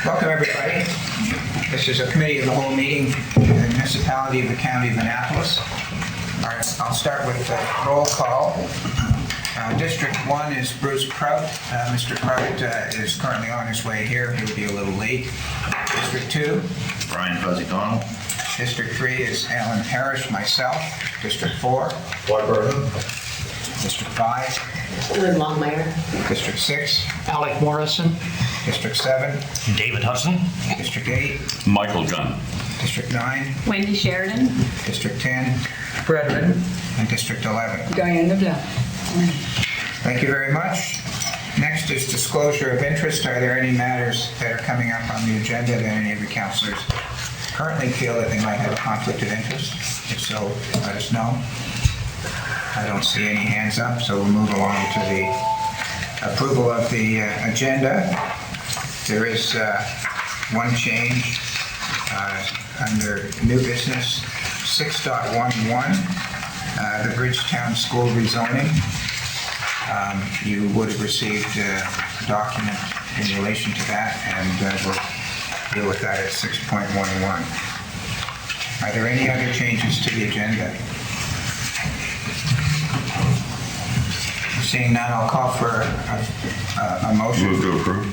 Welcome, everybody. This is a committee of the whole meeting in the municipality of the county of Annapolis. All right, I'll start with the roll call. District 1 is Bruce Cotw. Mr. Cotw is currently on his way here. He'll be a little late. District 2. Brian Fuzzy Donald. District 3 is Alan Parrish, myself. District 4. Boyd Burton. District 5. Lynn Longmire. District 6. Alec Morrison. District 7. David Hudson. District 8. Michael Gunn. District 9. Wendy Sheridan. District 10. Brethren. And District 11. Diana Duff. Thank you very much. Next is disclosure of interest. Are there any matters that are coming up on the agenda that any of the councilors currently feel that they might have a conflict of interest? If so, let us know. I don't see any hands up, so we'll move along to the approval of the agenda. There is one change under new business 6.11, the Bridgetown School rezoning. You would have received a document in relation to that, and we'll deal with that at 6.11. Are there any other changes to the agenda? Seeing none, I'll call for a motion. Move to approve.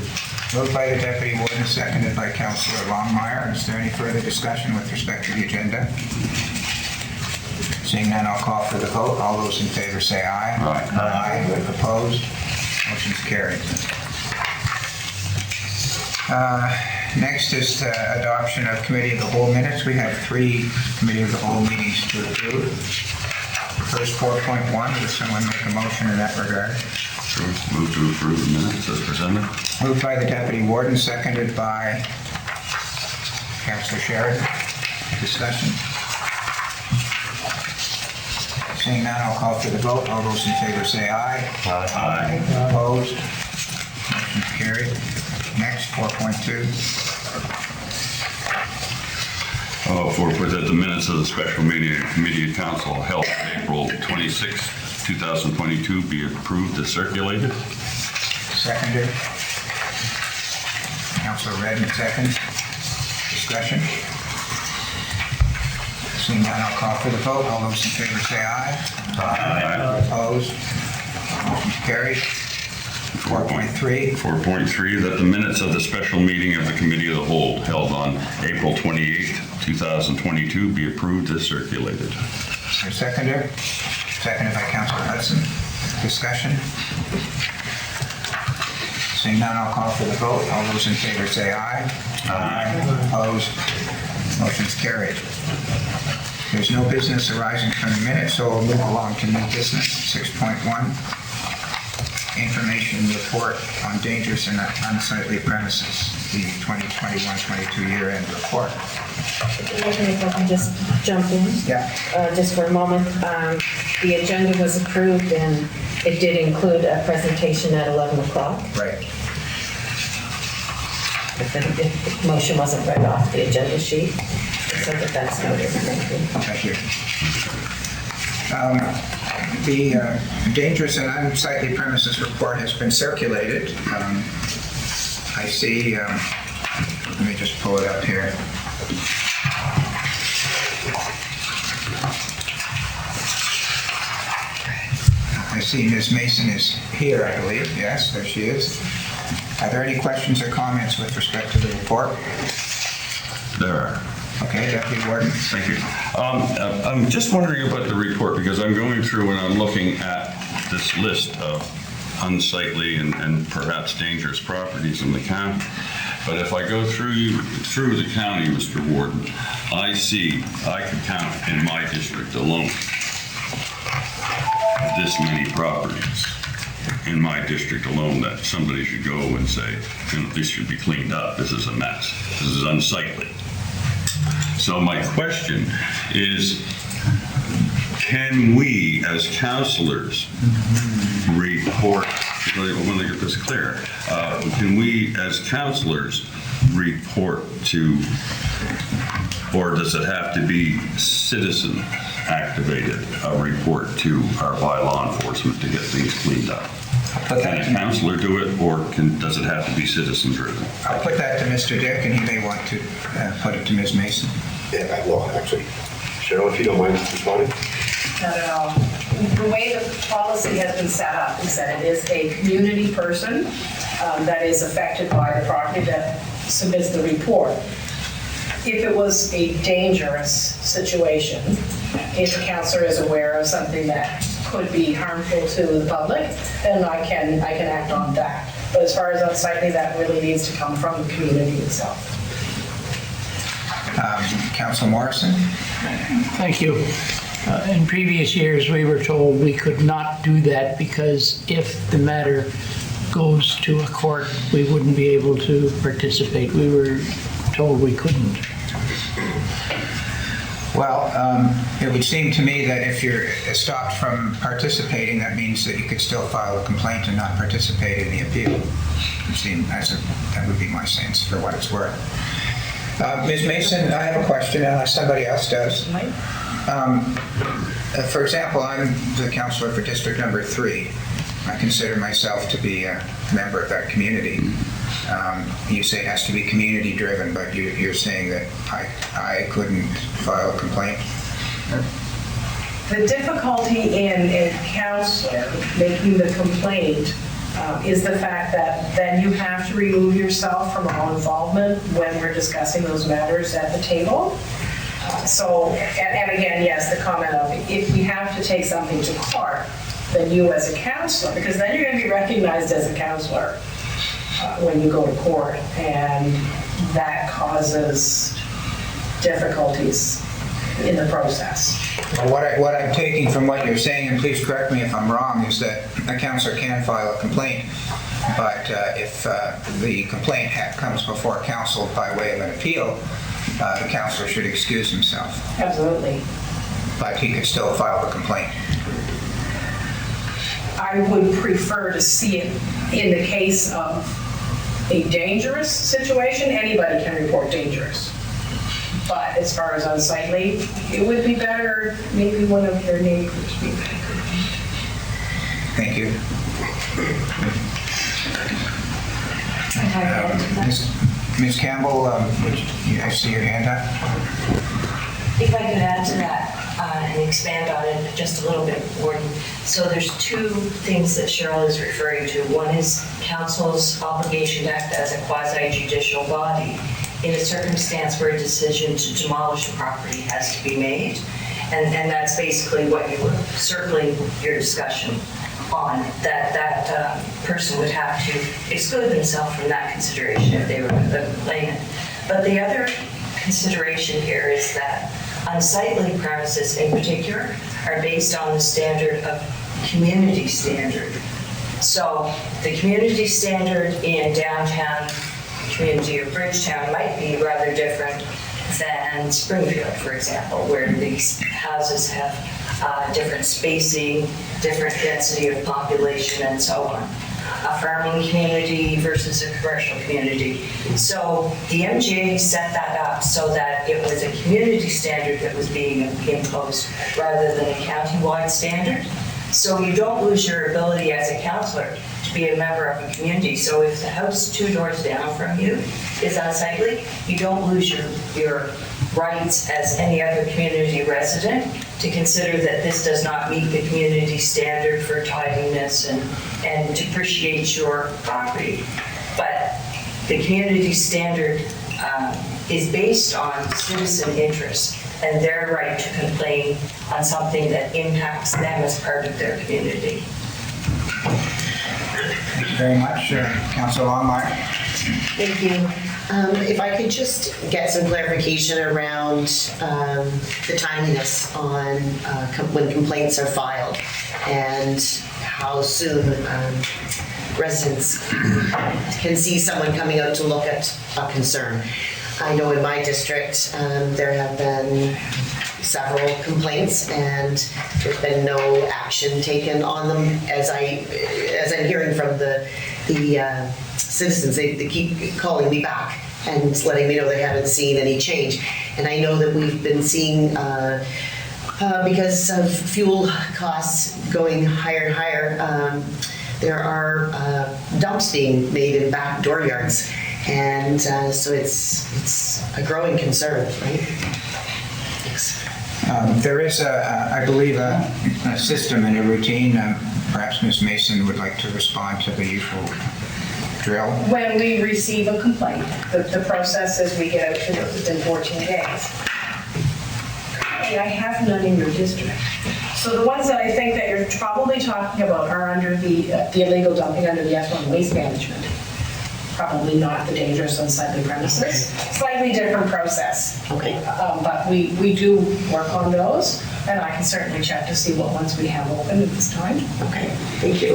Moved by the Deputy Warden, seconded by Councillor Longmire. Is there any further discussion with respect to the agenda? Seeing none, I'll call for the vote. All those in favor say aye. Aye. Aye. Opposed? Motion's carried. Next is the adoption of Committee of the Whole minutes. We have 3 Committee of the Whole meetings to approve. First, 4.1, would someone make a motion in that regard? Sure. Move to approve the minutes as presented. Moved by the Deputy Warden, seconded by Councillor Sheridan. Discussion? Seeing none, I'll call for the vote. All those in favor say aye. Aye. Opposed? Motion carried. Next, 4.2. For that the minutes of the special meeting of Committee of Council held April 26, 2022 be approved as circulated. Seconded. Councillor Redmond seconds. Discussion? Seeing none, I'll call for the vote. All those in favor say aye. Aye. Opposed? Motion carried. 4.3. 4.3, that the minutes of the special meeting of the Committee of the Whole held on April 28, 2022 be approved as circulated. Is there a seconder? Seconded by Councillor Hudson. Discussion? Seeing none, I'll call for the vote. All those in favor say aye. Aye. Opposed? Motion's carried. There's no business arising from the minutes, so we'll move along to new business. 6.1, information report on dangerous and unsightly premises, the 2021-22 year-end report. If I can just jump in? Yeah. Just for a moment. The agenda was approved and it did include a presentation at 11 o'clock. Right. If the motion wasn't read off the agenda sheet, so that that's noted. Thank you. The dangerous and unsightly premises report has been circulated. I see, let me just pull it up here. I see Ms. Mason is here, I believe. Yes, there she is. Are there any questions or comments with respect to the report? There are. Okay, Deputy Warden. Thank you. I'm just wondering about the report because I'm going through and I'm looking at this list of unsightly and perhaps dangerous properties in the county. But if I go through the county, Mr. Warden, I could count in my district alone this many properties in my district alone that somebody should go and say, this should be cleaned up. This is a mess. This is unsightly. So my question is, can we as councillors report, I want to get this clear, can we as councillors report to, or does it have to be citizen activated, a report to our by law enforcement to get things cleaned up? Put Can that a to- counselor do it, or does it have to be citizen driven? I'll put that to Mr. Dick, and he may want to put it to Ms. Mason. Yeah, I will, actually. Cheryl, if you don't mind responding. Not at all. The way the policy has been set up is that it is a community person that is affected by the property that submits the report. If it was a dangerous situation, if the counselor is aware of something that could be harmful to the public, then I can act on that. But as far as unsightly, that really needs to come from the community itself. Council Morrison? Thank you. In previous years, we were told we could not do that because if the matter goes to a court, we wouldn't be able to participate. We were told we couldn't. Well, it would seem to me that if you're stopped from participating, that means that you could still file a complaint and not participate in the appeal. That would be my sense for what it's worth. Ms. Mason, I have a question, unless somebody else does. For example, I'm the counselor for District Number 3. I consider myself to be a member of that community. You say it has to be community driven, but you're saying that I couldn't file a complaint? The difficulty in a counselor making the complaint is the fact that then you have to remove yourself from all involvement when we're discussing those matters at the table. And again, yes, the comment of if we have to take something to court, then you as a counselor, because then you're going to be recognized as a counselor when you go to court, and that causes difficulties in the process. Well, what I'm taking from what you're saying, and please correct me if I'm wrong, is that a counselor can file a complaint, but if the complaint comes before council by way of an appeal, the counselor should excuse himself. Absolutely. But he could still file the complaint. I would prefer to see it in the case of a dangerous situation. Anybody can report dangerous. But as far as unsightly, it would be better maybe one of your neighbors be back. Thank you. Ms. Campbell, I see your hand up. If I could add to that and expand on it just a little bit, Warden. So there's two things that Cheryl is referring to. One is council's obligation to act as a quasi-judicial body in a circumstance where a decision to demolish a property has to be made. And that's basically what you were circling your discussion on, that person would have to exclude themselves from that consideration if they were the complainant. But the other consideration here is that unsightly premises in particular are based on the standard of community standard. So the community standard in downtown community of Bridgetown might be rather different than Springfield, for example, where these houses have different spacing, different density of population, and so on. A farming community versus a commercial community. So the MGA set that up so that it was a community standard that was being imposed rather than a county-wide standard. So you don't lose your ability as a counselor to be a member of a community. So if the house 2 doors down from you is unsightly, you don't lose your rights as any other community resident to consider that this does not meet the community standard for tidiness and depreciate your property. But the community standard is based on citizen interest and their right to complain on something that impacts them as part of their community. Thank you very much. Councilor Longmire. Thank you. If I could just get some clarification around the timeliness on when complaints are filed and how soon residents can see someone coming out to look at a concern. I know in my district there have been several complaints and there's been no action taken on them. As I'm hearing from the citizens, they keep calling me back and letting me know they haven't seen any change. And I know that we've been seeing, because of fuel costs going higher and higher, there are dumps being made in back dooryards. And so it's a growing concern, right? Thanks. There is, I believe, a system and a routine. Perhaps Ms. Mason would like to respond to the usual drill. When we receive a complaint, the process is we get out to it within 14 days. Hey, I have none in your district. So the ones that I think that you're probably talking about are under the illegal dumping under the F1 waste management. Probably not the dangerous unsightly premises. Slightly different process. Okay. But we do work on those, and I can certainly check to see what ones we have open at this time. Okay, thank you.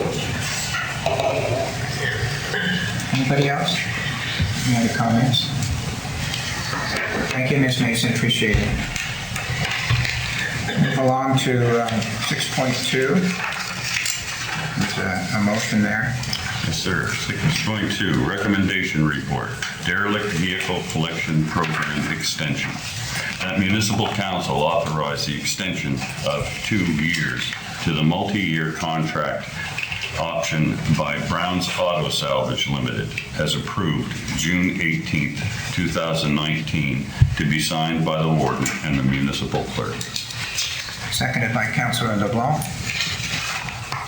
Anybody else? Any other comments? Thank you, Ms. Mason, appreciate it. Move along to 6.2. There's a motion there. Yes, sir. 6.2, recommendation report, derelict vehicle collection program extension. That municipal council authorized the extension of 2 years to the multi-year contract option by Brown's Auto Salvage Limited, as approved June 18th, 2019, to be signed by the warden and the municipal clerk. Seconded by Councilor LeBlanc.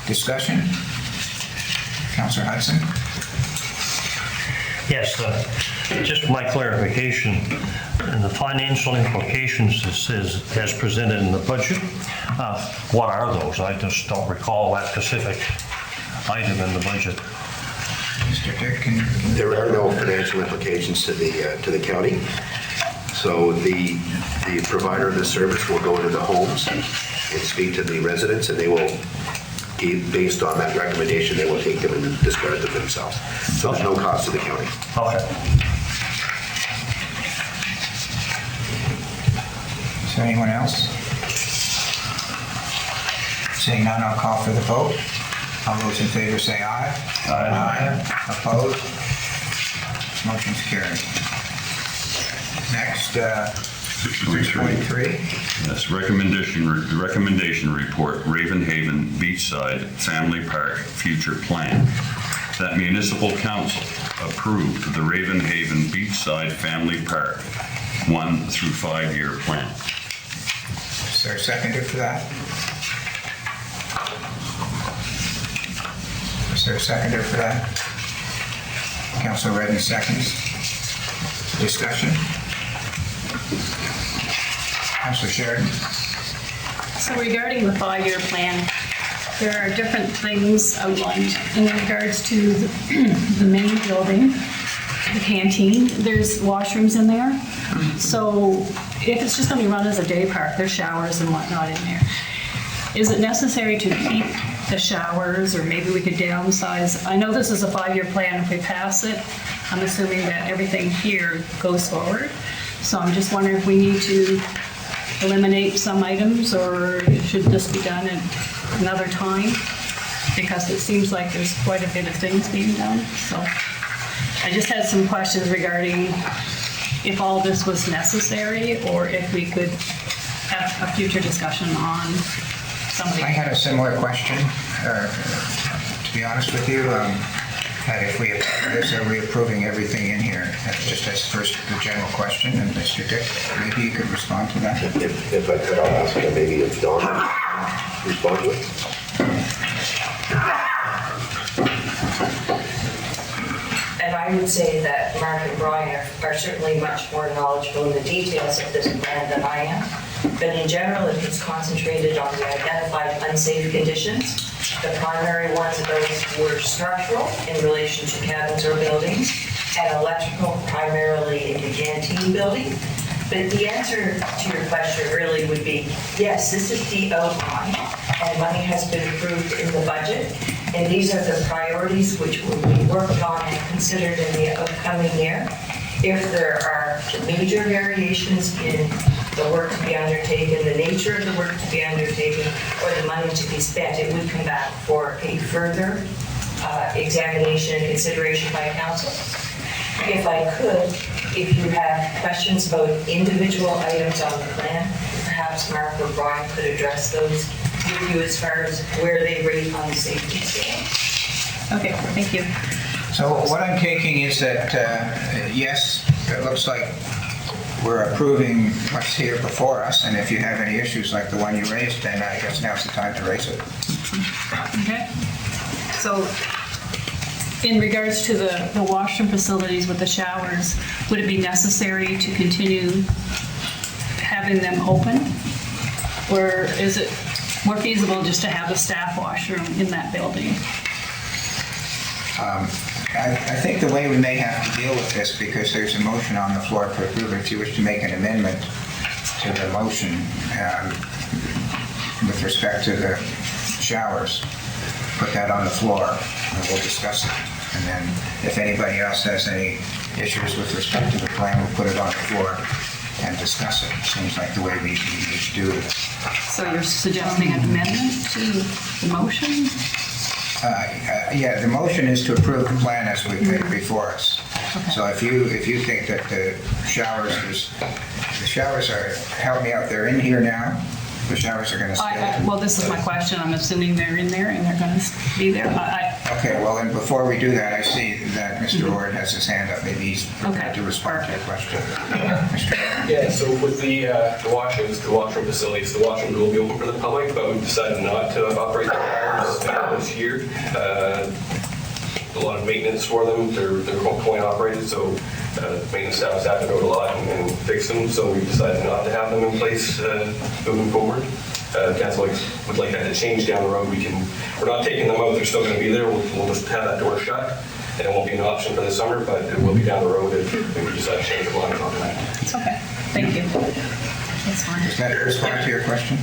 Discussion? Councilor Hudson? Yes, just for my clarification, and the financial implications as presented in the budget, what are those? I just don't recall that specific item in the budget. Mr. Dick, can you? There are no financial implications to the county. So the provider of the service will go into the homes and speak to the residents, and they will, based on that recommendation, they will take them and discard them themselves. So there's no cost to the county. Okay. Is there anyone else? Seeing none, I'll call for the vote. All those in favor say aye. Aye. Opposed? Motion's carried. Next, 6.3. Yes, recommendation report, Ravenhaven Beachside Family Park Future Plan. That municipal council approved the Ravenhaven Beachside Family Park 1 through 5 year plan. Is there a seconder for that? Is there a seconder for that? Councilor Redden seconds. Discussion? Councilor Sheridan? So regarding the 5-year plan, there are different things outlined in regards to the main building, the canteen. There's washrooms in there. So if it's just going to be run as a day park, there's showers and whatnot in there. Is it necessary to keep the showers, or maybe we could downsize? I know this is a 5-year plan. If we pass it, I'm assuming that everything here goes forward. So I'm just wondering if we need to eliminate some items, or should this be done at another time? Because it seems like there's quite a bit of things being done. So I just had some questions regarding if all this was necessary, or if we could have a future discussion on some of the... I had a similar question, to be honest with you. That if we approve this, are we approving everything in here? That's just as first the general question, and Mr. Dick, maybe you could respond to that. If I could, I'll ask maybe if Dawn can respond to it. And I would say that Mark and Brian are certainly much more knowledgeable in the details of this plan than I am. But in general, it is concentrated on the identified unsafe conditions. The primary ones of those were structural in relation to cabins or buildings, and electrical primarily in the canteen building. But the answer to your question really would be, yes, this is the outline, and money has been approved in the budget. And these are the priorities which will be worked on and considered in the upcoming year. If there are major variations in the work to be undertaken, the nature of the work to be undertaken, or the money to be spent, it would come back for a further examination and consideration by council. If I could, if you have questions about individual items on the plan, perhaps Mark or Brian could address those with you as far as where they rate on the safety scale. Okay, thank you. So what I'm taking is that, yes, it looks like we're approving what's here before us, and if you have any issues like the one you raised, then I guess now's the time to raise it. Okay. So in regards to the washroom facilities with the showers, would it be necessary to continue having them open? Or is it more feasible just to have a staff washroom in that building? I think the way we may have to deal with this, because there's a motion on the floor to approve it, if you wish to make an amendment to the motion with respect to the showers, put that on the floor and we'll discuss it. And then if anybody else has any issues with respect to the plan, we'll put it on the floor and discuss it. Seems like the way we need to do it. So you're suggesting an amendment to the motion? Yeah, the motion is to approve the plan as we put it before us. So if you think that the showers are, help me out, they're in here now? The showers are going to stay? Well, this is my question. I'm assuming they're in there and they're going to be there. Okay, well, then before we do that, I see that Mr. Ord has his hand up. Maybe he's prepared to respond to your question. Mr. Ord. Yeah, so with the washrooms, the washroom facilities, the washrooms will be open for the public, but we've decided not to operate the hours this year. A lot of maintenance for them. They're coin operated, so maintenance staff have to go to a lot and fix them. So we decided not to have them in place moving forward. Council would like that to change down the road. We're not taking them out. They're still going to be there. We'll just have that door shut, and it won't be an option for the summer, but it will be down the road if we decide to change the line on that. It's okay. Thank you. That's fine. Does that respond to your question?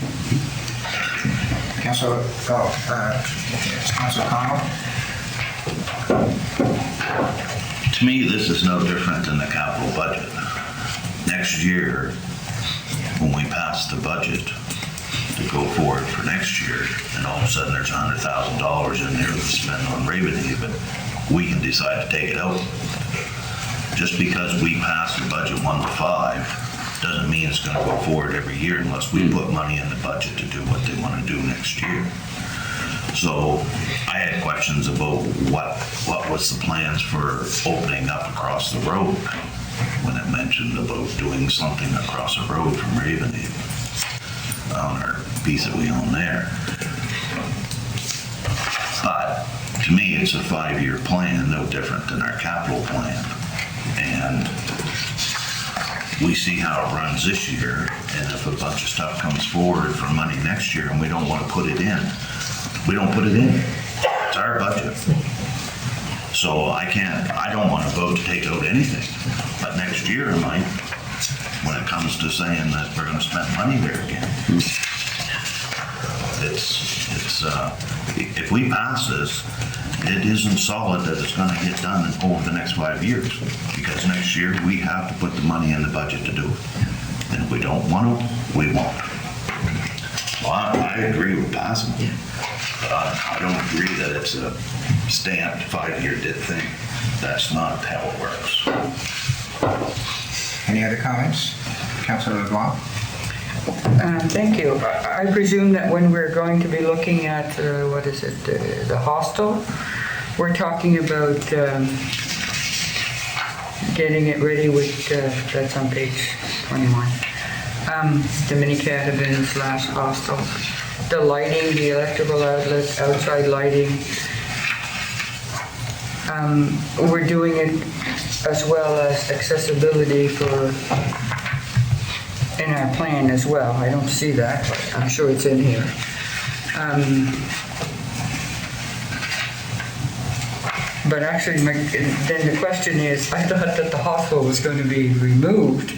Councilor Connell? To me, this is no different than the capital budget. Next year, when we pass the budget to go forward for next year, and all of a sudden there's $100,000 in there to spend on Ravenhaven, we can decide to take it out. Just because we pass the budget 1 to 5 doesn't mean it's going to go forward every year unless we put money in the budget to do what they want to do next year. So I had questions about what was the plans for opening up across the road when it mentioned about doing something across the road from Ravenhaven on our piece that we own there. But to me, it's a 5-year plan, no different than our capital plan. And we see how it runs this year, and if a bunch of stuff comes forward for money next year and we don't want to put it in, we don't put it in. It's our budget. So I don't want to vote to take out anything. But next year I might, when it comes to saying that we're going to spend money there again. If we pass this, it isn't solid that it's going to get done over the next 5 years. Because next year we have to put the money in the budget to do it. And if we don't want to, we won't. Well, I agree with passing it. I don't agree that it's a stamped 5-year thing. That's not how it works. Any other comments? Councilor LeBlanc? Thank you. I presume that when we're going to be looking at, the hostel, we're talking about getting it ready with, that's on page 21, the mini cabins / hostel, the lighting, the electrical outlets, outside lighting. We're doing it as well as accessibility in our plan as well. I don't see that, but I'm sure it's in here. But actually, then the question is, I thought that the hostel was going to be removed.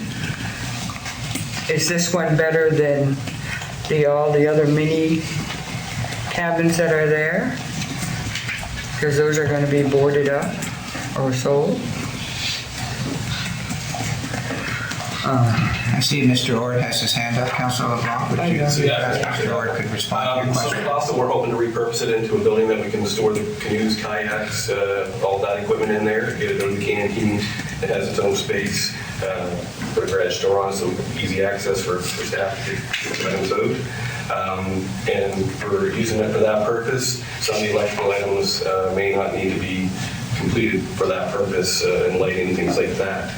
Is this one better than all the other mini cabins that are there? Because those are going to be boarded up or sold. I see Mr. Ord has his hand up. Councilor LeBlanc, would you Mr. Ord could respond to your So question? also we're hoping to repurpose it into a building that we can store the canoes, kayaks, all that equipment in there, get it out of the canteen. It has its own space. put a garage door on, so easy access for staff to get items out. And we're using it for that purpose. Some of the electrical items may not need to be completed for that purpose, and lighting and things like that.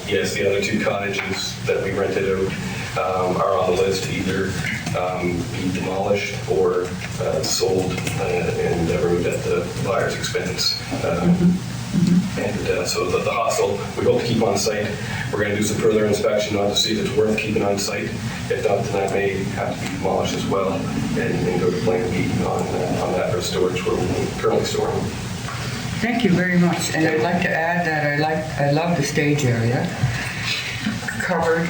Yes, the other 2 cottages that we rented out are on the list to either be demolished or sold and removed at the buyer's expense. And so the hostel, we hope to keep on site. We're going to do some further inspection on to see if it's worth keeping on site. If not, then that may have to be demolished as well and go to Plan B on that for storage where we're currently storing them. Thank you very much. And I'd like to add that I love the stage area. Covered,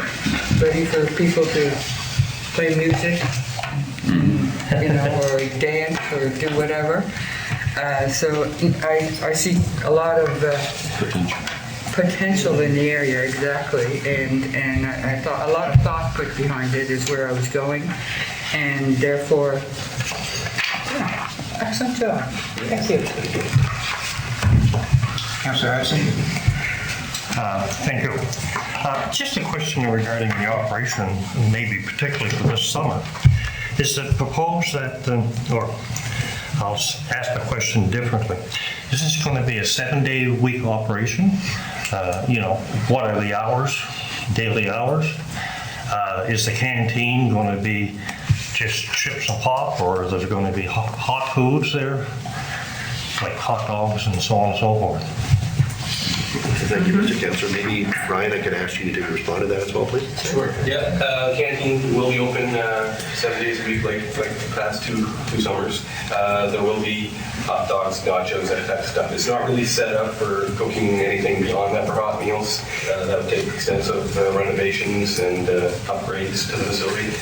ready for people to play music, or dance or do whatever. So I see a lot of potential in the area, exactly. And I thought a lot of thought put behind it is where I was going. And therefore, yeah, excellent job. Thank you. Councillor Hudson? Thank you. Just a question regarding the operation, maybe particularly for this summer. Is it proposed that, or I'll ask the question differently. Is this going to be a 7-day-a-week operation? What are the hours, daily hours? Is the canteen going to be just chips and pop, or is there going to be hot foods there, like hot dogs and so on and so forth? Thank you, Mr. Councillor. Maybe, Ryan, I could ask you to respond to that as well, please? Sure. Yeah, canteen will be open 7 days a week, like the past two summers. There will be hot dogs, nachos, that type of stuff. It's not really set up for cooking anything beyond that for hot meals. That would take extensive renovations and upgrades to the facility.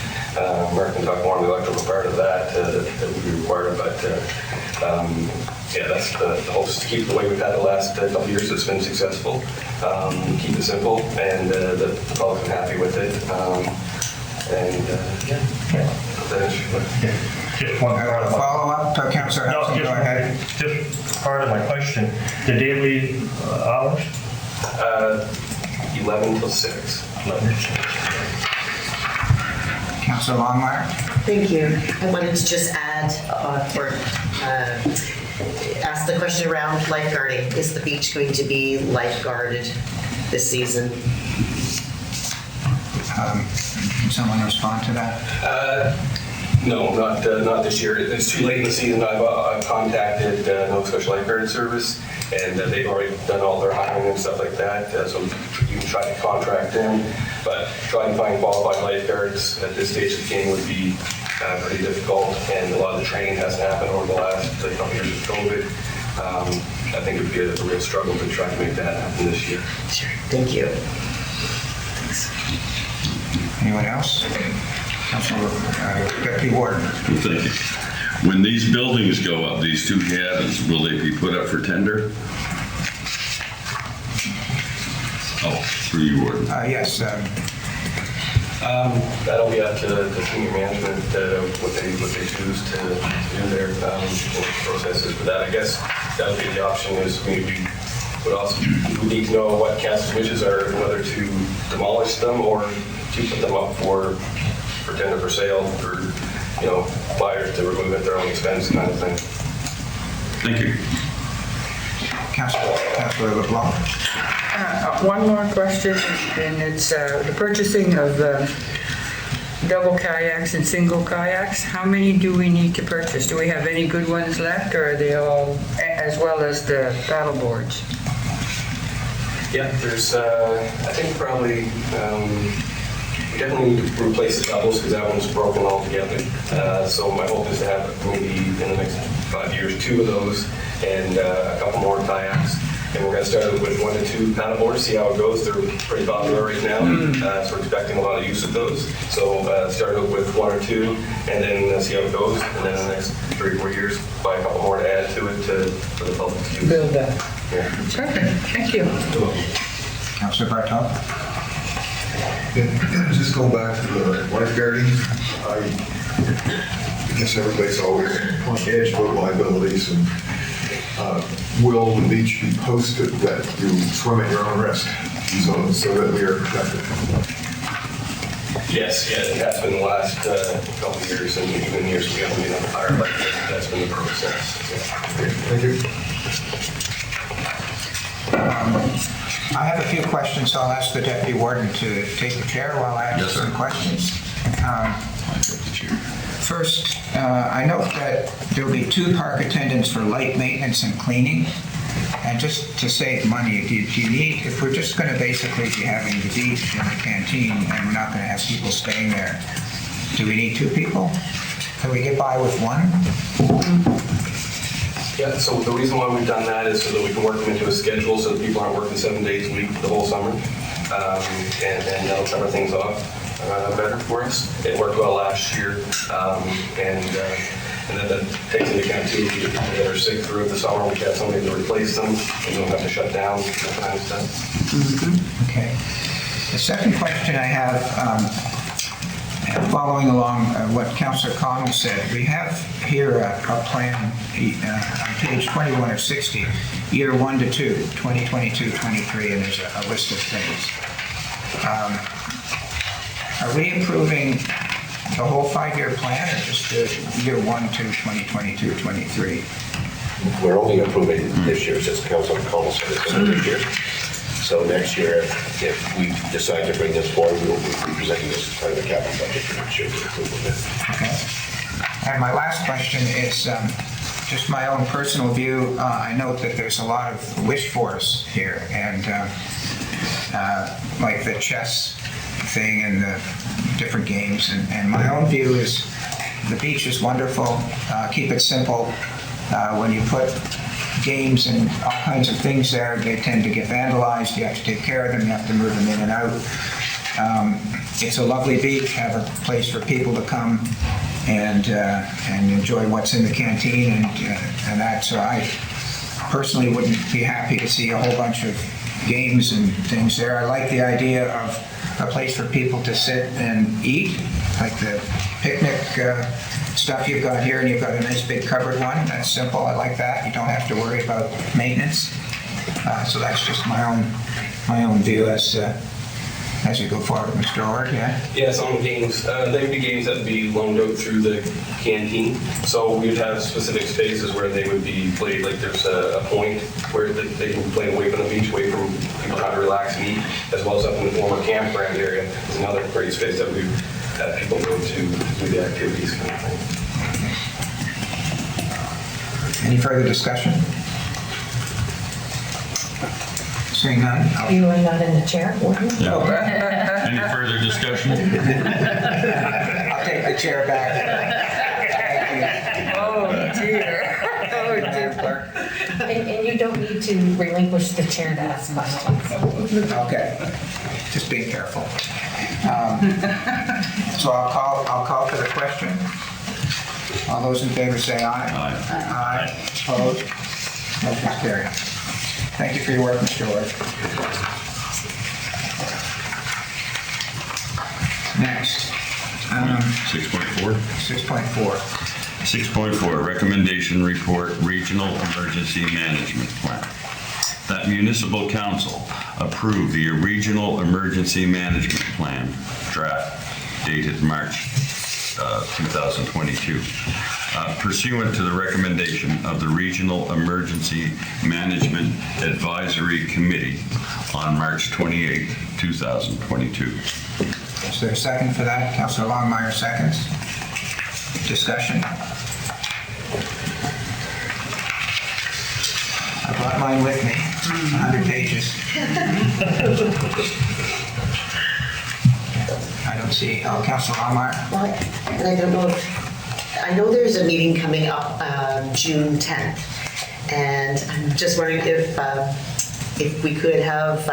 Mark can talk more on the electrical part of that that would be required, but yeah, that's the hope is to keep it the way we've had the last couple of years. It's been successful. Keep it simple, and the public's been happy with it. Just one follow-up, Councillor Hudson, go ahead. Just part of my question, the daily hours? 11 till 6. 11 till 6. Councillor Longmire? Thank you. I wanted to just add ask the question around lifeguarding. Is the beach going to be lifeguarded this season? Can someone respond to that? No, not this year. It's too late in the season. I've contacted Nova Scotia Lifeguard Service, and they've already done all their hiring and stuff like that. So you can try to contract in, but trying to find qualified lifeguards at this stage of the game would be pretty difficult, and a lot of the training hasn't happened over the last couple of years with COVID. I think it would be a real struggle to try to make that happen this year. Sure. Thank you. Anyone else? Councillor Deputy Warden. Thank you. When these buildings go up, these 2 cabins, will they be put up for tender? Oh, through you, Warden. Yes. That'll be up to the senior management what they choose to do their processes for that. I guess that would be the option. Is we need to know what council's wishes are, whether to demolish them or to put them up for tender for sale for buyers to remove at their own expense, kind of thing. Thank you. Councillor LeBlanc. One more question, and it's the purchasing of double kayaks and single kayaks. How many do we need to purchase? Do we have any good ones left, or are they all, as well as the paddle boards? Yeah, there's, I think probably, we definitely need to replace the doubles because that one's broken altogether. So my hope is to have maybe in the next 5 years 2 of those and a couple more kayaks. And we're going to start with 1 to 2 paddle boards, see how it goes. They're pretty popular right now, so we're expecting a lot of use of those. So start with 1 or 2 and then see how it goes. And then in the next 3 or 4 years, buy a couple more to add to it for the public to use. Build that. Yeah. Perfect. Thank you. Councillor Bartel. Just go back to the lifeguarding. I guess everybody's always on the edge about liabilities, and will the beach be posted that you swim at your own risk? So that we are protected. Yes, yeah, it has been the last couple of years, and even years we haven't been on fire, but that's been the process. Thank you. I have a few questions, so I'll ask the deputy warden to take the chair while I ask some questions. First, I note that there'll be 2 park attendants for light maintenance and cleaning. And just to save money, do you need, if we're just going to basically be having the beach and the canteen and we're not going to have people staying there, do we need 2 people? Can we get by with 1? Yeah, so the reason why we've done that is so that we can work them into a schedule so that people aren't working 7 days a week the whole summer. And that'll cover things off better for us. It worked well last year. And then that takes into account too, if people that are sick throughout the summer, we have somebody to replace them. We don't have to shut down, that kind of stuff. Okay. The second question I have, following along what Councillor Cotw said, we have here a plan on page 21 of 60, year 1 to 2, 2022, 23, and there's a list of things. Are we approving the whole 5-year plan or just the year 1 to 2022, 23? We're only approving this year, since Councilor Cotw said it's going to be this year. So next year, if we decide to bring this forward, we will be presenting this as part of the capital budget for next year for approval. Okay. And my last question is just my own personal view. I note that there's a lot of wish force here, and like the chess thing and the different games. And my own view is the beach is wonderful. Keep it simple. When you put games and all kinds of things there, they tend to get vandalized. You have to take care of them. You have to move them in and out. It's a lovely beach. Have a place for people to come and enjoy what's in the canteen and that. So I personally wouldn't be happy to see a whole bunch of games and things there. I like the idea of a place for people to sit and eat, like the picnic stuff you've got here, and you've got a nice big covered one. That's simple. I like that. You don't have to worry about maintenance. So that's just my own view as you go forward, Mr. Ord. Yeah. Yeah, some of the games, they would be games that would be loaned out through the canteen. So we would have specific spaces where they would be played. Like there's a point where they can play away from the beach, away from people trying to relax and eat, as well as up in the former campground area. There's another great space that we have people go to do the activities kind of thing. Any further discussion? Seeing none. You are not in the chair, Warden? No. Any further discussion? I'll take the chair back. Oh, dear. Oh, dear. And you don't need to relinquish the chair to ask questions. Okay, just being careful. So I'll call for the question. All those in favor say aye. Aye. Aye. Opposed? Motion's carried. Thank you for your work, Mr. Ord. Next, 6.4. 6.4. 6.4, recommendation report, regional emergency management plan. That municipal council approve the regional emergency management plan draft dated March 2022. Pursuant to the recommendation of the Regional Emergency Management Advisory Committee on March 28, 2022. Is there a second for that? Councilor Longmire seconds. Discussion. I brought mine with me, 100 pages. I don't see, Councilor Longmire? Well, and I don't know I know there's a meeting coming up June 10th, and I'm just wondering if we could have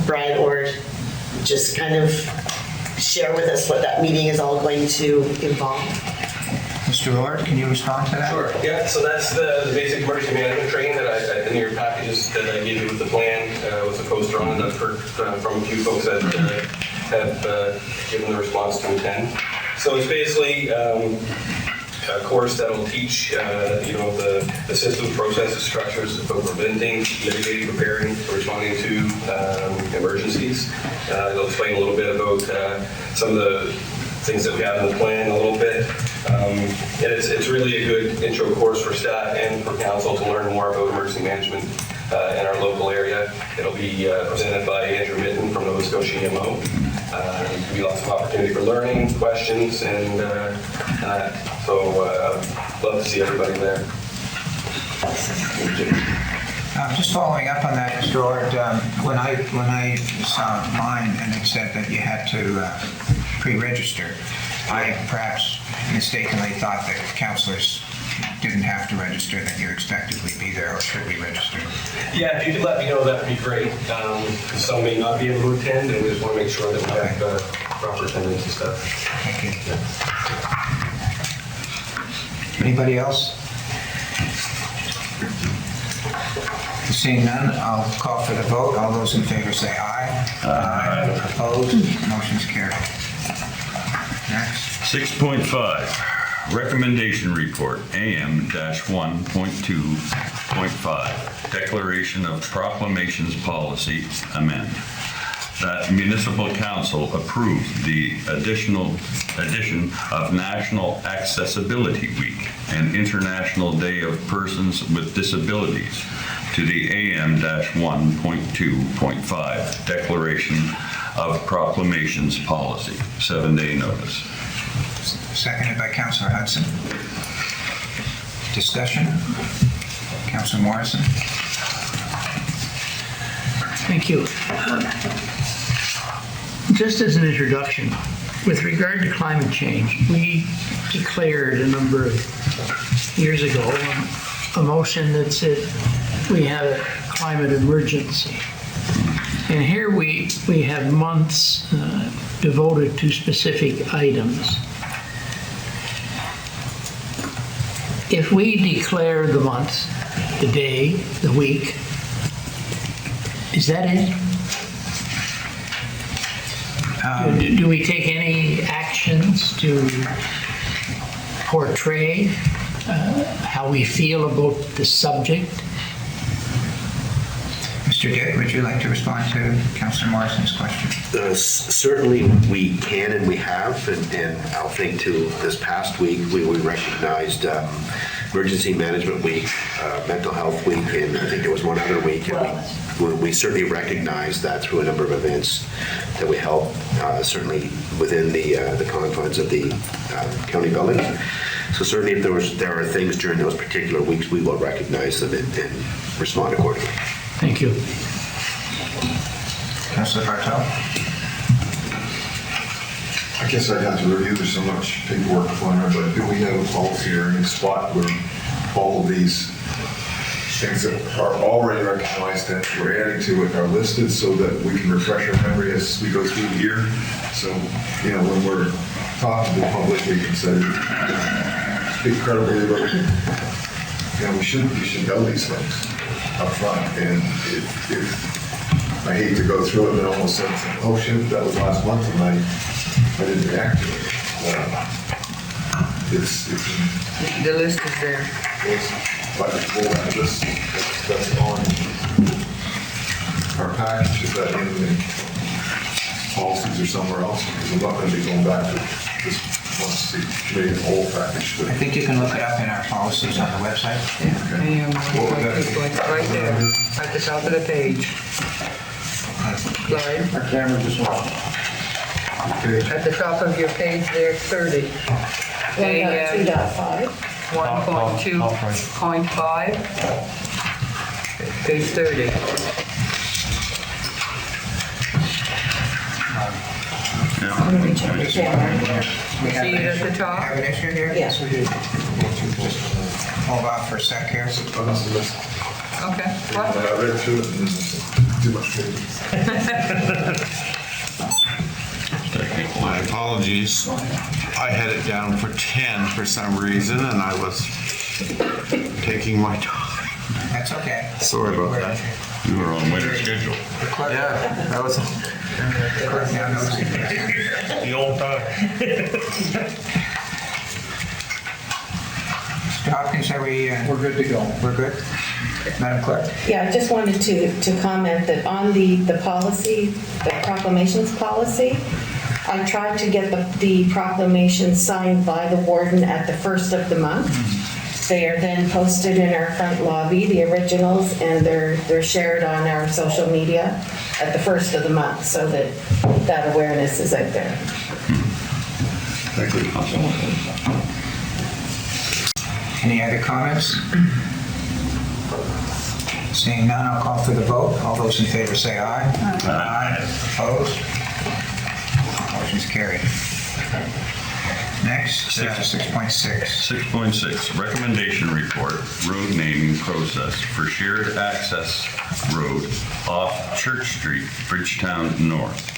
Brian Ord just kind of share with us what that meeting is all going to involve. Mr. Ord, can you respond to that? Sure. Yeah, so that's the basic emergency management training that in your packages that I gave you with the plan, with the poster on it. I've heard from a few folks that have given the response to attend. So it's basically course that'll teach, the systems, processes, structures for preventing, mitigating, preparing, responding to emergencies. They'll explain a little bit about some of the things that we have in the plan a little bit. And it's really a good intro course for staff and for council to learn more about emergency management in our local area. It'll be presented by Andrew Mitten from Nova Scotia EMO. There'll be lots of opportunity for learning, questions, and so I'd love to see everybody there. Just following up on that, Mr. Ord, when I saw mine and it said that you had to pre-register, I perhaps mistakenly thought that councillors didn't have to register, that you expectedly be there, or should we register? Yeah, if you could let me know, that'd be great. Some may not be able to attend, and we just want to make sure that we have proper attendance and stuff. Thank you. Anybody else? Seeing none, I'll call for the vote. All those in favor say aye. Aye. Opposed? Motion's carried. Next. 6.5, recommendation report, AM-1.2.5, declaration of proclamations policy amend. That municipal council approved the addition of National Accessibility Week and International Day of Persons with Disabilities to the AM-1.2.5 declaration of proclamations policy, 7-day notice. Seconded by Councillor Hudson. Discussion? Councillor Morrison. Thank you. Just as an introduction, with regard to climate change, we declared a number of years ago a motion that said we have a climate emergency. And here we have months devoted to specific items. If we declare the month, the day, the week, is that it? Do we take any actions to portray how we feel about the subject? Mr. Dick, would you like to respond to Councillor Morrison's question? Certainly we can and we have, and I'll think to this past week, we recognized Emergency Management Week, Mental Health Week, and I think there was one other week. And we certainly recognize that through a number of events that we held, certainly within the confines of the county buildings. So certainly if there are things during those particular weeks, we will recognize them and respond accordingly. Thank you. Councillor Bartel. I guess I'd have to review, there's so much paperwork on there, but do we have a policy or any spot where all of these things that are already recognized that we're adding to it are listed so that we can refresh our memory as we go through the year? So, when we're talking to the public, we can say, speak credibly about, we should know these things up front. And if I hate to go through it, but almost said, oh shit, that was last month and I didn't react to it. The list is there. That's on our package. Is that in the policies or somewhere else? Because I'm not going to be going back to this once the committee and whole package. I think you can look it up in our policies on the website. Right there, at the top of the page. Clyde? Our camera just went. At the top of your page there, 30. 1.2.5. 1.2.5. Page 30. See it at the top? Have an issue here? Yes, we do. Just hold off for a sec here. Okay. What? I read through it and there's too much paper. My apologies. I had it down for 10 for some reason, and I was taking my time. That's okay. Sorry about that. You were on winter schedule. Yeah, that was. The old time. Mr. Hopkins, are we? We're good to go. We're good? Madam Clerk? Yeah, I just wanted to comment that on the policy, the proclamations policy, I tried to get the proclamation signed by the warden at the first of the month. They are then posted in our front lobby, the originals, and they're shared on our social media at the first of the month, so that awareness is out there. Thank you. Any other comments? Seeing none, I'll call for the vote. All those in favor say aye. Aye. Opposed? Motion's carried. Next, 6.6. 6.6, recommendation report, road naming process for shared access road off Church Street, Bridgetown North.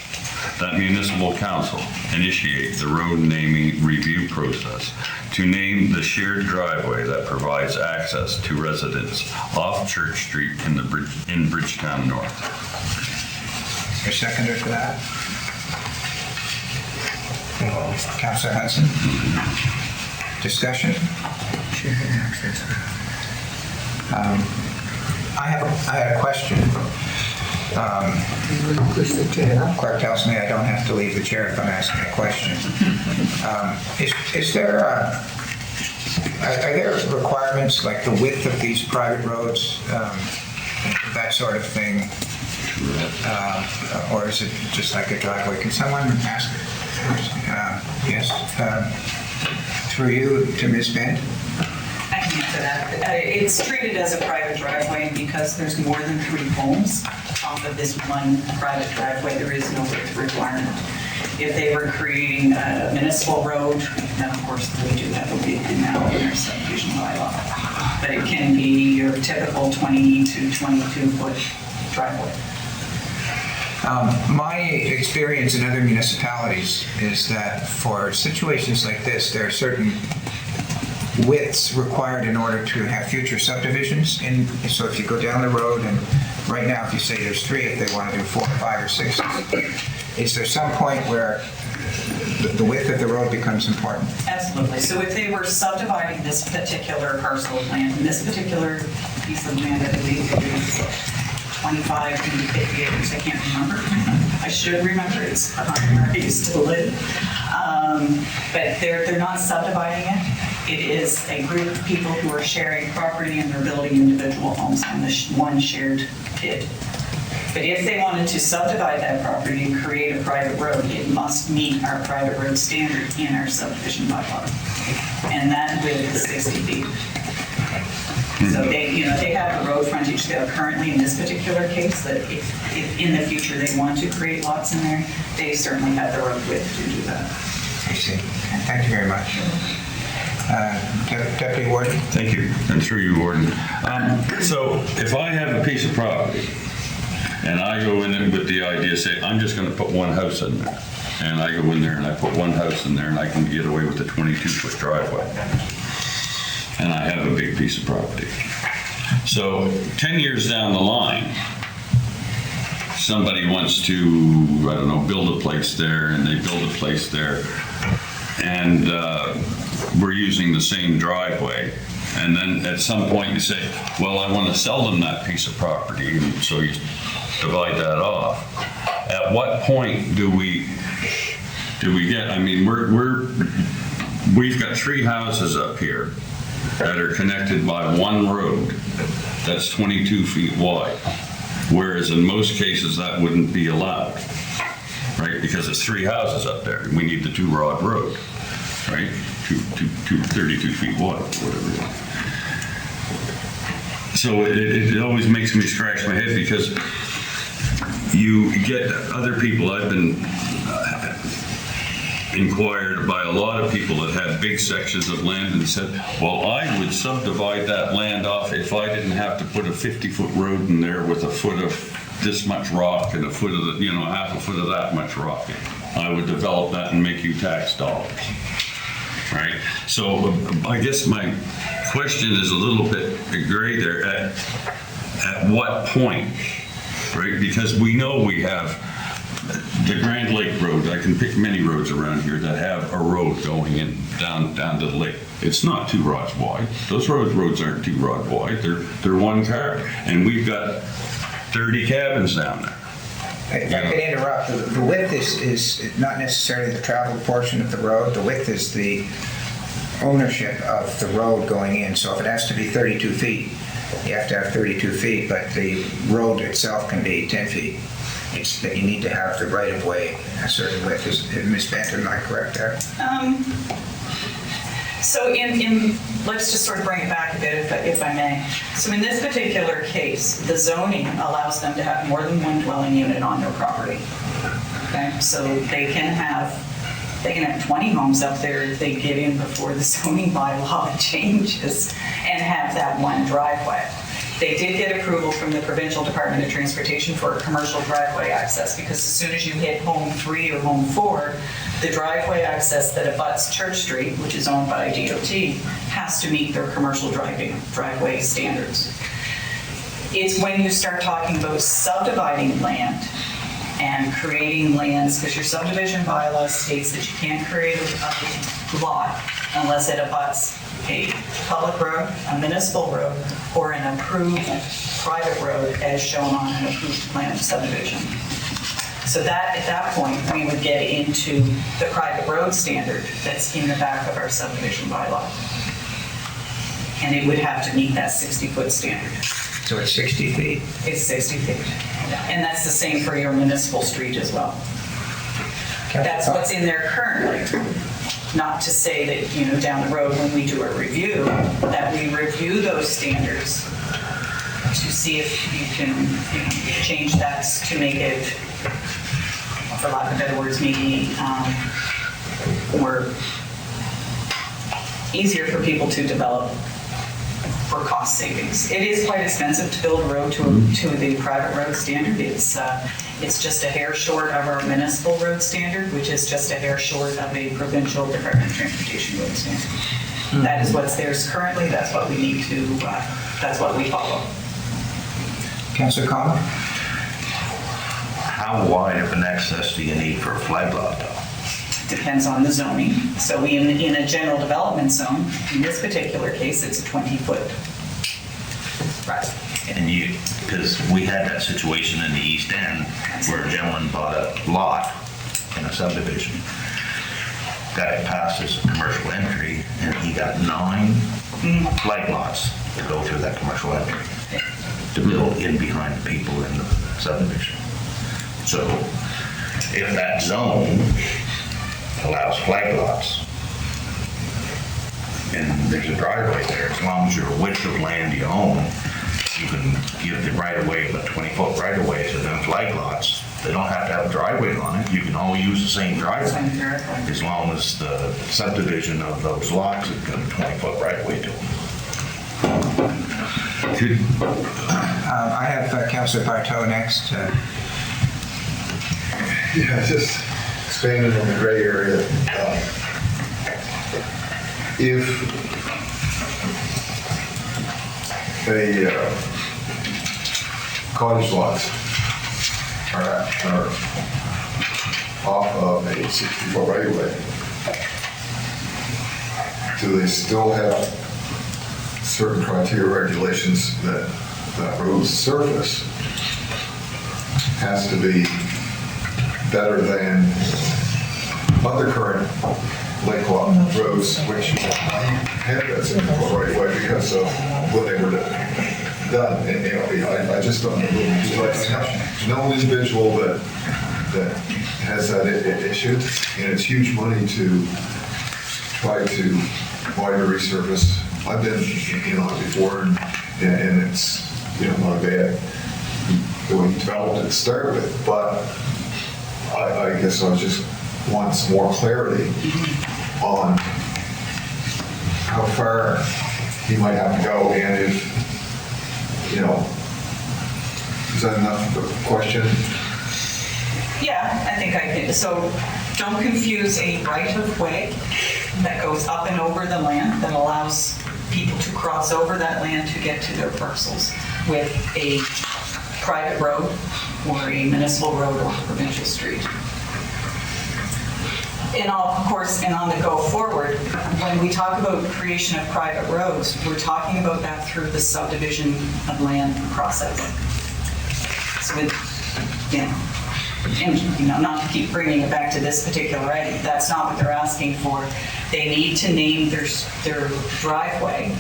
That municipal council initiate the road naming review process to name the shared driveway that provides access to residents off Church Street in Bridgetown North. Is there a seconder for that? Councilor Hudson? Discussion? I had a question. Clerk tells me I don't have to leave the chair if I'm asking a question. Is there are there requirements like the width of these private roads, that sort of thing, or is it just like a driveway? Can someone ask? Yes, through you to Ms. Bent. I can answer that. It's treated as a private driveway because there's more than 3 homes off of this one private driveway. There is no width requirement. If they were creating a municipal road, then of course we do have a width now in our subdivision bylaw. But it can be your typical 20 to 22 foot driveway. My experience in other municipalities is that for situations like this, there are certain widths required in order to have future subdivisions. So if you go down the road, and right now if you say there's 3, if they want to do 4, 5, or 6, is there some point where the width of the road becomes important? Absolutely. So if they were subdividing this particular parcel of land, and this particular piece of land, I believe it is 25 to 50 acres, I can't remember. I should remember, it's where I used to live. But they're not subdividing it. It is a group of people who are sharing property and they're building individual homes on this one shared pit. But if they wanted to subdivide that property and create a private road, it must meet our private road standard in our subdivision bylaw. And that width is 60 feet. So they have the road frontage there currently in this particular case, that if in the future they want to create lots in there, they certainly have the road width to do that. I see. Thank you very much. Deputy Warden? Thank you, and through you, Warden. So if I have a piece of property and I go in it with the idea, say, I'm just going to put one house in there, and I go in there and I put one house in there and I can get away with a 22-foot driveway, and I have a big piece of property. So 10 years down the line, somebody wants to, I don't know, build a place there, and they build a place there, and we're using the same driveway. And then at some point you say, well, I want to sell them that piece of property, and so you divide that off. At what point do we get, I mean, we've got 3 houses up here that are connected by one road that's 22 feet wide, whereas in most cases that wouldn't be allowed, right? Because it's 3 houses up there, and we need the 2-rod road, right? 32 feet wide, whatever it is. So it always makes me scratch my head, because you get other people. I've been inquired by a lot of people that have big sections of land and said, well, I would subdivide that land off if I didn't have to put a 50-foot road in there with a foot of this much rock and a foot of the, half a foot of that much rock. I would develop that and make you tax dollars, right? So I guess my question is a little bit gray there. At what point, right? Because we know we have the Grand Lake Road, I can pick many roads around here that have a road going in down to the lake. It's not 2 rods wide. Those roads aren't 2 rod wide. They're 1 car, and we've got 30 cabins down there. If I could interrupt, the width is not necessarily the traveled portion of the road. The width is the ownership of the road going in. So if it has to be 32 feet, you have to have 32 feet, but the road itself can be 10 feet. It's that you need to have the right-of-way a certain width. Is Ms. Benton, am I correct there? So let's just sort of bring it back a bit, if I may. So in this particular case, the zoning allows them to have more than 1 dwelling unit on their property. Okay, so they can have 20 homes up there if they get in before the zoning bylaw changes and have that 1 driveway. They did get approval from the Provincial Department of Transportation for a commercial driveway access, because as soon as you hit home 3 or home 4, the driveway access that abuts Church Street, which is owned by DOT, has to meet their commercial driveway standards. It's when you start talking about subdividing land and creating lands, because your subdivision bylaw states that you can't create a lot unless it abuts a public road, a municipal road, or an approved private road as shown on an approved plan of subdivision. So that, at that point, we would get into the private road standard that's in the back of our subdivision bylaw. And it would have to meet that 60-foot standard. So it's 60 feet? It's 60 feet. And that's the same for your municipal street as well. That's what's in there currently. Not to say that, down the road when we do a review, that we review those standards to see if you can change that to make it, for lack of better words, maybe more easier for people to develop for cost savings. It is quite expensive to build a road to the private road standard. It's just a hair short of our municipal road standard, which is just a hair short of a Provincial Department of Transportation road standard. Mm-hmm. That is what's there currently. That's what we need to, that's what we follow. Councillor Cotw? How wide of an access do you need for a flag lot, though? Depends on the zoning. So in a general development zone, in this particular case, it's a 20-foot. Right. And because we had that situation in the East End where a gentleman bought a lot in a subdivision, got it passed as a commercial entry, and he got 9 flag lots to go through that commercial entry to build in behind the people in the subdivision. So if that zone allows flag lots and there's a driveway there, as long as your width of land you own, you can give the right-of-way of a 20-foot right-of-way to them flag lots. They don't have to have a driveway on it. You can all use the same driveway as long as the subdivision of those lots has got a 20-foot right-of-way to them. I have Councillor Bartow next. Yeah, just expanding on the gray area. If cottage lots are off of a 60-foot right-of-way, do they still have certain criteria regulations that road surface has to be better than other current lake lot roads, which have that 60-foot right-of-way because of when they were done? And, I just don't know. No individual that has that issue, and it's huge money to try to widen resurface. I've been, before, and it's, not a bad the way you developed it to start with, but I guess I just want some more clarity on how far he might have to go, and if, is that enough of a question? Yeah, I think I can. So don't confuse a right-of-way that goes up and over the land that allows people to cross over that land to get to their parcels with a private road or a municipal road or a provincial street. And of course, and on the go forward, when we talk about creation of private roads, we're talking about that through the subdivision of land process. So it, and, not to keep bringing it back to this particular item, that's not what they're asking for. They need to name their driveway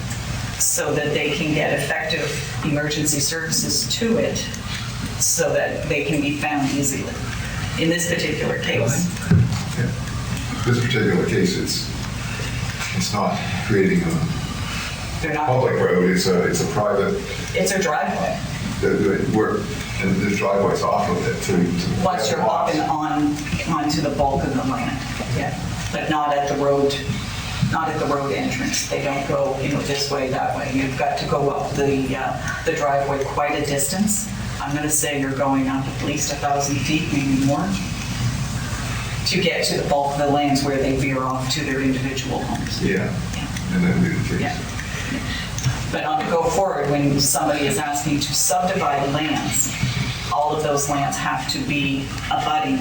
so that they can get effective emergency services to it so that they can be found easily. In this particular case. This particular case, it's not creating a public road, it's a private. It's a driveway. And there's driveways off of it to. Once you're walking onto the bulk of the land, yeah, but not at the road entrance. They don't go, this way, that way. You've got to go up the driveway quite a distance. I'm going to say you're going up at least 1,000 feet, maybe more, to get to the bulk of the lands where they veer off to their individual homes. Yeah. And then do the case. Yeah. But on the go forward, when somebody is asking to subdivide lands, all of those lands have to be abutting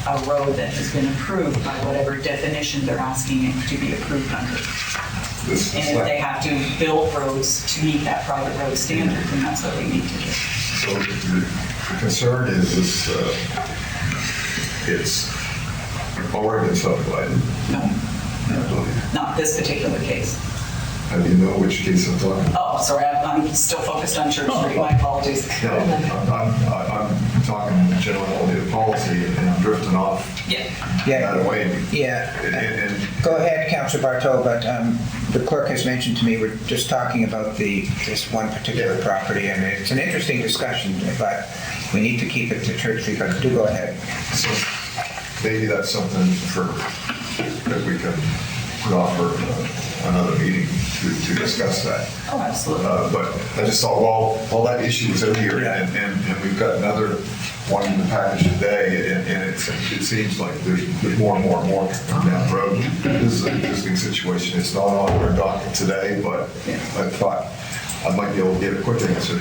a road that has been approved by whatever definition they're asking it to be approved under. And if they have to build roads to meet that private road standard, then that's what they need to do. So the concern is this, it's already been subdivided. No, not this particular case. How do you know which case I'm talking about? Oh, sorry, I'm still focused on Church Street, my apologies. No, I'm talking general policy and I'm drifting off that way. Yeah. Go ahead, Councillor Bartow, but the clerk has mentioned to me, we're just talking about this one particular property, and it's an interesting discussion, but we need to keep it to Church Street, but do go ahead. So maybe that's something that we can put off for another meeting to discuss that. Oh, absolutely. But I just thought, well, that issue is over here, and we've got another one in the package today, and it seems like there's more and more and more coming down the road. This is an existing situation. It's not on our docket today, but I thought I might be able to get a quick answer.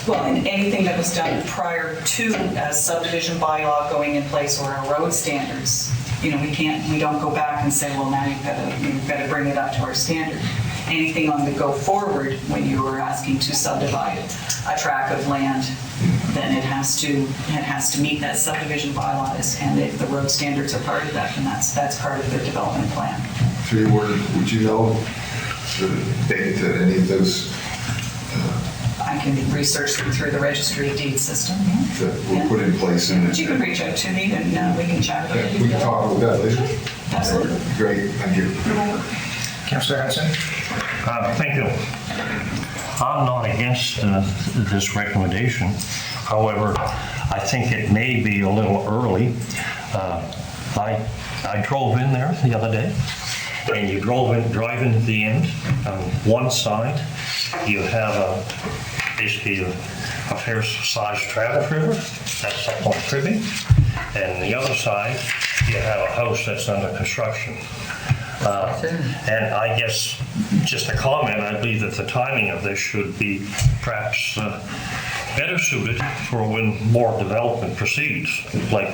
Well, and anything that was done prior to a subdivision bylaw going in place or our road standards, we don't go back and say, well, now you've got to bring it up to our standard. Anything on the go forward, when you are asking to subdivide a tract of land, then it has to meet that subdivision bylaws, and if the road standards are part of that, then that's part of the development plan. Would you know the date that any of those I can research them through the registry of deeds system. that were put in place? But you can reach out to me and we can chat about it. We can talk about that later. Absolutely. Great, thank you. Councillor Hudson? Thank you. I'm not against this recommendation. However, I think it may be a little early. I drove in there the other day, and you drive into the end. On one side, you have basically a fair-sized travel trailer. That's up on cribbing. And the other side, you have a house that's under construction. And I guess, just a comment, I believe that the timing of this should be perhaps better suited for when more development proceeds, like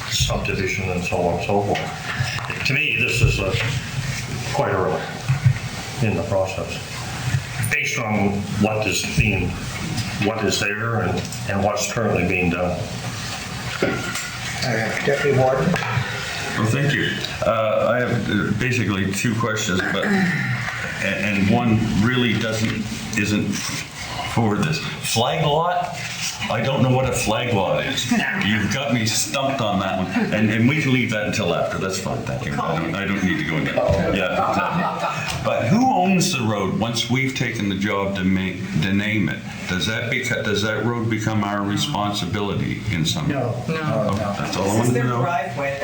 subdivision and so on and so forth. To me, this is quite early in the process, based on what is there and what's currently being done. Deputy Warden? Well, thank you. I have basically two questions, and one really isn't for this. Flag lot? I don't know what a flag lot is. You've got me stumped on that one, and we can leave that until after. That's fine, thank you. I don't need to go into that. Yeah, but who owns the road once we've taken the job to name it? Does that road become our responsibility in some way? No. That's all I This wanted is to their know. driveway.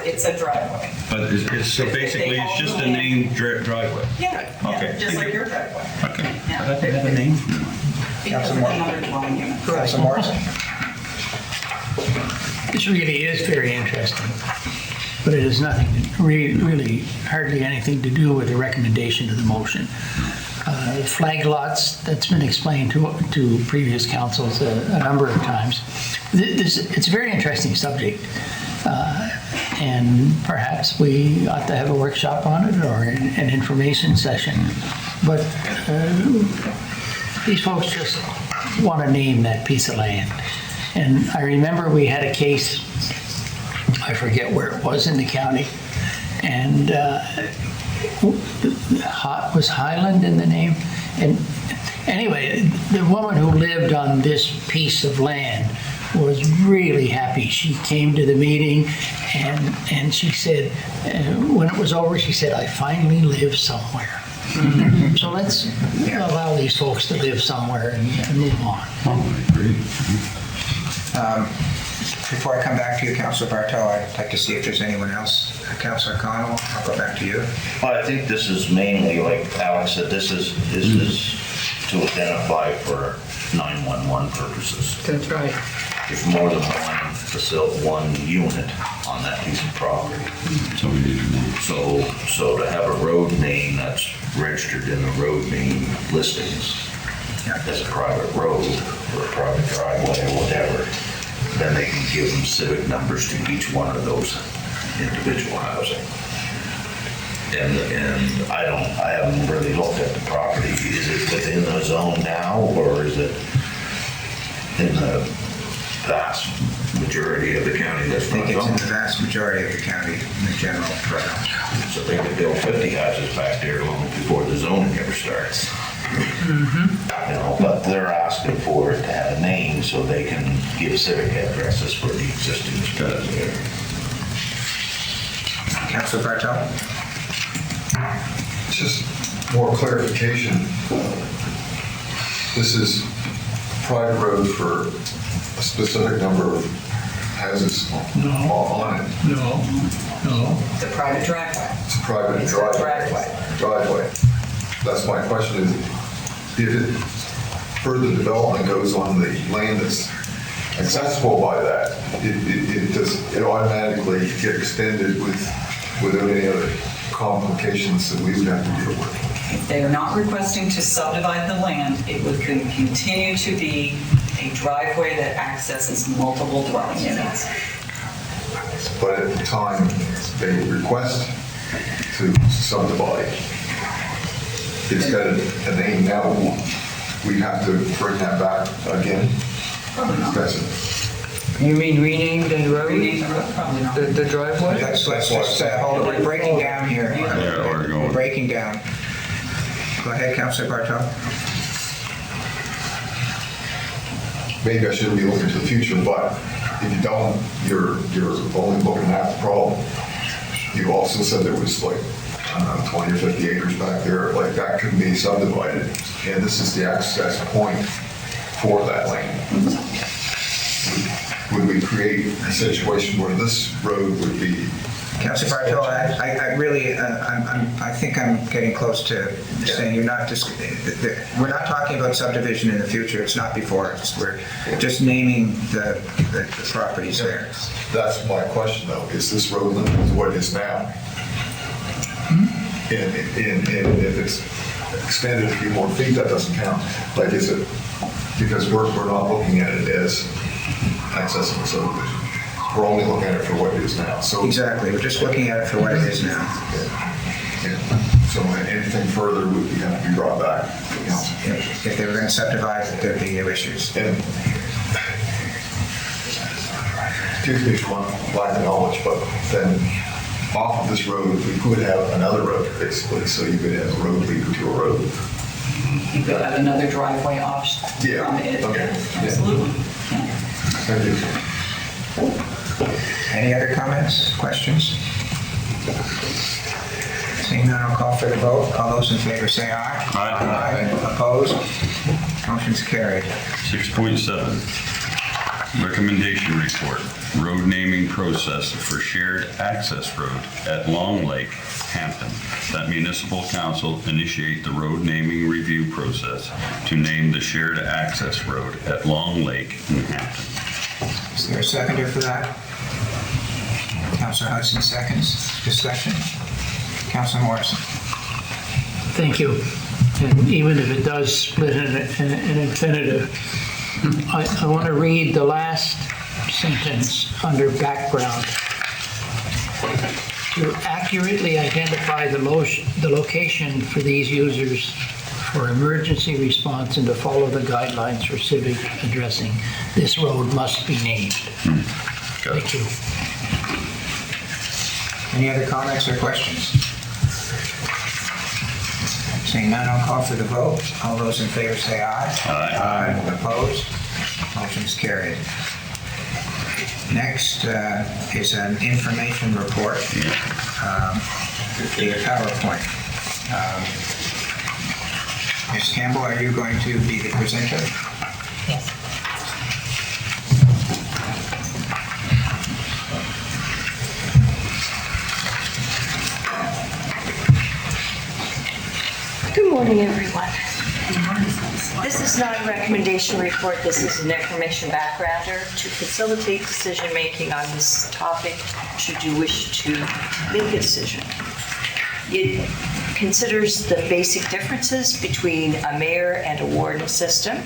It's a driveway. But it's just a named driveway. Yeah, Okay. just like your driveway. Okay. I thought they had a name for it. Because of another dwelling unit. Councillor Morrison? This really is very interesting, but it has nothing, really hardly anything to do with the recommendation of the motion. Flag lots, that's been explained to previous councils a number of times. It's a very interesting subject. and perhaps we ought to have a workshop on it or an information session. But these folks just want to name that piece of land. And I remember we had a case, I forget where it was in the county, and was Highland in the name? And anyway, the woman who lived on this piece of land was really happy. She came to the meeting and she said, when it was over, she said, I finally live somewhere. So let's allow these folks to live somewhere and move on. Oh, I agree. Before I come back to you, Councilor Bartow, I'd like to see if there's anyone else. Councilor Cotw, I'll go back to you. Well, I think this is mainly, like Alex said, this is to identify for 911 purposes. That's right. There's more than one unit on that piece of property. So we need to know. So to have a road name that's registered in the road name listings as a private road or a private driveway or whatever, then they can give them civic numbers to each one of those individual housing. And I haven't really looked at the property. Is it within the zone now, or is it in the vast majority of the county that's I not think it's in zoned? the vast majority of the county in the general route. So they could build 50 houses back there long before the zoning ever starts. You know, but they're asking for it to have a name so they can give civic addresses for the existing structures there. Councilor Bartow? Just more clarification. This is private road for a specific number of houses on it. No. It's a private driveway. It's a private driveway. That's my question is, if it, further development goes on the land that's accessible by that, it automatically get extended without any other complications that we would have to deal with. If they are not requesting to subdivide the land, it would continue to be a driveway that accesses multiple dwelling units. But at the time they request to subdivide, it's got a name now. We have to bring that back again. Probably not. You mean rename the road? Rename the road? Probably not. The driveway? Let's just hold it. We're breaking down here. Yeah, we're going. Breaking down. Go ahead, Councilor Bartow. Maybe I shouldn't be looking to the future, but if you don't, you're only looking at the problem. You also said there was like, I don't know, 20 or 50 acres back there, like that could be subdivided. And this is the access point for that land. Would we create a situation where this road would be? Councilor Bartow, I really, I think I'm getting close to saying we're not talking about subdivision in the future. It's not before us. We're just naming the properties there. That's my question though. Is this road limit what it is now? And if it's expanded a few more feet, that doesn't count. Like, is it, because we're not looking at it as accessing the subdivision. We're only looking at it for what it is now. So exactly, we're just looking at it for what it is now. So anything further would have to be brought back. If they were going to subdivide, there'd be no issues. And excuse me for lack of knowledge, but then off of this road, we could have another road, basically. So you could have a road leading to a road. You could have another driveway off from it. Okay. Absolutely. Thank you. Any other comments, questions? Seeing none, I'll call for the vote. All those in favor say aye. Aye. Opposed? Motion's carried. 6.7, recommendation report, road naming process for shared access road at Long Lake, Hampton. That municipal council initiate the road naming review process to name the shared access road at Long Lake in Hampton. Is there a seconder for that? Councilor Hudson seconds. Discussion? Councilor Morrison. Thank you. And even if it does split in an infinitive, I want to read the last sentence under background. to accurately identify the location for these users for emergency response and to follow the guidelines for civic addressing. This road must be named. Thank you. Any other comments or questions? Seeing none, I'll call for the vote. All those in favor say aye. Aye. Opposed? Motion is carried. Next is an information report via PowerPoint. Ms. Campbell, are you going to be the presenter? Yes. Good morning, everyone. This is not a recommendation report. This is an information backgrounder to facilitate decision-making on this topic should you wish to make a decision. It considers the basic differences between a mayor and a warden system,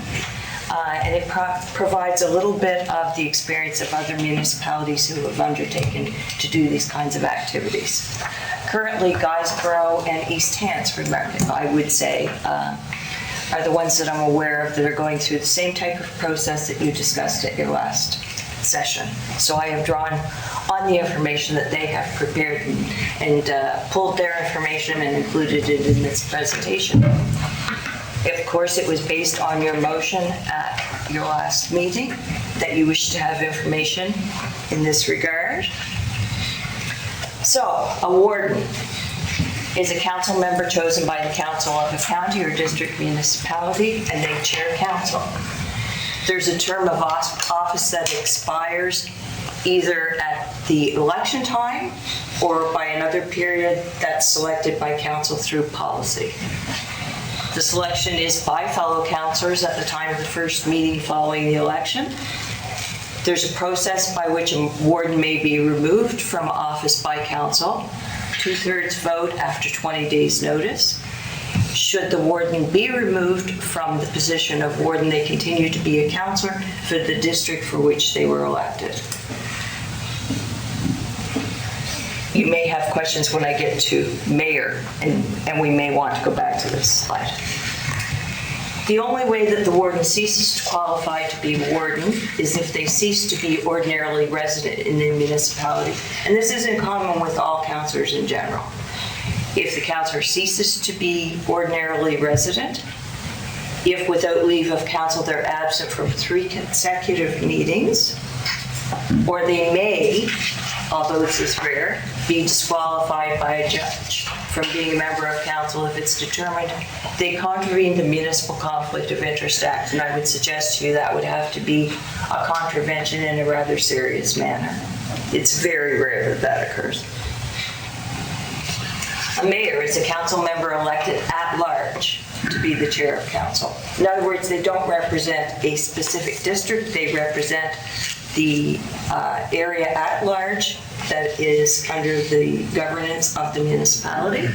and it provides a little bit of the experience of other municipalities who have undertaken to do these kinds of activities. Currently, Guysborough and East Hants, I would say, are the ones that I'm aware of that are going through the same type of process that you discussed at your last session. So I have drawn on the information that they have prepared and pulled their information and included it in this presentation. Of course, it was based on your motion at your last meeting that you wish to have information in this regard. So, a warden is a council member chosen by the council of a county or district municipality, and they chair council. There's a term of office that expires either at the election time or by another period that's selected by council through policy. The selection is by fellow councilors at the time of the first meeting following the election. There's a process by which a warden may be removed from office by council, 2/3 vote after 20 days' notice. Should the warden be removed from the position of warden, they continue to be a councillor for the district for which they were elected. You may have questions when I get to mayor, and we may want to go back to this slide. The only way that the warden ceases to qualify to be warden is if they cease to be ordinarily resident in the municipality. And this is in common with all councillors in general. If the councillor ceases to be ordinarily resident, if without leave of council they're absent from 3 consecutive meetings, or they may, although this is rare, be disqualified by a judge from being a member of council if it's determined they contravene the Municipal Conflict of Interest Act, and I would suggest to you that would have to be a contravention in a rather serious manner. It's very rare that that occurs. A mayor is a council member elected at large to be the chair of council. In other words, they don't represent a specific district, they represent the area at large that is under the governance of the municipality.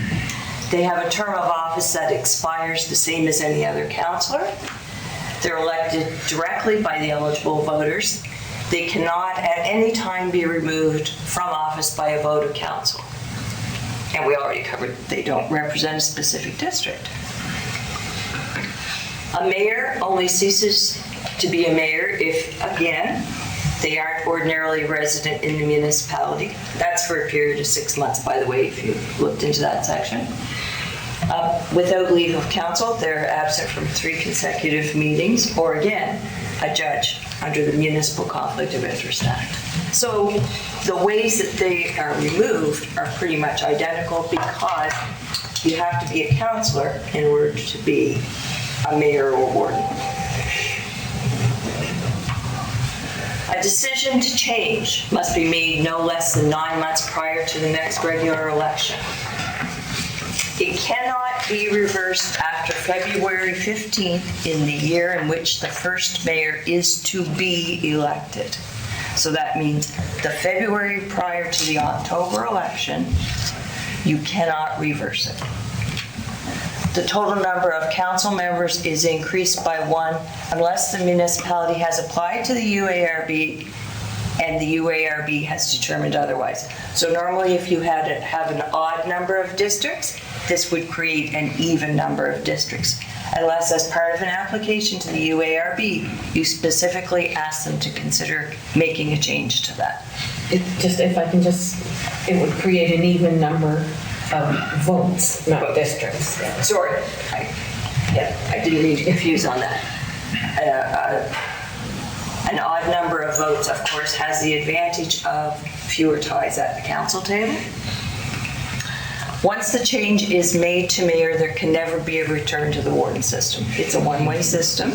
They have a term of office that expires the same as any other councillor. They're elected directly by the eligible voters. They cannot at any time be removed from office by a vote of council. And we already covered they don't represent a specific district. A mayor only ceases to be a mayor if, again, they aren't ordinarily resident in the municipality. That's for a period of 6 months, by the way, if you looked into that section. Without leave of council, they're absent from 3 consecutive meetings, or again, a judge under the Municipal Conflict of Interest Act. So the ways that they are removed are pretty much identical because you have to be a councillor in order to be a mayor or warden. A decision to change must be made no less than 9 months prior to the next regular election. It cannot be reversed after February 15th in the year in which the first mayor is to be elected. So that means the February prior to the October election, you cannot reverse it. The total number of council members is increased by 1 unless the municipality has applied to the UARB and the UARB has determined otherwise. So normally if you have an odd number of districts, this would create an even number of districts. Unless as part of an application to the UARB, you specifically ask them to consider making a change to that. It would create an even number of votes, not districts. Sorry, I didn't mean to confuse on that. An odd number of votes, of course, has the advantage of fewer ties at the council table. Once the change is made to mayor, there can never be a return to the warden system. It's a one-way system.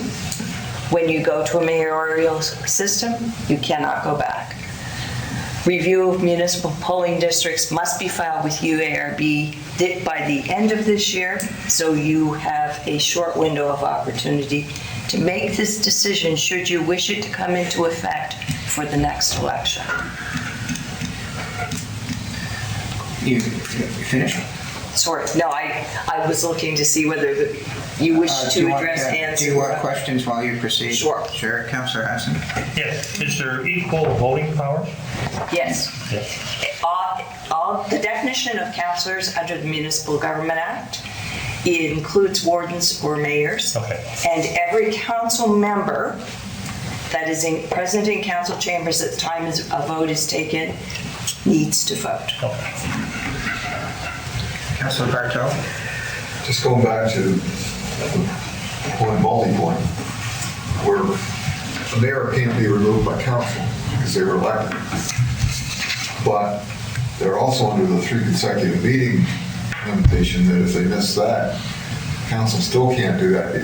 When you go to a mayoral system, you cannot go back. Review of municipal polling districts must be filed with UARB by the end of this year, so you have a short window of opportunity to make this decision should you wish it to come into effect for the next election. You finished? Sorry, no, I was looking to see whether you wish to address hands. Do you want questions while you proceed? Sure. Sure, Councillor Hassan. Yes, is there equal voting powers? Yes. Yes. The definition of councillors under the Municipal Government Act, it includes wardens or mayors. Okay. And every council member that is present in council chambers at the time a vote is taken needs to vote. Okay. Councillor Bartow. Just going back to the point, multi-point, where the mayor can't be removed by council because they were elected. But they're also under the 3 consecutive meeting limitation that if they miss that, council still can't do that.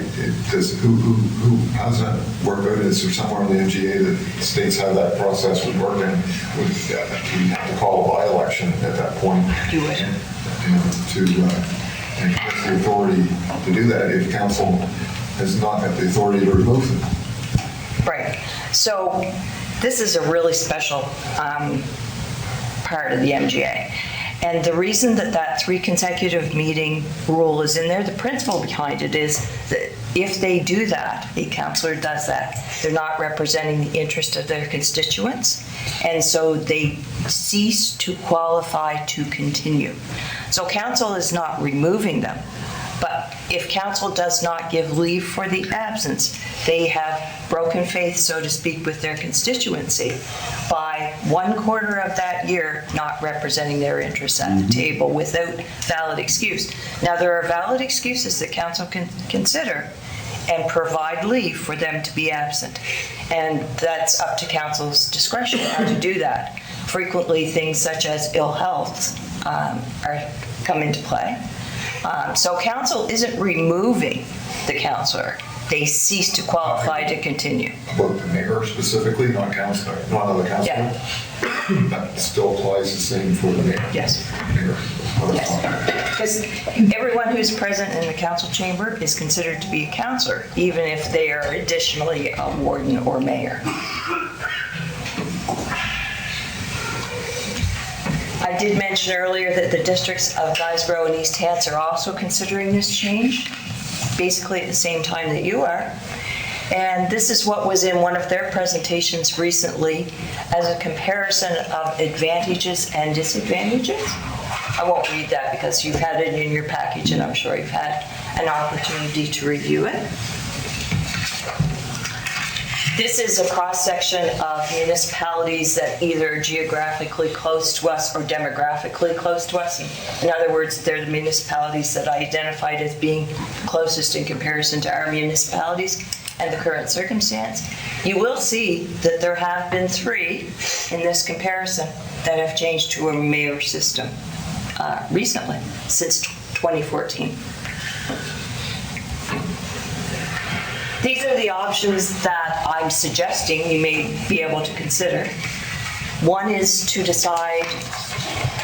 How does that work out? Is there somewhere in the MGA that states how that process would work, and would we have to call a by-election at that point? Do it. And give the authority to do that if council has not had the authority to remove them? Right. So this is a really special part of the MGA. And the reason that 3 consecutive meeting rule is in there, the principle behind it is that if they do that, a councillor does that, they're not representing the interest of their constituents, and so they cease to qualify to continue. So council is not removing them, but if council does not give leave for the absence, they have broken faith, so to speak, with their constituency by 1/4 of that year not representing their interests at the table without valid excuse. Now, there are valid excuses that council can consider and provide leave for them to be absent. And that's up to council's discretion how to do that. Frequently, things such as ill health come into play. So council isn't removing the councillor. They cease to qualify to continue. About the mayor specifically, not councillor, not other councillor? Yeah. That still applies the same for the mayor? Yes. Mayor. Yes. Because everyone who's present in the council chamber is considered to be a councillor, even if they are additionally a warden or mayor. I did mention earlier that the districts of Guysborough and East Hants are also considering this change, basically at the same time that you are. And this is what was in one of their presentations recently as a comparison of advantages and disadvantages. I won't read that because you've had it in your package and I'm sure you've had an opportunity to review it. This is a cross-section of municipalities that either are geographically close to us or demographically close to us. In other words, they're the municipalities that I identified as being closest in comparison to our municipalities and the current circumstance. You will see that there have been 3 in this comparison that have changed to a mayor system recently, since 2014. These are the options that I'm suggesting you may be able to consider. One is to decide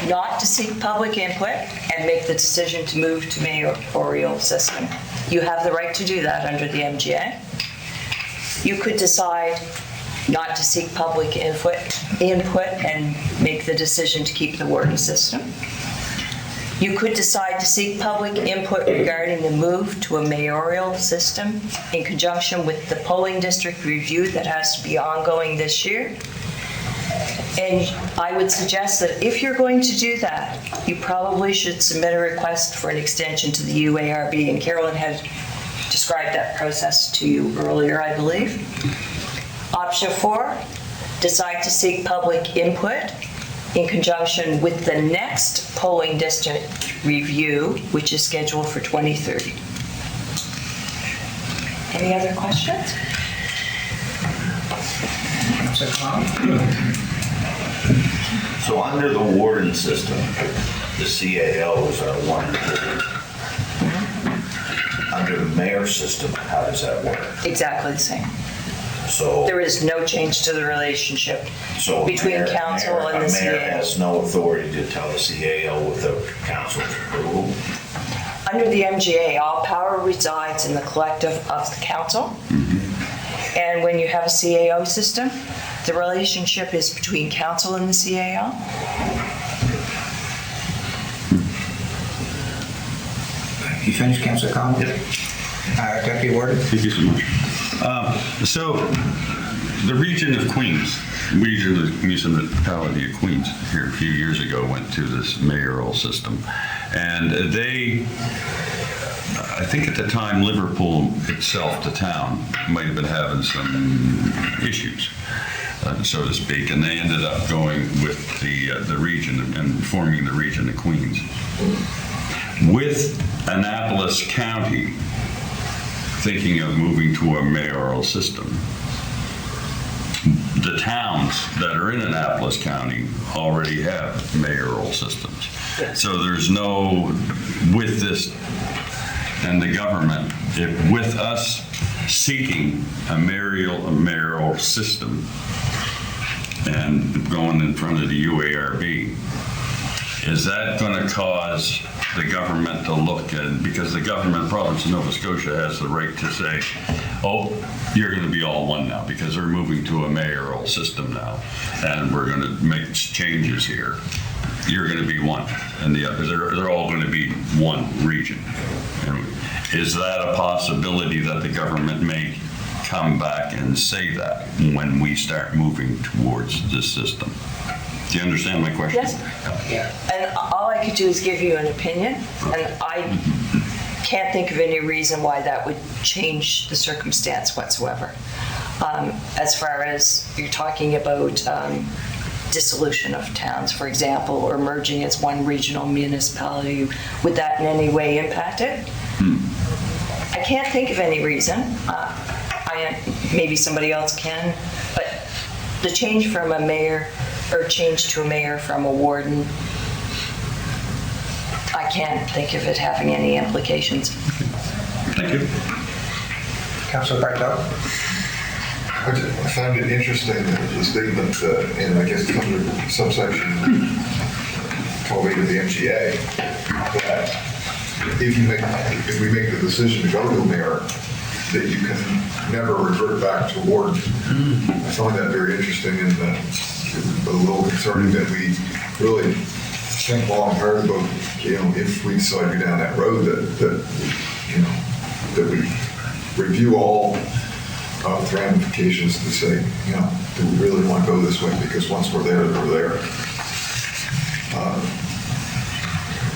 not to seek public input and make the decision to move to mayoral system. You have the right to do that under the MGA. You could decide not to seek public input and make the decision to keep the warden system. You could decide to seek public input regarding the move to a mayoral system in conjunction with the polling district review that has to be ongoing this year. And I would suggest that if you're going to do that, you probably should submit a request for an extension to the UARB. And Carolyn had described that process to you earlier, I believe. Option 4, decide to seek public input in conjunction with the next polling district review, which is scheduled for 2030. Any other questions? So under the warden system, the CAOs are 1 and 2. Under the mayor system, how does that work? Exactly the same. So, There is no change to the relationship so between council and the A mayor CAO. has no authority to tell the CAO without council's approval. Under the MGA, all power resides in the collective of the council. And when you have a CAO system, the relationship is between council and the CAO. You finished, Councilor Cotw? Yep. Deputy Warden? Thank you so much. So, the region of Queens, region of the municipality of Queens here a few years ago went to this mayoral system. And they, I think at the time, Liverpool itself, the town, might have been having some issues, so to speak, and they ended up going with the region and forming the region of Queens. With Annapolis County thinking of moving to a mayoral system, the towns that are in Annapolis County already have mayoral systems. So there's no, with this and the government, with us seeking a mayoral system and going in front of the UARB, is that going to cause the government to look at, because the government province of Nova Scotia has the right to say, oh, you're going to be all one now because they're moving to a mayoral system now and we're going to make changes here. You're going to be one and the other, they're all going to be one region. And is that a possibility that the government may come back and say that when we start moving towards this system? Do you understand my question? Yes. And all I could do is give you an opinion, and I can't think of any reason why that would change the circumstance whatsoever. As far as you're talking about dissolution of towns, for example, or merging as one regional municipality, would that in any way impact it? I can't think of any reason. Maybe somebody else can, but the change from a mayor or change to a mayor from a warden, I can't think of it having any implications. Thank you. Councilor Bartow? I found it interesting, the statement, and I guess it's under subsection 12A of the MGA, that if we make the decision to go to a mayor, that you can never revert back to warden. I found that very interesting and a little concerning that we really think long and hard about, if we decide to go down that road, that we review all the ramifications to say, do we really want to go this way? Because once we're there, we're there.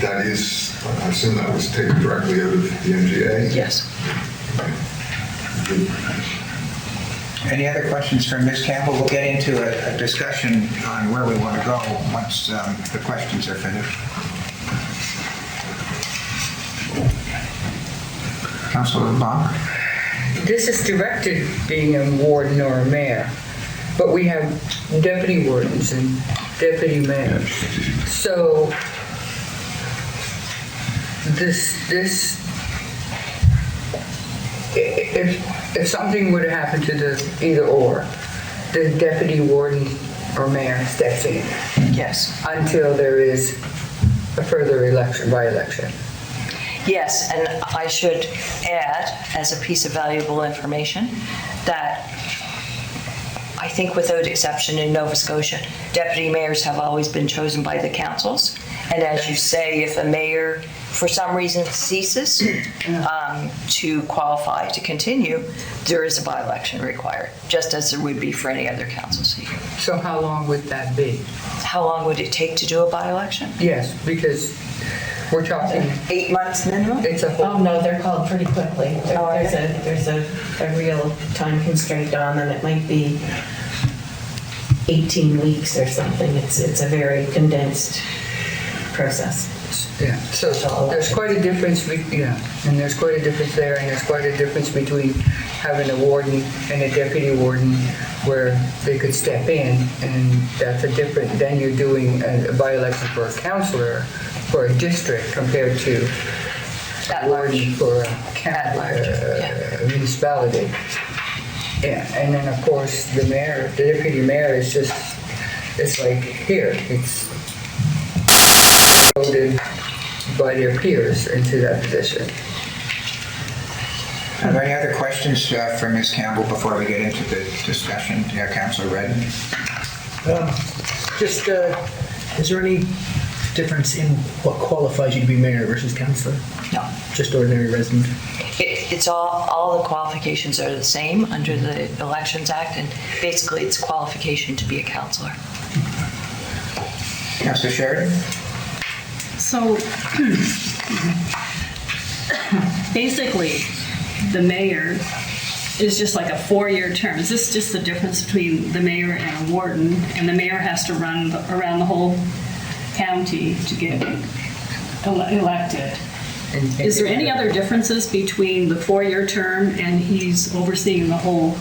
That is, I assume that was taken directly out of the MGA? Yes. Any other questions for Ms. Campbell? We'll get into a discussion on where we want to go once the questions are finished. Councilor Bonner? This is directed being a warden or a mayor, but we have deputy wardens and deputy mayors. So if something would happen to the either or, the deputy warden or mayor steps in. Yes. Until there is a further election, by-election. Yes, and I should add, as a piece of valuable information, that I think without exception in Nova Scotia, deputy mayors have always been chosen by the councils, And as you say, if a mayor, for some reason, ceases to qualify to continue, there is a by-election required, just as there would be for any other council seat. So how long would that be? How long would it take to do a by-election? Yes, because we're talking, 8 months minimum? it's a Oh, no, they're called pretty quickly. There's a real time constraint on them. It might be 18 weeks or something. It's a very condensed process. Yeah, so there's quite a difference, and there's quite a difference there, and there's quite a difference between having a warden and a deputy warden where they could step in, and that's a different, then you're doing a by-election for a councillor for a district compared to At warden large. for a At large, yeah. municipality. Yeah, and then of course the mayor, the deputy mayor is just, it's like here, it's voted by their peers into that position. Are there any other questions for Ms. Campbell before we get into the discussion? Yeah, Councillor Redden. Just, is there any difference in what qualifies you to be mayor versus councillor? No. Just ordinary resident? It's all the qualifications are the same under the Elections Act, and basically it's qualification to be a councillor. Councillor Sheridan? So basically, the mayor is just like a 4-year term. Is this just the difference between the mayor and a warden? And the mayor has to run around the whole county to get elected. Is there any other differences between the 4-year term and he's overseeing the whole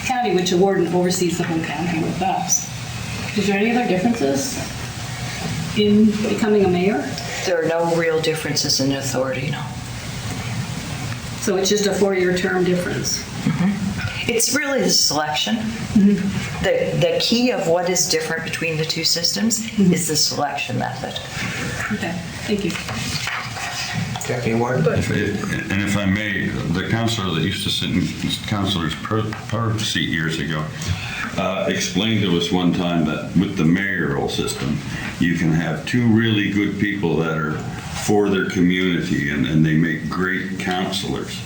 county, which a warden oversees the whole county with us? Is there any other differences in becoming a mayor? There are no real differences in authority, no. So it's just a 4-year term difference? It's really the selection. The key of what is different between the two systems is the selection method. Okay, thank you. Deputy Warden? And if I may, the councillor that used to sit in councillor's per seat years ago explained to us one time that with the mayoral system, you can have two really good people that are for their community and they make great councillors.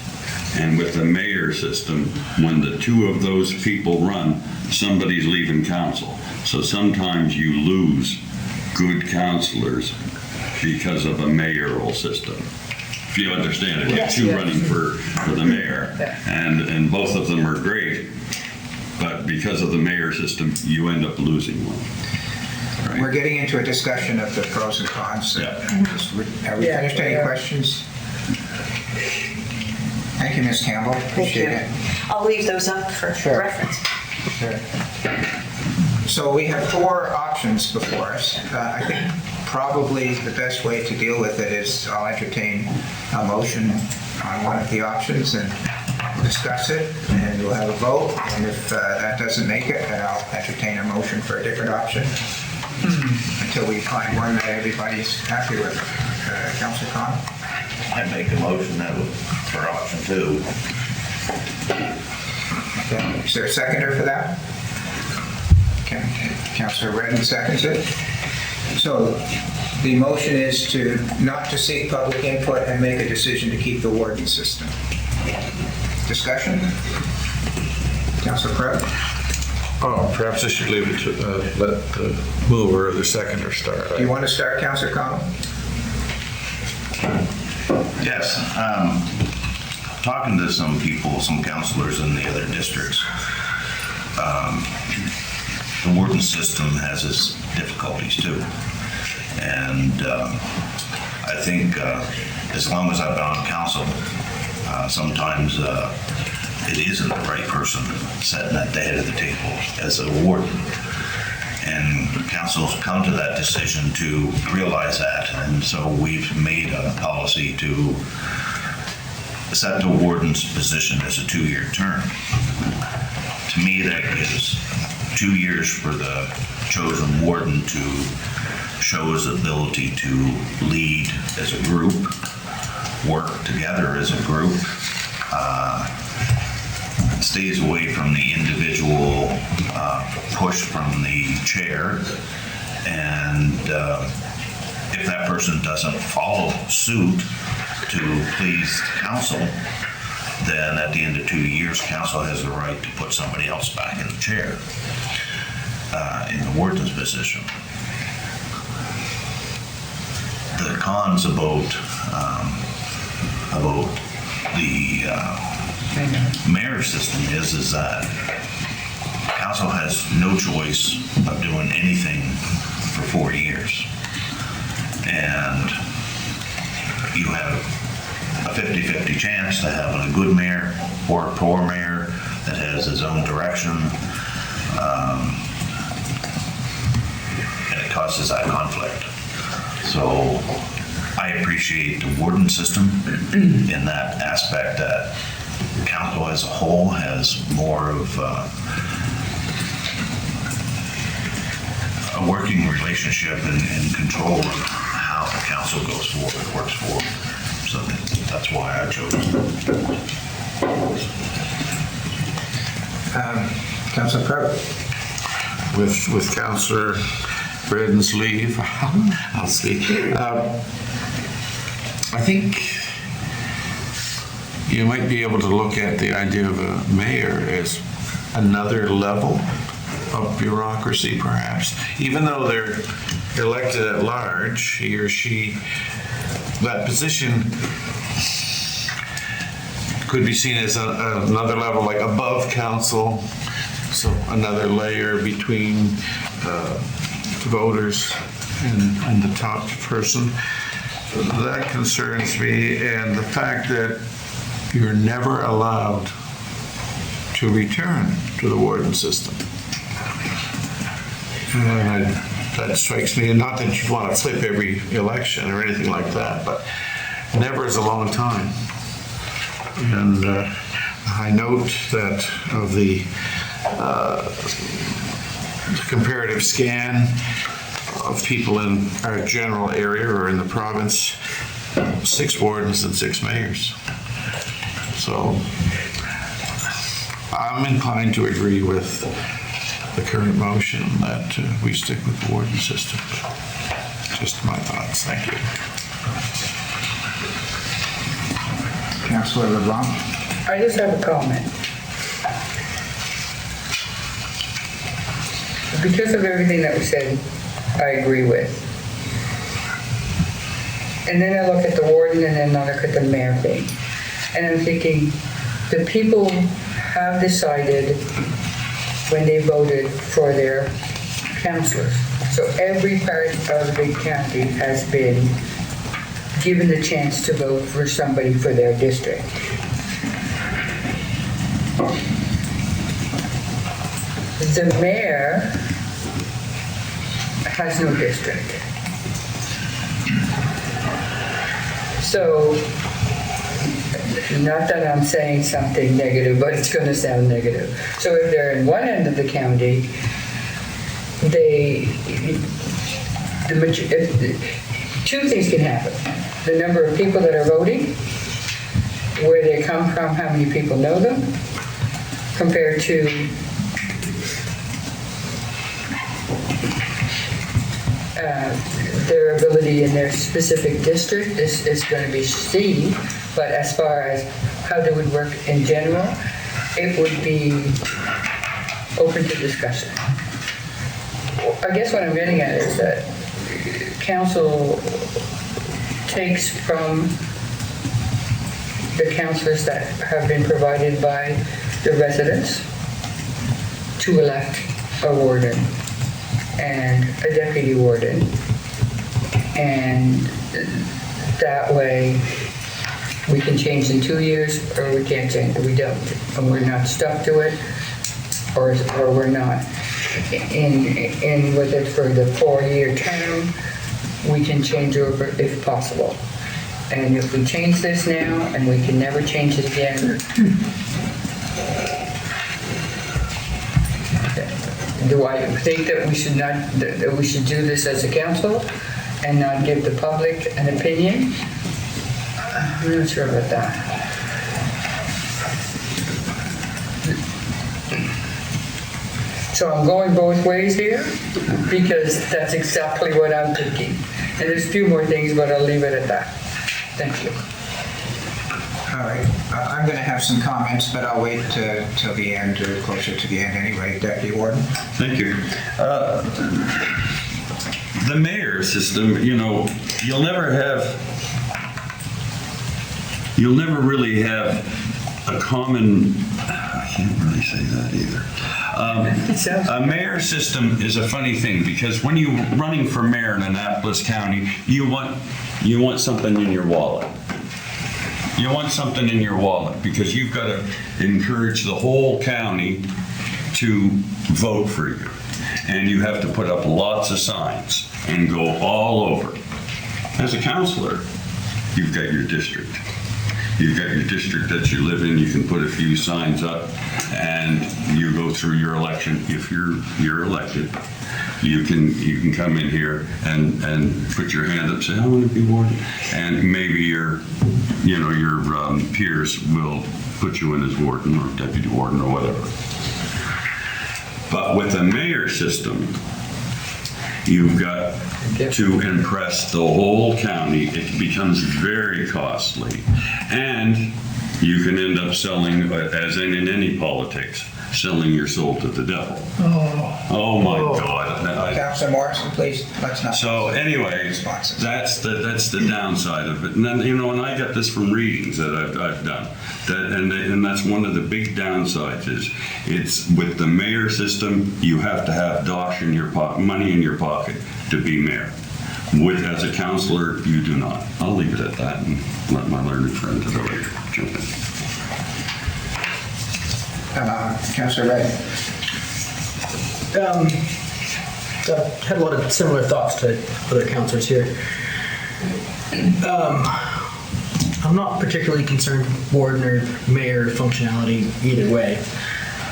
And with the mayor system, when the two of those people run, somebody's leaving council. So sometimes you lose good councillors because of a mayoral system. If you understand it, you have two running for the mayor, and both of them are great, but because of the mayor system, you end up losing one. Right. We're getting into a discussion of the pros and cons. Have we finished any questions? Thank you, Ms. Campbell. Appreciate it. I'll leave those up for reference. Sure. So we have 4 options before us. I think probably the best way to deal with it is I'll entertain a motion on one of the options and discuss it, and we'll have a vote. And if that doesn't make it, then I'll entertain a motion for a different option until we find one that everybody's happy with. Councillor Cotw? I make a motion for option 2. Okay. Is there a seconder for that? Okay. Councillor Redden seconds it. So the motion is not to seek public input and make a decision to keep the warden system. Discussion? Councillor Cotw? Oh, perhaps I should leave it to let the mover or the seconder start. Do you want to start, Councillor Cotw? Yes. Talking to some people, some councilors in the other districts, the warden system has its difficulties too. And I think as long as I've been on council, sometimes it isn't the right person sitting at the head of the table as a warden. And council's come to that decision to realize that. And so we've made a policy to set the warden's position as a 2-year term. To me, that gives 2 years for the chosen warden to show his ability to lead as a group, work together as a group, stays away from the individual push from the chair, and if that person doesn't follow suit to please council, then at the end of 2 years, council has the right to put somebody else back in the chair, in the warden's position. The cons about the mayor system is that council has no choice of doing anything for 4 years. And you have a 50-50 chance to having a good mayor or a poor mayor that has his own direction. And it causes that conflict. So I appreciate the warden system in that aspect, that council as a whole has more of a working relationship and control of how the council goes forward, works forward. So that's why I chose it. Councilor Cotw. With Councilor Braden's leave, I'll speak. I think you might be able to look at the idea of a mayor as another level of bureaucracy, perhaps. Even though they're elected at large, he or she, that position could be seen as another level, like above council, so another layer between voters and the top person. That concerns me, and the fact that you're never allowed to return to the warden system. And that strikes me, and not that you want to flip every election or anything like that, but never is a long time. And I note that of the comparative scan of people in our general area or in the province, 6 wardens and 6 mayors. So I'm inclined to agree with the current motion that we stick with the warden system. Just my thoughts. Thank you. Councilor LeBlanc. I just have a comment. Because of everything that was said, I agree with. And then I look at the warden and then I look at the mayor thing. And I'm thinking, the people have decided when they voted for their councillors. So every part of the county has been given the chance to vote for somebody for their district. The mayor has no district. So, not that I'm saying something negative, but it's going to sound negative. So if they're in one end of the county, two things can happen. The number of people that are voting, where they come from, how many people know them, compared to their ability in their specific district is going to be seen. But as far as how they would work in general, it would be open to discussion. I guess what I'm getting at is that council takes from the councillors that have been provided by the residents to elect a warden and a deputy warden. And that way we can change in 2 years, or we can't change it, we don't. And we're not stuck to it, or we're not in with it for the 4-year term. We can change over if possible. And if we change this now and we can never change it again, do I think that we should not, that we should do this as a council and not give the public an opinion? I'm not sure about that. So I'm going both ways here because that's exactly what I'm thinking. And there's a few more things, but I'll leave it at that. Thank you. All right, I'm going to have some comments, but I'll wait till the end or closer to the end anyway. Deputy Warden? Thank you. The mayor system, you'll never really have a common, I can't really say that either. A mayor system is a funny thing because when you're running for mayor in Annapolis County, you want something in your wallet. You want something in your wallet because you've got to encourage the whole county to vote for you. And you have to put up lots of signs and go all over. As a counselor, you've got your district. You've got your district that you live in. You can put a few signs up and you go through your election. If you're elected, you can come in here and put your hand up and say, I want to be warden. And maybe your peers will put you in as warden or deputy warden or whatever. But with a mayor system, you've got to impress the whole county. It becomes very costly. And you can end up selling, as in any politics, selling your soul to the devil. Oh my God. Councilor Morrison, please, let's not. So anyway, that's the downside of it. And then, and I got this from readings that I've done. And that's one of the big downsides is it's with the mayor system, you have to have dosh in your pocket, money in your pocket to be mayor. As a counselor, you do not. I'll leave it at that and let my learned friend to the right jump in. Councilor Ray. I've had a lot of similar thoughts to other councilors here. I'm not particularly concerned with warden or mayor functionality either way.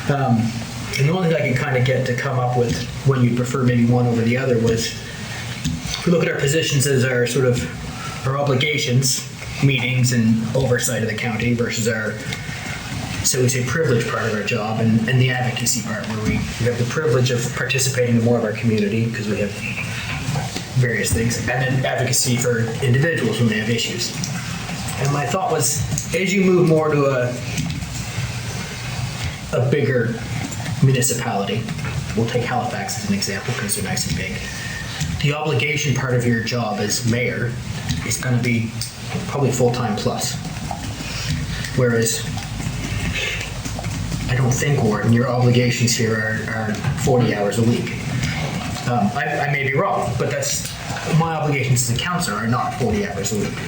And the only thing I can kind of get to come up with when you prefer maybe one over the other was, if we look at our positions as our sort of our obligations, meetings and oversight of the county versus our, so we say, privilege part of our job and the advocacy part where we have the privilege of participating in more of our community because we have various things, and then advocacy for individuals when they have issues. And my thought was, as you move more to a bigger municipality, we'll take Halifax as an example because they're nice and big, the obligation part of your job as mayor is going to be probably full-time plus. Whereas I don't think, warden, your obligations here are 40 hours a week. I may be wrong, but that's my obligations as a councillor are not 40 hours a week.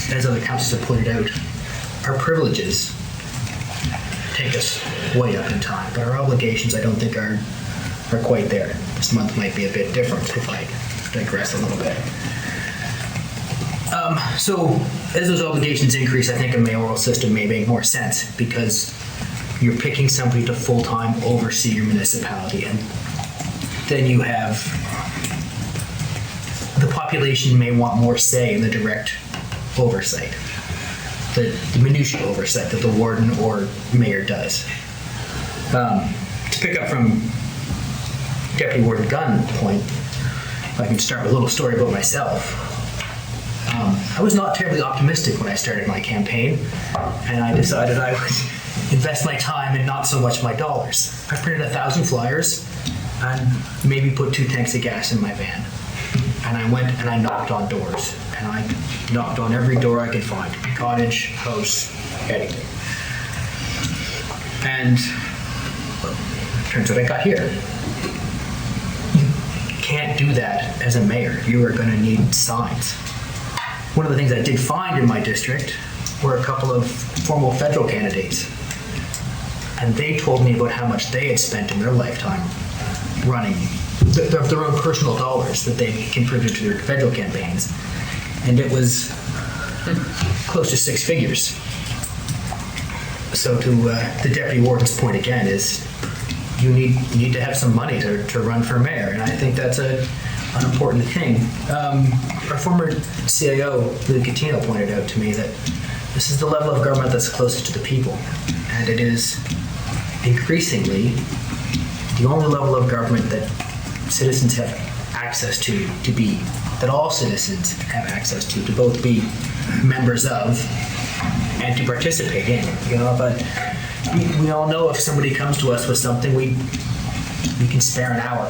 As other councillors have pointed out, our privileges take us way up in time, but our obligations I don't think are quite there. This month might be a bit different if I digress a little bit. So as those obligations increase, I think a mayoral system may make more sense because you're picking somebody to full-time oversee your municipality, and then you have the population may want more say in the direct oversight, the minutiae oversight that the warden or mayor does. To pick up from Deputy Warden Gunn's point, if I can start with a little story about myself. I was not terribly optimistic when I started my campaign, and I decided I would invest my time and not so much my dollars. I printed 1,000 flyers and maybe put 2 tanks of gas in my van. And I went and I knocked on doors, and I knocked on every door I could find, cottage, house, anything. And turns out I got here. You can't do that as a mayor. You are going to need signs. One of the things I did find in my district were a couple of former federal candidates. And they told me about how much they had spent in their lifetime running their own personal dollars that they contributed to their federal campaigns. And it was close to 6 figures. So to the deputy warden's point again is you need to have some money to run for mayor. And I think that's an important thing. Our former CIO, Lou Catino, pointed out to me that this is the level of government that's closest to the people. And it is increasingly the only level of government that citizens have access to be, that all citizens have access to both be members of and to participate in, but we all know if somebody comes to us with something, we can spare an hour.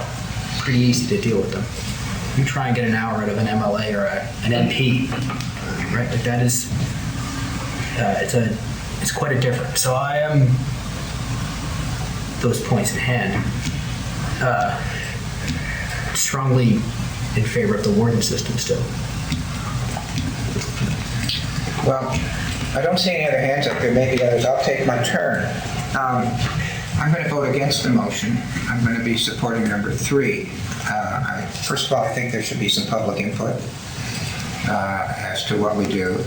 Pretty easy to deal with them. You try and get an hour out of an MLA or an MP, right? Like that is, it's quite a difference. So I am, those points in hand, strongly in favor of the warden system still. Well, I don't see any other hands up. There may be others. I'll take my turn. I'm going to vote against the motion. I'm going to be supporting number 3. First of all, I think there should be some public input as to what we do.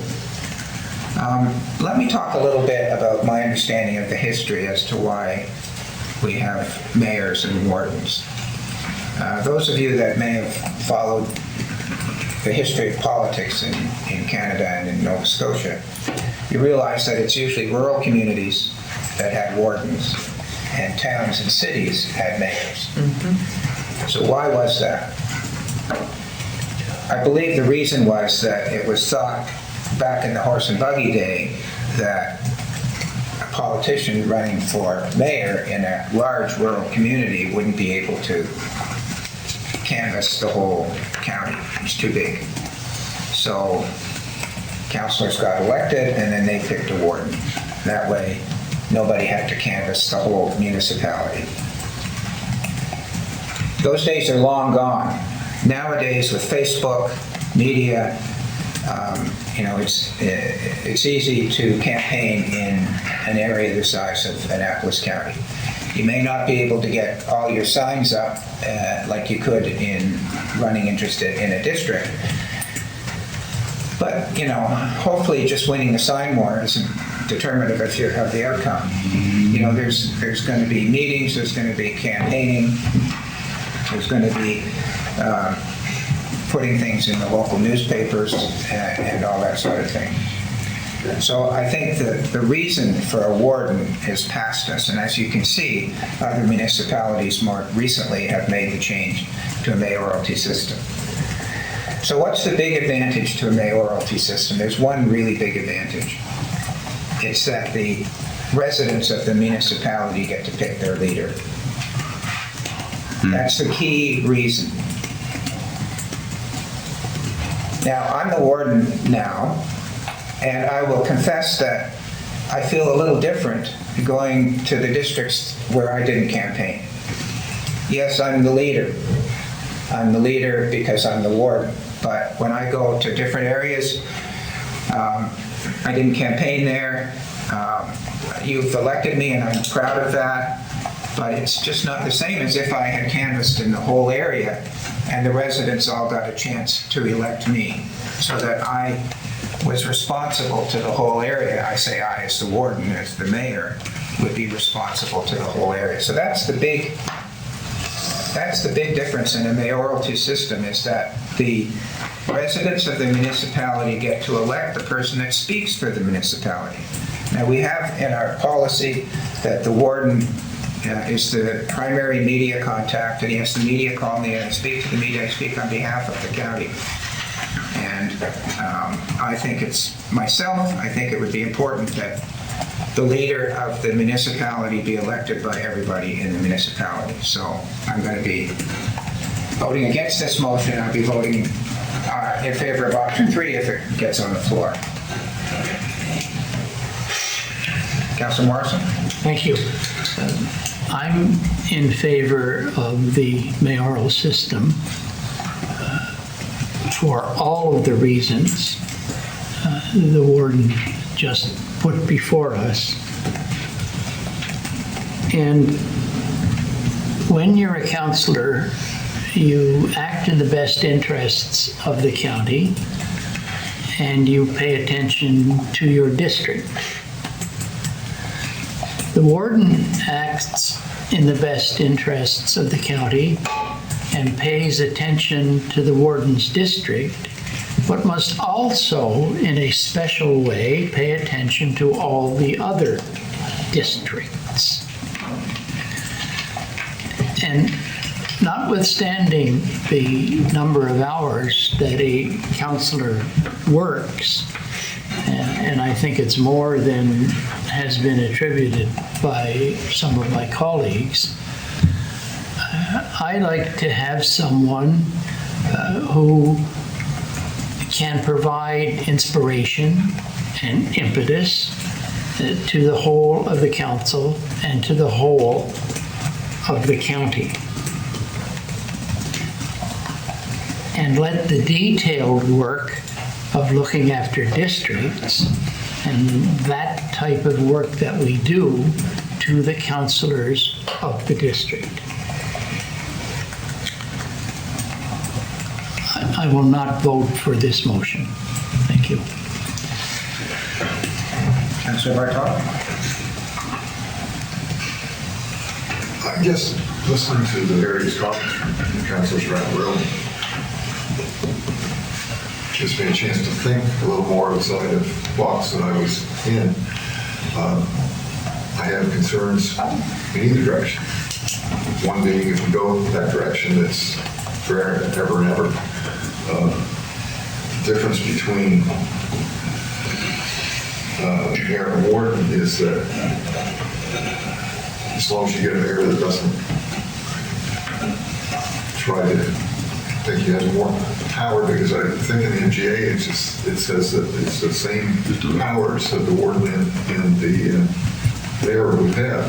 Let me talk a little bit about my understanding of the history as to why we have mayors and wardens. Those of you that may have followed the history of politics in Canada and in Nova Scotia, you realize that it's usually rural communities that had wardens and towns and cities had mayors. So why was that? I believe the reason was that it was thought back in the horse and buggy day that a politician running for mayor in a large rural community wouldn't be able to canvass the whole county. It's too big. So councillors got elected and then they picked a warden. That way nobody had to canvass the whole municipality. Those days are long gone. Nowadays with Facebook, media, it's easy to campaign in an area the size of Annapolis County. You may not be able to get all your signs up like you could in running interested in a district. But, hopefully just winning the sign war isn't determinative of the outcome. There's going to be meetings, there's going to be campaigning, there's going to be putting things in the local newspapers and all that sort of thing. So I think that the reason for a warden is past us, and as you can see, other municipalities more recently have made the change to a mayoralty system. So what's the big advantage to a mayoralty system? There's one really big advantage. It's that the residents of the municipality get to pick their leader. That's the key reason. Now, I'm the warden now, and I will confess that I feel a little different going to the districts where I didn't campaign. Yes, I'm the leader. I'm the leader because I'm the warden. But when I go to different areas, I didn't campaign there. You've elected me, and I'm proud of that. But it's just not the same as if I had canvassed in the whole area and the residents all got a chance to elect me, so that I was responsible to the whole area. I say I as the warden, as the mayor, would be responsible to the whole area. So that's the big difference in a mayoralty system, is that the residents of the municipality get to elect the person that speaks for the municipality. Now, we have in our policy that the warden is the primary media contact, and he has the media call me and I speak to the media. I speak on behalf of the county. And I think I think it would be important that the leader of the municipality be elected by everybody in the municipality. So I'm going to be voting against this motion. I'll be voting in favor of option 3 if it gets on the floor. Councilor Morrison? Thank you. I'm in favor of the mayoral system for all of the reasons the warden just put before us. And when you're a councillor, you act in the best interests of the county and you pay attention to your district. The warden acts in the best interests of the county and pays attention to the warden's district, but must also, in a special way, pay attention to all the other districts. And notwithstanding the number of hours that a counselor works, and I think it's more than has been attributed by some of my colleagues, I like to have someone who can provide inspiration and impetus to the whole of the council and to the whole of the county. And let the detailed work of looking after districts and that type of work that we do to the councillors of the district. I will not vote for this motion. Thank you. Councillor Bartok? I'm just listening to the various comments from councillors around the room. Gives me a chance to think a little more outside of the box that I was in. I have concerns in either direction. One being if we go that direction, it's forever and ever. The difference between mayor and warden is that as long as you get a mayor that doesn't try to think he has more power, because I think in the MGA it says that it's the same powers that the warden and the mayor would have.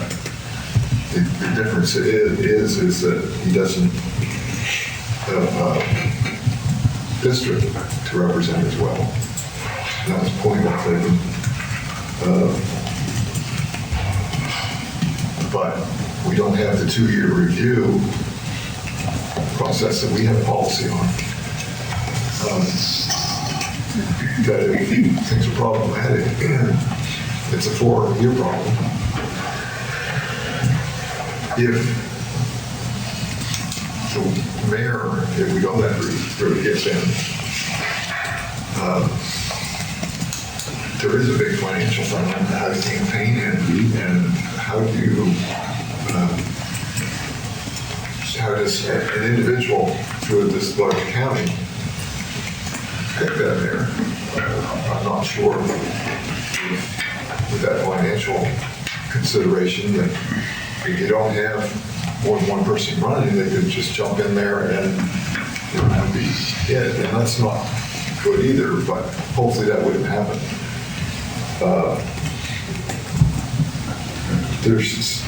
The difference is that he doesn't have a district to represent as well. And that's the point I'm taking. But we don't have the 2-year review process that we have policy on. That if things are problematic, it's a 4-year problem. If the mayor, if we go that route, gets in, there is a big financial fund on how to campaign and how do you, how does an individual through this large county pick that mayor? I'm not sure with that financial consideration that if you don't have more than one person running, they could just jump in there and it would be it. And that's not good either, but hopefully that wouldn't happen. There's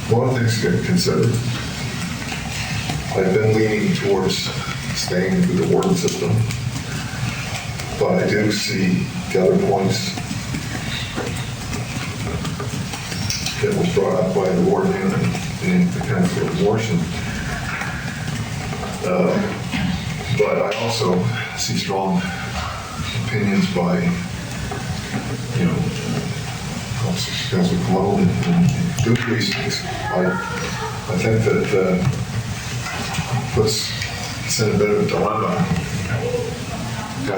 a lot of things to consider. I've been leaning towards staying with the warden system, but I do see the other points that was brought up by the warden and the Councilor Morrison. But I also see strong opinions by, Councilor Cotw and good reasons. I think that puts us in a bit of a dilemma. I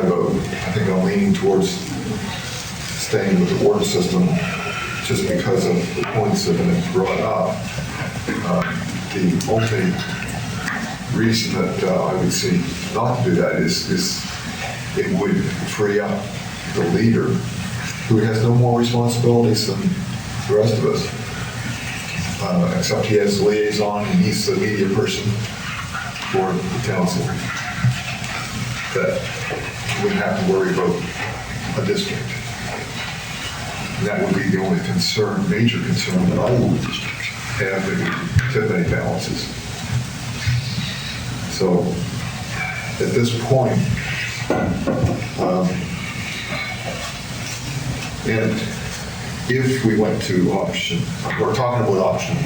think I'm leaning towards staying with the warden system just because of the points that have been brought up. The only reason that I would see not to do that is it would free up the leader who has no more responsibilities than the rest of us, except he has the liaison and he's the media person for the council. That wouldn't have to worry about a district. That would be the only major concern that I would have that would tip any balances. So at this point, and if we went to option, we're talking about option 2.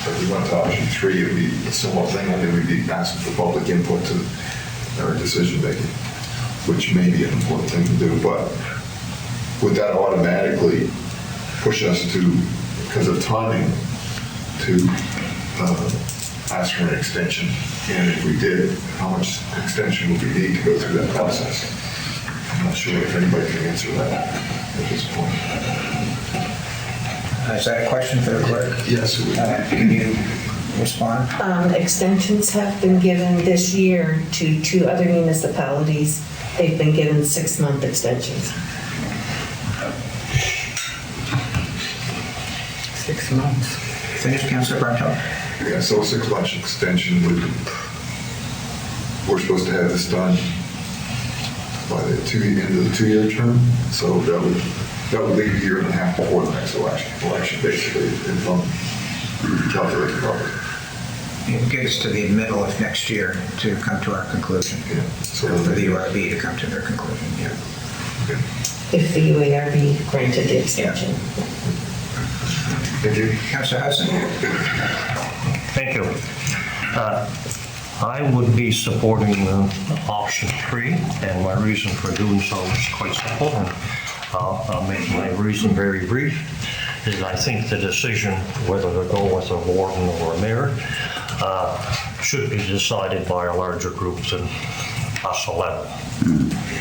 If we went to option 3, it would be a similar thing, only we'd be asking for public input to our decision making, which may be an important thing to do, but would that automatically push us to, because of timing, to ask for an extension? And if we did, how much extension would we need to go through that process? I'm not sure if anybody can answer that at this point. Is that a question for the clerk? Yes. Can you respond? Extensions have been given this year to 2 other municipalities. They've been given 6-month extensions. 6 months. Finish, Councillor Bartow. Yeah, so a 6-month extension we're supposed to have this done by the end of the 2-year term. So that would leave a year and a half before the next election basically, if I'm calculating properly. It gets to the middle of next year to come to our conclusion. Yeah. So For the URB to come to their conclusion, yeah. Okay. If the UARB granted the extension. Thank you. Councillor Hudson. Thank you. I would be supporting option 3, and my reason for doing so is quite simple, and I'll make my reason very brief, is I think the decision whether to go with a warden or a mayor should be decided by a larger group than us 11.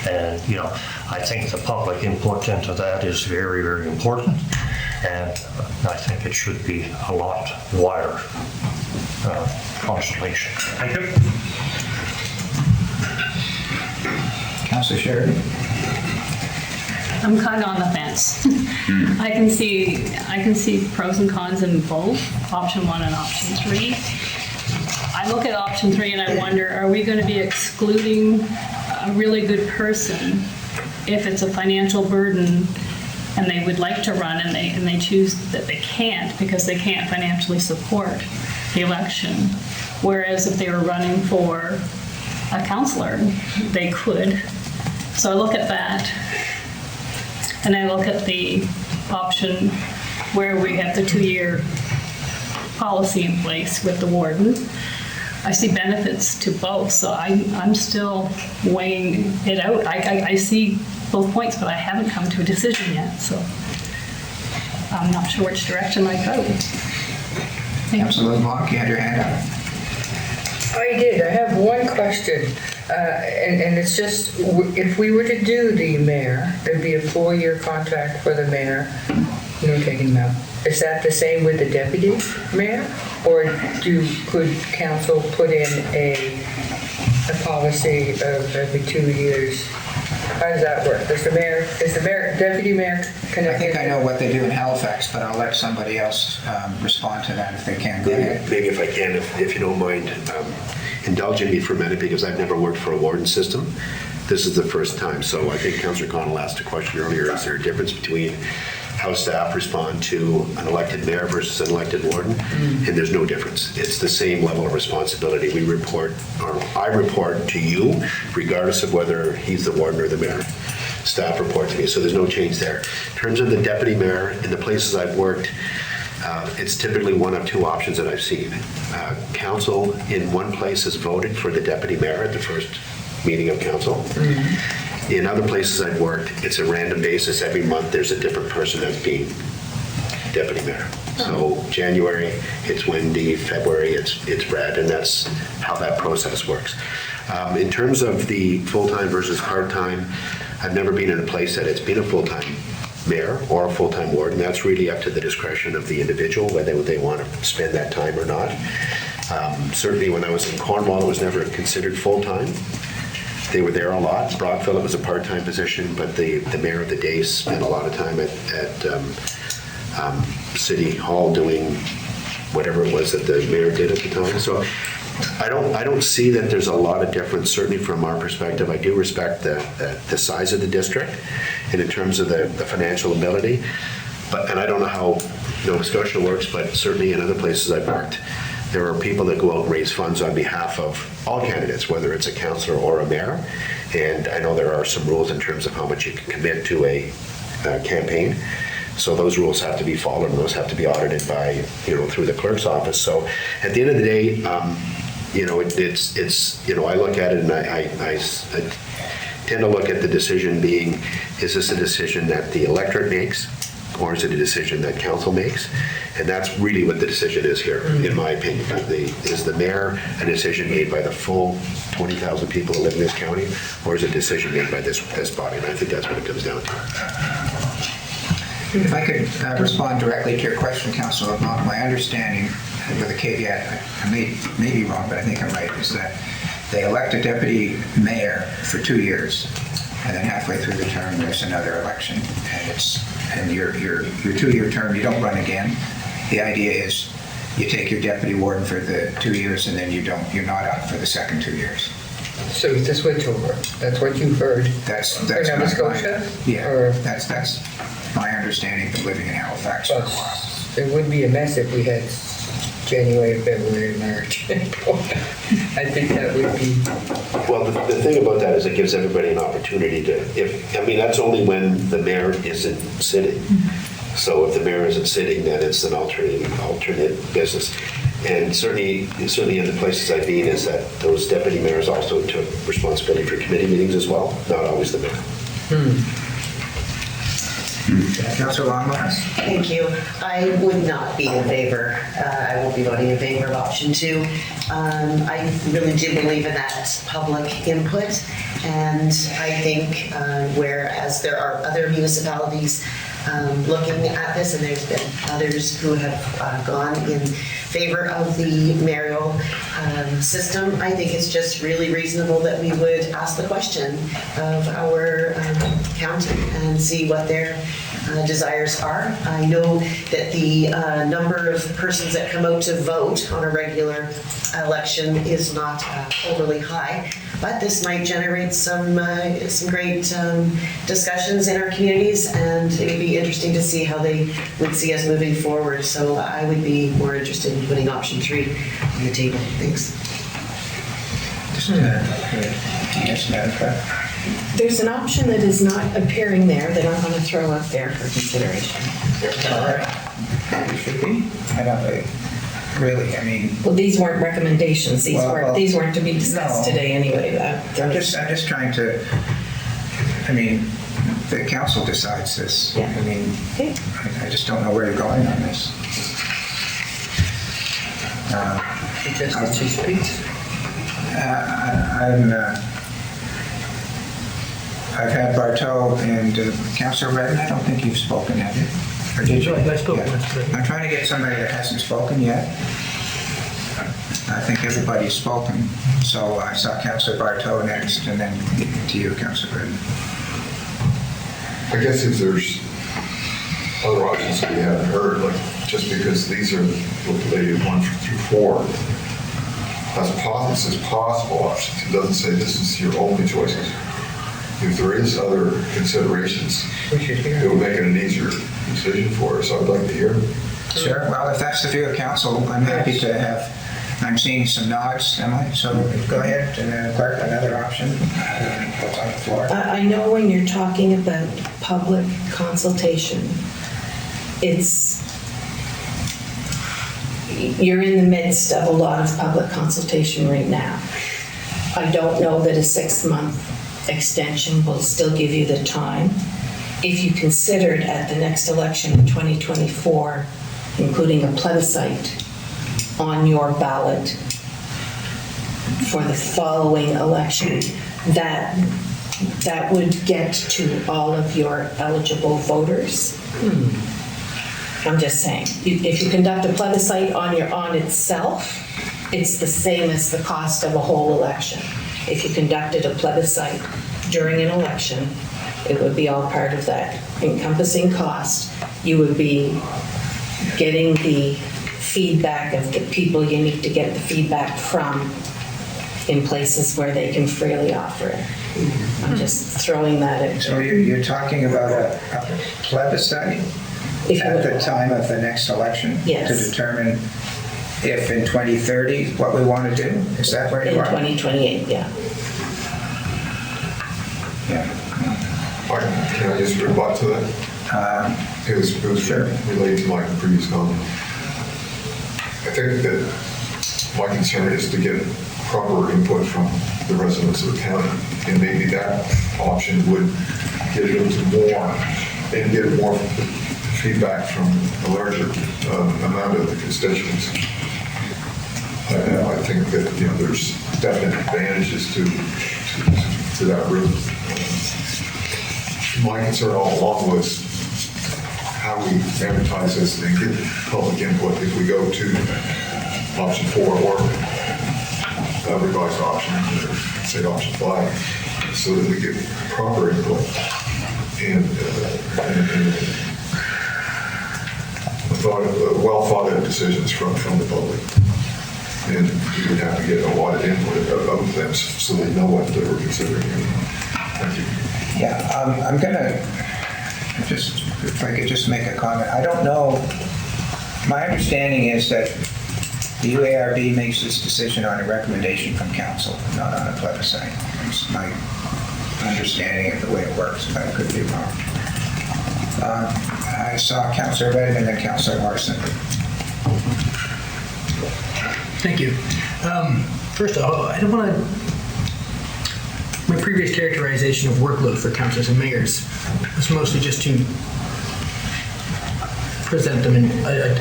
And, I think the public input into that is very, very important, and I think it should be a lot wider consultation. Thank you. Councillor Sheridan. I'm kind of on the fence. I can see pros and cons in both, option 1 and option 3. I look at option 3 and I wonder, are we going to be excluding a really good person if it's a financial burden and they would like to run and they choose that they can't because they can't financially support the election? Whereas if they were running for a councillor, they could. So I look at that. And I look at the option where we have the 2-year policy in place with the warden. I see benefits to both, so I'm still weighing it out. I see both points, but I haven't come to a decision yet, so I'm not sure which direction I go. Councillor LeBlanc, you had your hand up. I did. I have one question, and it's just, if we were to do the mayor, there'd be a 4-year contract for the mayor, taking him out. Is that the same with the deputy mayor? Or could council put in a policy of every 2 years? How does that work? Is the deputy mayor connected? I think I know what they do in Halifax, but I'll let somebody else respond to that if they can. Go ahead. Maybe if I can, if you don't mind, indulging me for a minute, because I've never worked for a warden system. This is the first time. So I think Councillor Connell asked a question earlier. Is there a difference between how staff respond to an elected mayor versus an elected warden? And there's no difference. It's the same level of responsibility. We report, or I report to you, regardless of whether he's the warden or the mayor. Staff report to me, so there's no change there. In terms of the deputy mayor, in the places I've worked, it's typically one of 2 options that I've seen. Council in one place has voted for the deputy mayor at the first meeting of council. In other places I've worked, it's a random basis. Every month there's a different person that's being deputy mayor. So January, it's Wendy, February, it's Brad, and that's how that process works. In terms of the full-time versus part-time, I've never been in a place that it's been a full-time mayor or a full-time warden. That's really up to the discretion of the individual, whether they want to spend that time or not. Certainly when I was in Cornwall, it was never considered full-time. They were there a lot. Brockville, it was a part-time position, but the mayor of the day spent a lot of time at City Hall doing whatever it was that the mayor did at the time. So I don't see that there's a lot of difference, certainly from our perspective. I do respect the size of the district and in terms of the financial ability, and I don't know how Nova Scotia works, but certainly in other places I've worked, there are people that go out and raise funds on behalf of all candidates, whether it's a councillor or a mayor, and I know there are some rules in terms of how much you can commit to a campaign. So those rules have to be followed, and those have to be audited by, through the clerk's office. So at the end of the day, it's I look at it and I tend to look at the decision being, is this a decision that the electorate makes, or is it a decision that council makes? And that's really what the decision is here, in my opinion. Is the mayor a decision made by the full 20,000 people who live in this county, or is it a decision made by this body? And I think that's what it comes down to. If I could respond directly to your question, Councilor, my understanding, with a caveat, I may be wrong, but I think I'm right, is that they elect a deputy mayor for 2 years, and then halfway through the term, there's another election, and your 2-year term, you don't run again. The idea is you take your deputy warden for the 2 years, and then you're not up for the second 2 years. So is this switch over? That's what you heard? That's For Nova Scotia? Yeah, Or- that's my understanding from living in Halifax for a while. It would be a mess if we had January, February, March. I think that would be. Well, the thing about that is it gives everybody an opportunity to, that's only when the mayor isn't sitting. So if the mayor isn't sitting, then it's an alternate business. And certainly in the places I've been is that those deputy mayors also took responsibility for committee meetings as well, not always the mayor. Councilor Longmire? Thank you. I would not be in favor. I won't be voting in favor of option 2. I really do believe in that public input, and I think whereas there are other municipalities looking at this, and there's been others who have gone in favor of the mayoral system, I think it's just really reasonable that we would ask the question of our county and see what their desires are. I know that the number of persons that come out to vote on a regular election is not overly high, but this might generate some great discussions in our communities, and it would be interesting to see how they would see us moving forward. So I would be more interested in putting option 3 on the table. Thanks. Yes, Madam Clerk. There's an option that is not appearing there that I'm going to throw up there for consideration. All right. It should be. I don't really, Well, these weren't recommendations. These weren't to be discussed No. today anyway. I'm just trying to, the council decides this. Yeah. I just don't know where you're going on this. Just as she speaks. I've had Bartow and Councilor Redden. I don't think you've spoken, have you? Or did you? I spoke. Yeah. I'm trying to get somebody that hasn't spoken yet. I think everybody's spoken. So I saw Councilor Bartow next, and then to you, Councilor Redden. I guess if there's other options that we haven't heard, like just because these are the 1 through 4, this is possible options. It doesn't say this is your only choices. If there is other considerations, it will make it an easier decision for us. I'd like to hear them. Sure. Well, if that's the view of council, I'm happy to have. I'm seeing some nods, Emily. So go ahead, clerk, another option. What's on the floor? I know when you're talking about public consultation, you're in the midst of a lot of public consultation right now. I don't know that a 6-month extension will still give you the time. If you considered at the next election in 2024, including a plebiscite on your ballot for the following election, that would get to all of your eligible voters. I'm just saying, if you conduct a plebiscite on itself, it's the same as the cost of a whole election. If you conducted a plebiscite during an election, it would be all part of that encompassing cost. You would be getting the feedback of the people you need to get the feedback from in places where they can freely offer it. I'm just throwing that in. So you're talking about a plebiscite at the time of the next election? Yes. To determine if in 2030 what we want to do? Is that where you In are? 2028, yeah. Can I just rebut to that? It was related to my previous comment. I think that my concern is to get proper input from the residents of the county, and maybe that option would get into more and get more feedback from a larger amount of the constituents. I think that there's definite advantages to that route. My concern all along was how we advertise this and get public input if we go to option 4 or revised option, or say option 5, so that we get proper input and well thought out decisions from the public. And we would have to get a lot of input of them so they know what they were considering. Thank you. Yeah, I'm gonna just, if I could just make a comment. I don't know, my understanding is that the UARB makes this decision on a recommendation from council, not on a plebiscite. It's my understanding of the way it works, but I could be wrong. I saw Councillor Redden and then Councillor Morrison. Thank you. First of all, I don't want to. My previous characterization of workload for councillors and mayors was mostly just to present them in a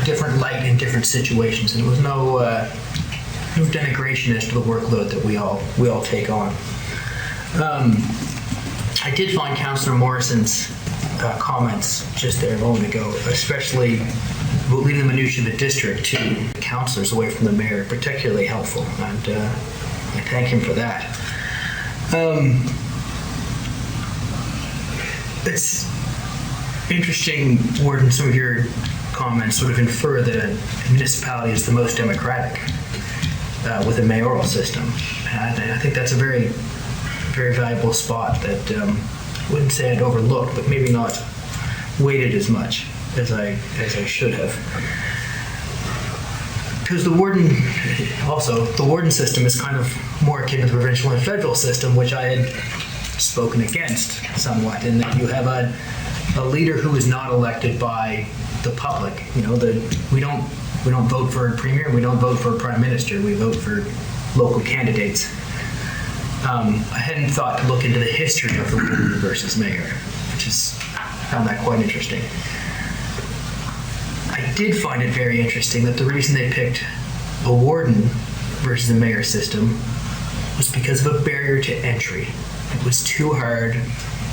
different light in different situations, and there was no denigration as to the workload that we all take on. I did find Councillor Morrison's comments just there a moment ago, especially about leaving the minutiae of the district to the councillors away from the mayor, particularly helpful, and I thank him for that. It's interesting, Warden, some of your comments sort of infer that a municipality is the most democratic with a mayoral system. And I think that's a very, very valuable spot that I wouldn't say I'd overlooked, but maybe not weighted as much as I should have. Because the warden system is kind of more akin to the provincial and federal system, which I had spoken against somewhat, in that you have a leader who is not elected by the public. You know, we don't vote for a premier, we don't vote for a prime minister, we vote for local candidates. I hadn't thought to look into the history of the warden versus mayor, found that quite interesting. I did find it very interesting that the reason they picked a warden versus a mayor system was because of a barrier to entry. It was too hard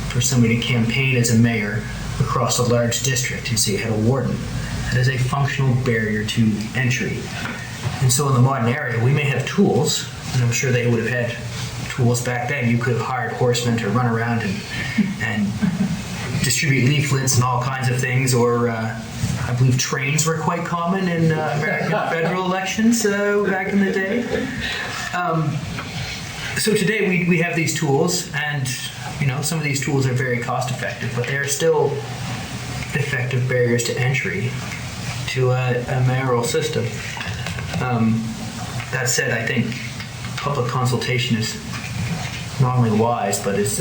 for somebody to campaign as a mayor across a large district, and so you had a warden. That is a functional barrier to entry. And so in the modern era, we may have tools, and I'm sure they would have had tools back then. You could have hired horsemen to run around and distribute leaflets and all kinds of things, or I believe trains were quite common in American federal elections back in the day. So today we have these tools, and some of these tools are very cost effective, but they are still effective barriers to entry to a mayoral system. That said, I think public consultation is not only wise, but is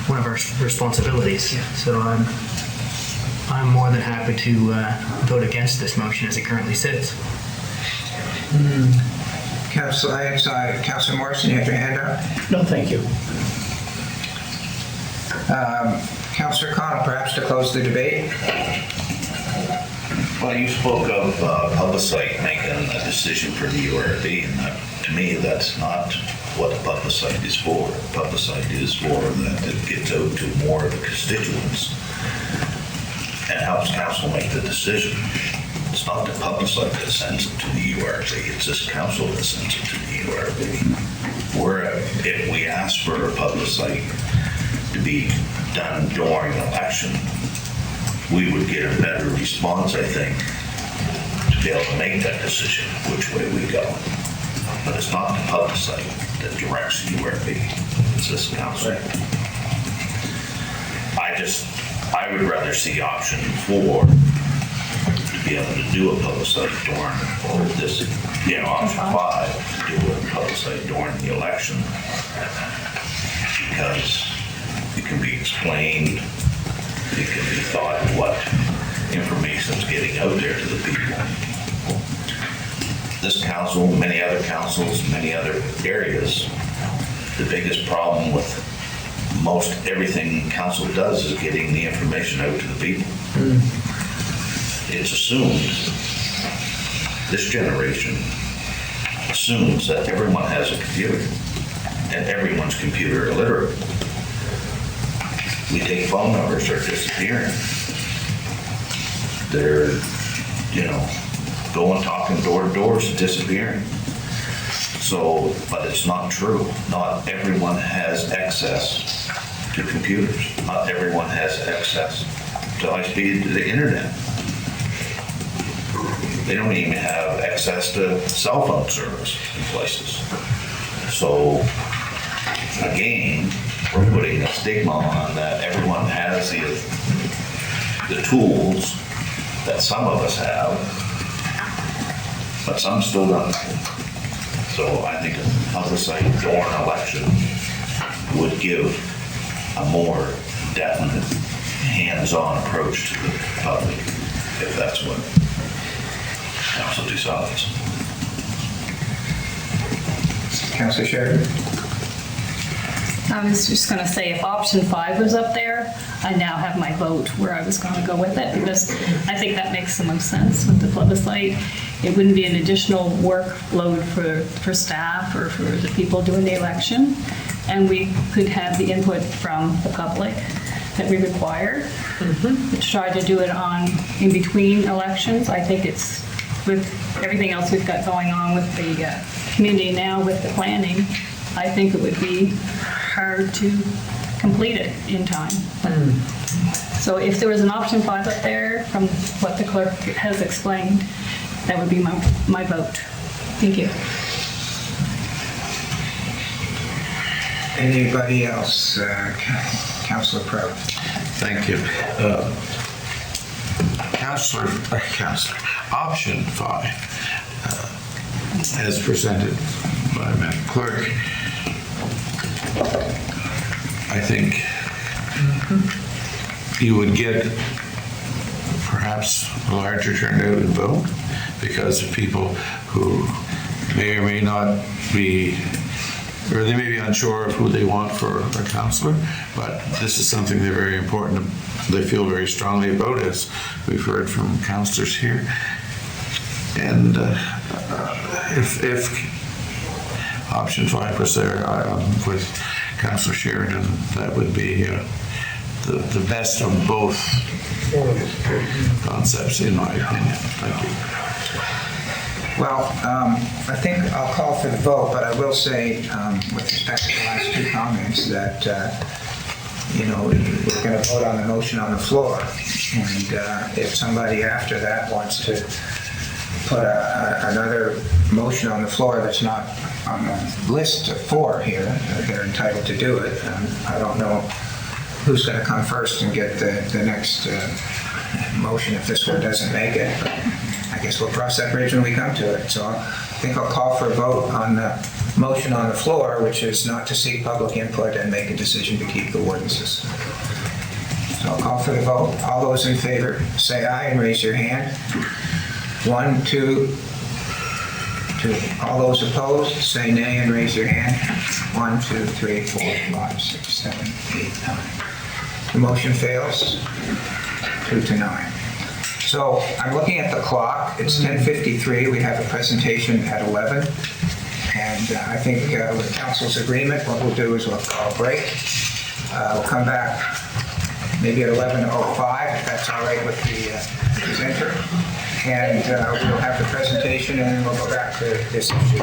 one of our responsibilities. So I'm more than happy to vote against this motion as it currently sits. Councillor Morrison, you have your hand up? No, thank you. Councillor Cotw, perhaps to close the debate? Well, you spoke of plebiscite making a decision for the URB, and to me, that's not what a plebiscite is for. A plebiscite is for that it gets out to more of the constituents and helps council make the decision. It's not the plebiscite that sends it to the URB, it's this council that sends it to the URB. If we ask for a plebiscite to be done during an election, we would get a better response, I think, to be able to make that decision, which way we go. But it's not the plebiscite that directs the URB, it's this council. I would rather see option 4 to be able to do a plebiscite during, or this, option 5 to do a plebiscite during the election, because it can be explained, it can be thought what information is getting out there to the people. This council, many other councils, many other areas, the biggest problem with most everything council does is getting the information out to the people. It's assumed, this generation assumes that everyone has a computer and everyone's computer illiterate. We take phone numbers, they're disappearing. they're, going talking door to doors and disappearing. So, but it's not true. Not everyone has access to computers. Not everyone has access to high-speed, the internet. They don't even have access to cell phone service in places. So, again, we're putting a stigma on that everyone has the tools that some of us have, but some still don't. So I think a plebiscite or an election would give a more definite, hands-on approach to the public, if that's what council decides. Councilor Sheridan? I was just going to say, if option 5 was up there, I now have my vote where I was going to go with it, because I think that makes the most sense with the plebiscite. It wouldn't be an additional workload for staff or for the people doing the election, and we could have the input from the public that we require. To try to do it in between elections, I think it's, with everything else we've got going on with the community now, with the planning, I think it would be hard to complete it in time. So if there was an option 5 up there, from what the clerk has explained, that would be my vote. Thank you. Anybody else? Councilor Pro. Thank you. Councilor, option 5, as presented by Madam Clerk, I think you would get perhaps a larger turnout and vote because of people who may or may not be, or they may be unsure of who they want for a councillor, but this is something they're very important, they feel very strongly about, as we've heard from councillors here. And if option 5 was there, with Councillor Sheridan, that would be the best of both concepts, in my opinion. Thank you. Well, I think I'll call for the vote, but I will say, with respect to the last 2 comments, that, we're going to vote on the motion on the floor. And if somebody after that wants to put another motion on the floor that's not on the list of 4 here, they're entitled to do it. I don't know who's going to come first and get the next motion if this one doesn't make it. But I guess we'll cross that bridge when we come to it. So I think I'll call for a vote on the motion on the floor, which is not to seek public input and make a decision to keep the warden system. So I'll call for the vote. All those in favor say aye and raise your hand. 1, 2, 2. All those opposed say nay and raise your hand. 1, 2, 3, 4, 5, 6, 7, 8, 9. The motion fails 2-9. So I'm looking at the clock. It's 10:53. We have a presentation at 11. And I think with council's agreement, what we'll do is we'll call a break. We'll come back maybe at 11:05, if that's all right with the presenter. And we'll have the presentation, and then we'll go back to this issue.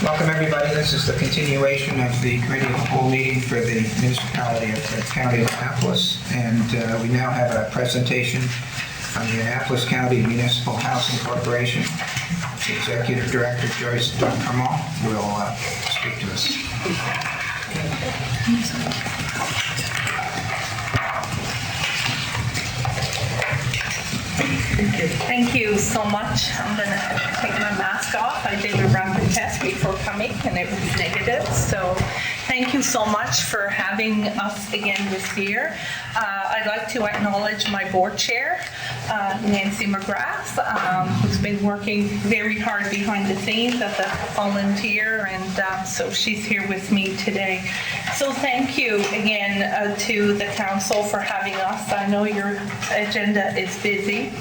Welcome, everybody. This is the continuation of the Committee of the Whole meeting for the municipality of the County of Annapolis. And we now have a presentation from the Annapolis County Municipal Housing Corporation. The Executive Director, Joyce Dunkermont, will speak to us. Thank you so much. I'm going to take my mask off. I did a rapid test before coming and it was negative. So thank you so much for having us again this year. I'd like to acknowledge my board chair, Nancy McGrath, who's been working very hard behind the scenes as a volunteer, and so she's here with me today. So thank you again to the council for having us. I know your agenda is busy.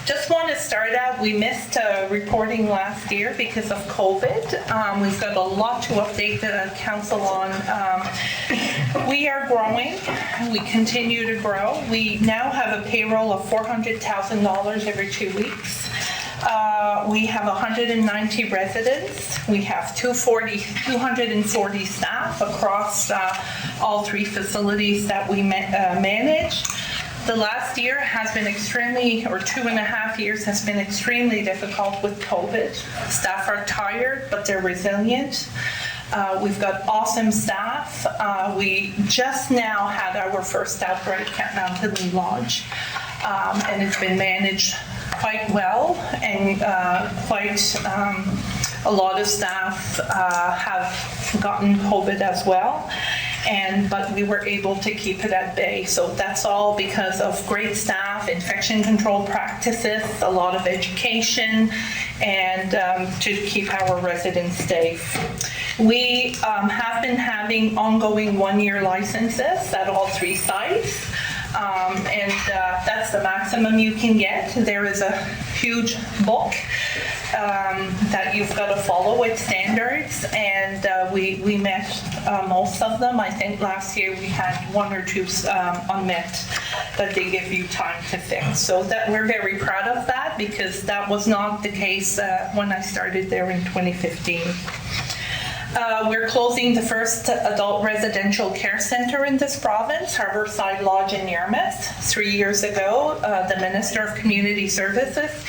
Just want to start out, we missed reporting last year because of COVID. We've got a lot to update the council on. We are growing. We continue to grow. We now have a payroll of $400,000 every 2 weeks. We have 190 residents. We have 240 staff across all 3 facilities that we manage. The last year has been extremely, or 2.5 years has been extremely difficult with COVID. Staff are tired, but they're resilient. We've got awesome staff. We just now had our first outbreak at Mountain Lee Lodge, and it's been managed quite well, and a lot of staff have gotten COVID as well. But we were able to keep it at bay. So that's all because of great staff, infection control practices, a lot of education, and to keep our residents safe. We have been having ongoing 1-year licenses at all 3 sites. That's the maximum you can get. There is a huge book that you've got to follow with standards, and we met most of them. I think last year we had 1 or 2 unmet that they give you time to fix. So that we're very proud of that, because that was not the case when I started there in 2015. We're closing the first adult residential care center in this province, Harborside Lodge in Yarmouth. 3 years ago, the Minister of Community Services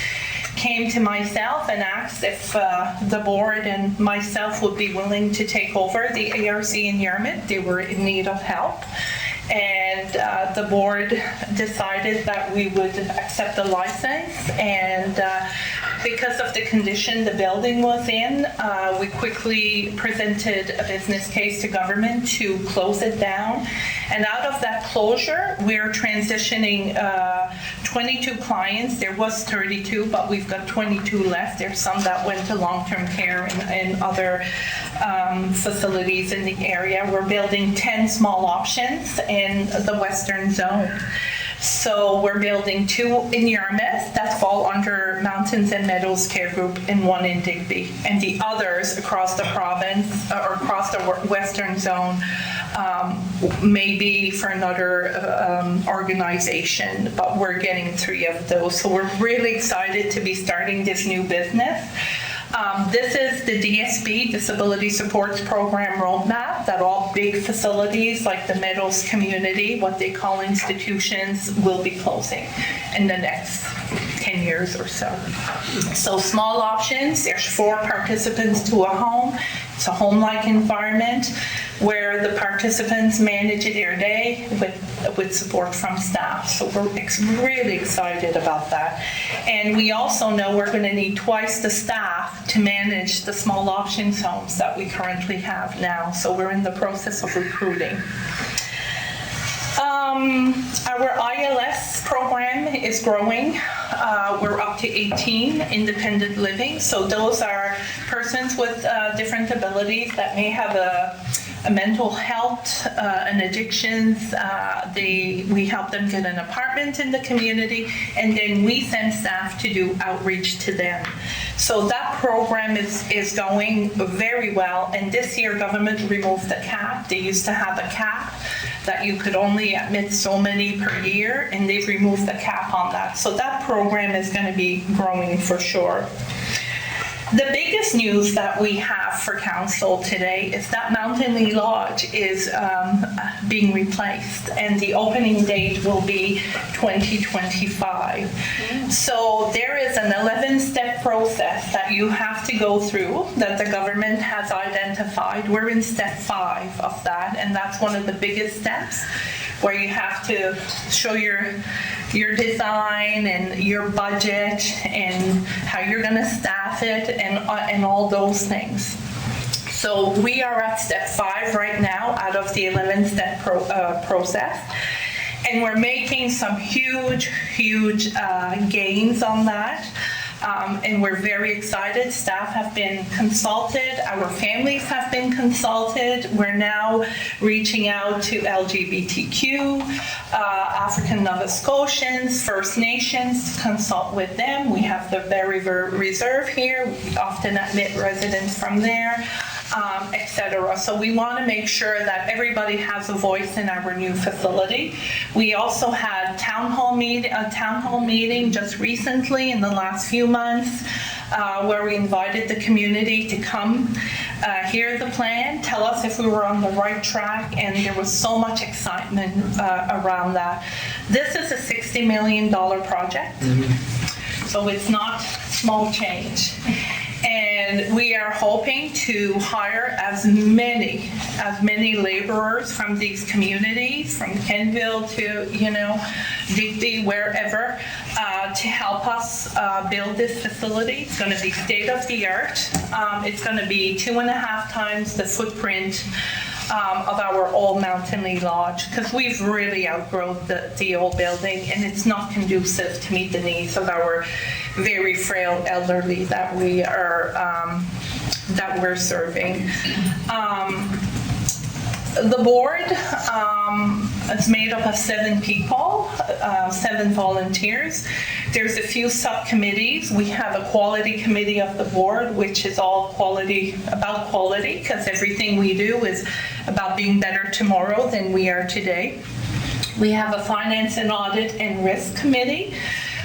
came to myself and asked if the board and myself would be willing to take over the ARC in Yarmouth. They were in need of help. And the board decided that we would accept the license, and because of the condition the building was in, we quickly presented a business case to government to close it down. And out of that closure, we're transitioning 22 clients. There was 32, but we've got 22 left. There's some that went to long-term care and other facilities in the area. We're building 10 small options in the Western Zone. So we're building 2 in Yarmouth that fall under Mountains and Meadows Care Group, and 1 in Digby. And the others across the province, or across the Western Zone, may be for another organization, but we're getting 3 of those. So we're really excited to be starting this new business. This is the DSP, Disability Supports Program roadmap, that all big facilities like the Meadows community, what they call institutions, will be closing in the next 10 years or so. So small options, there's 4 participants to a home. It's a home-like environment where the participants manage their day with support from staff. So we're really excited about that. And we also know we're going to need twice the staff to manage the small options homes that we currently have now. So we're in the process of recruiting. Our ILS program is growing. We're up to 18 independent living. So those are persons with different abilities that may have a mental health and addictions. We help them get an apartment in the community, and then we send staff to do outreach to them. So that program is going very well. And this year, government removed the cap. They used to have a cap that you could only admit so many per year, and they've removed the cap on that. So that program is going to be growing for sure. The biggest news that we have for council today is that Mountain Lee Lodge is being replaced, and the opening date will be 2025. So there is an 11-step process that you have to go through that the government has identified. We're in step 5 of that, and that's one of the biggest steps, where you have to show your design and your budget and how you're going to staff it and all those things. So we are at step 5 right now out of the 11-step process. And we're making some huge gains on that. And we're very excited. Staff have been consulted, our families have been consulted. We're now reaching out to LGBTQ, African Nova Scotians, First Nations, to consult with them. We have the Berry Reserve here. We often admit residents from there, etc. So we want to make sure that everybody has a voice in our new facility. We also had a town hall meeting just recently in the last few months, where we invited the community to come hear the plan, tell us if we were on the right track, and there was so much excitement around that. This is a $60 million project, so it's not small change. And we are hoping to hire as many laborers from these communities, from Kenville to, Digby, wherever, to help us build this facility. It's going to be state of the art. It's going to be 2.5 times the footprint of our old Mountain Lee Lodge, because we've really outgrown the old building, and it's not conducive to meet the needs of our very frail elderly that we're serving. The board is made up of 7 people, 7 volunteers. There's a few subcommittees. We have a quality committee of the board, which is all about quality, because everything we do is about being better tomorrow than we are today. We have a finance and audit and risk committee,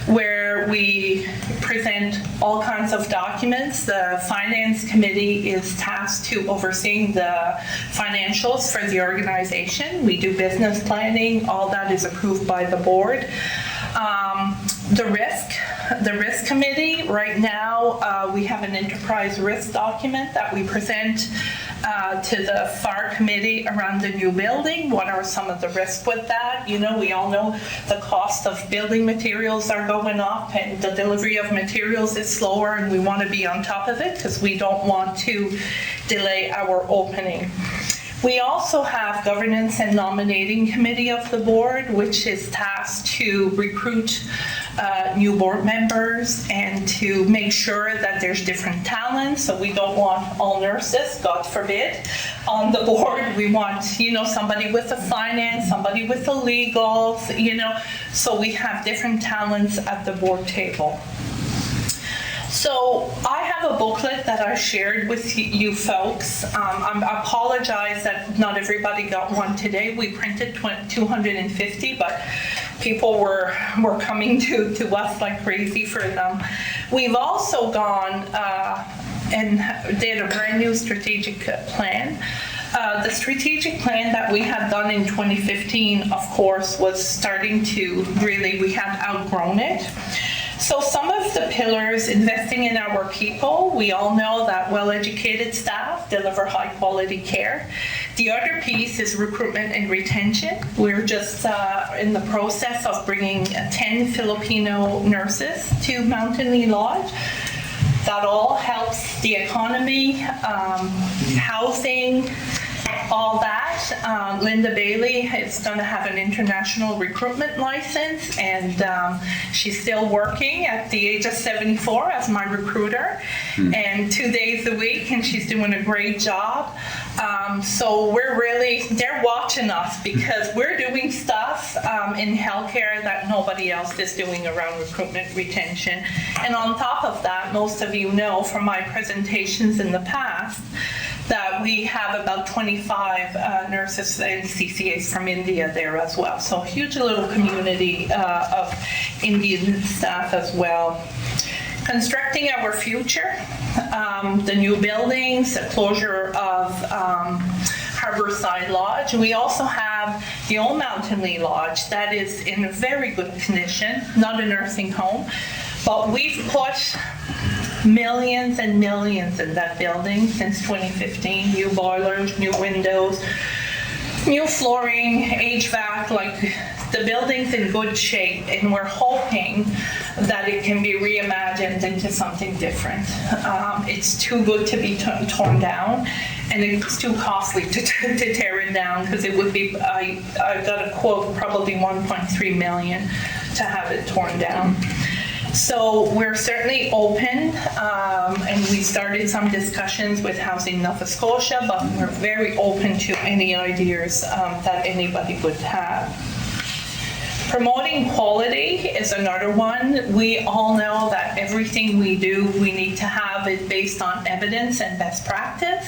where we present all kinds of documents. The finance committee is tasked to overseeing the financials for the organization. We do business planning. All that is approved by the board. The risk committee, right now, we have an enterprise risk document that we present to the FAR committee around the new building. What are some of the risks with that? We all know the cost of building materials are going up, and the delivery of materials is slower, and we want to be on top of it because we don't want to delay our opening. We also have governance and nominating committee of the board, which is tasked to recruit new board members and to make sure that there's different talents. So we don't want all nurses, God forbid, on the board. We want, somebody with the finance, somebody with the legal, so we have different talents at the board table. So I have a booklet that I shared with you folks. I apologize that not everybody got one today. We printed 250, but people were coming to us like crazy for them. We've also gone and did a brand new strategic plan. The strategic plan that we had done in 2015, of course, was starting to we had outgrown it. So some of the pillars, investing in our people, we all know that well-educated staff deliver high-quality care. The other piece is recruitment and retention. We're just in the process of bringing 10 Filipino nurses to Mountain Lee Lodge. That all helps the economy, housing, all that. Linda Bailey is going to have an international recruitment license, and she's still working at the age of 74 as my recruiter, and 2 days a week, and she's doing a great job. So they're watching us because we're doing stuff in healthcare that nobody else is doing around recruitment, retention. And on top of that, most of you know from my presentations in the past that we have about 25 nurses and CCAs from India there as well. So a huge little community of Indian staff as well. Constructing our future, the new buildings, the closure of Harborside Lodge. We also have the old Mountain Lee Lodge that is in very good condition, not a nursing home, but we've put millions and millions in that building since 2015. New boilers, new windows, new flooring, HVAC, the building's in good shape, and we're hoping that it can be reimagined into something different. It's too good to be torn down, and it's too costly to tear it down, because it would be, I got a quote, probably $1.3 million to have it torn down. So we're certainly open, and we started some discussions with Housing Nova Scotia, but we're very open to any ideas that anybody would have. Promoting quality is another one. We all know that everything we do, we need to have it based on evidence and best practice.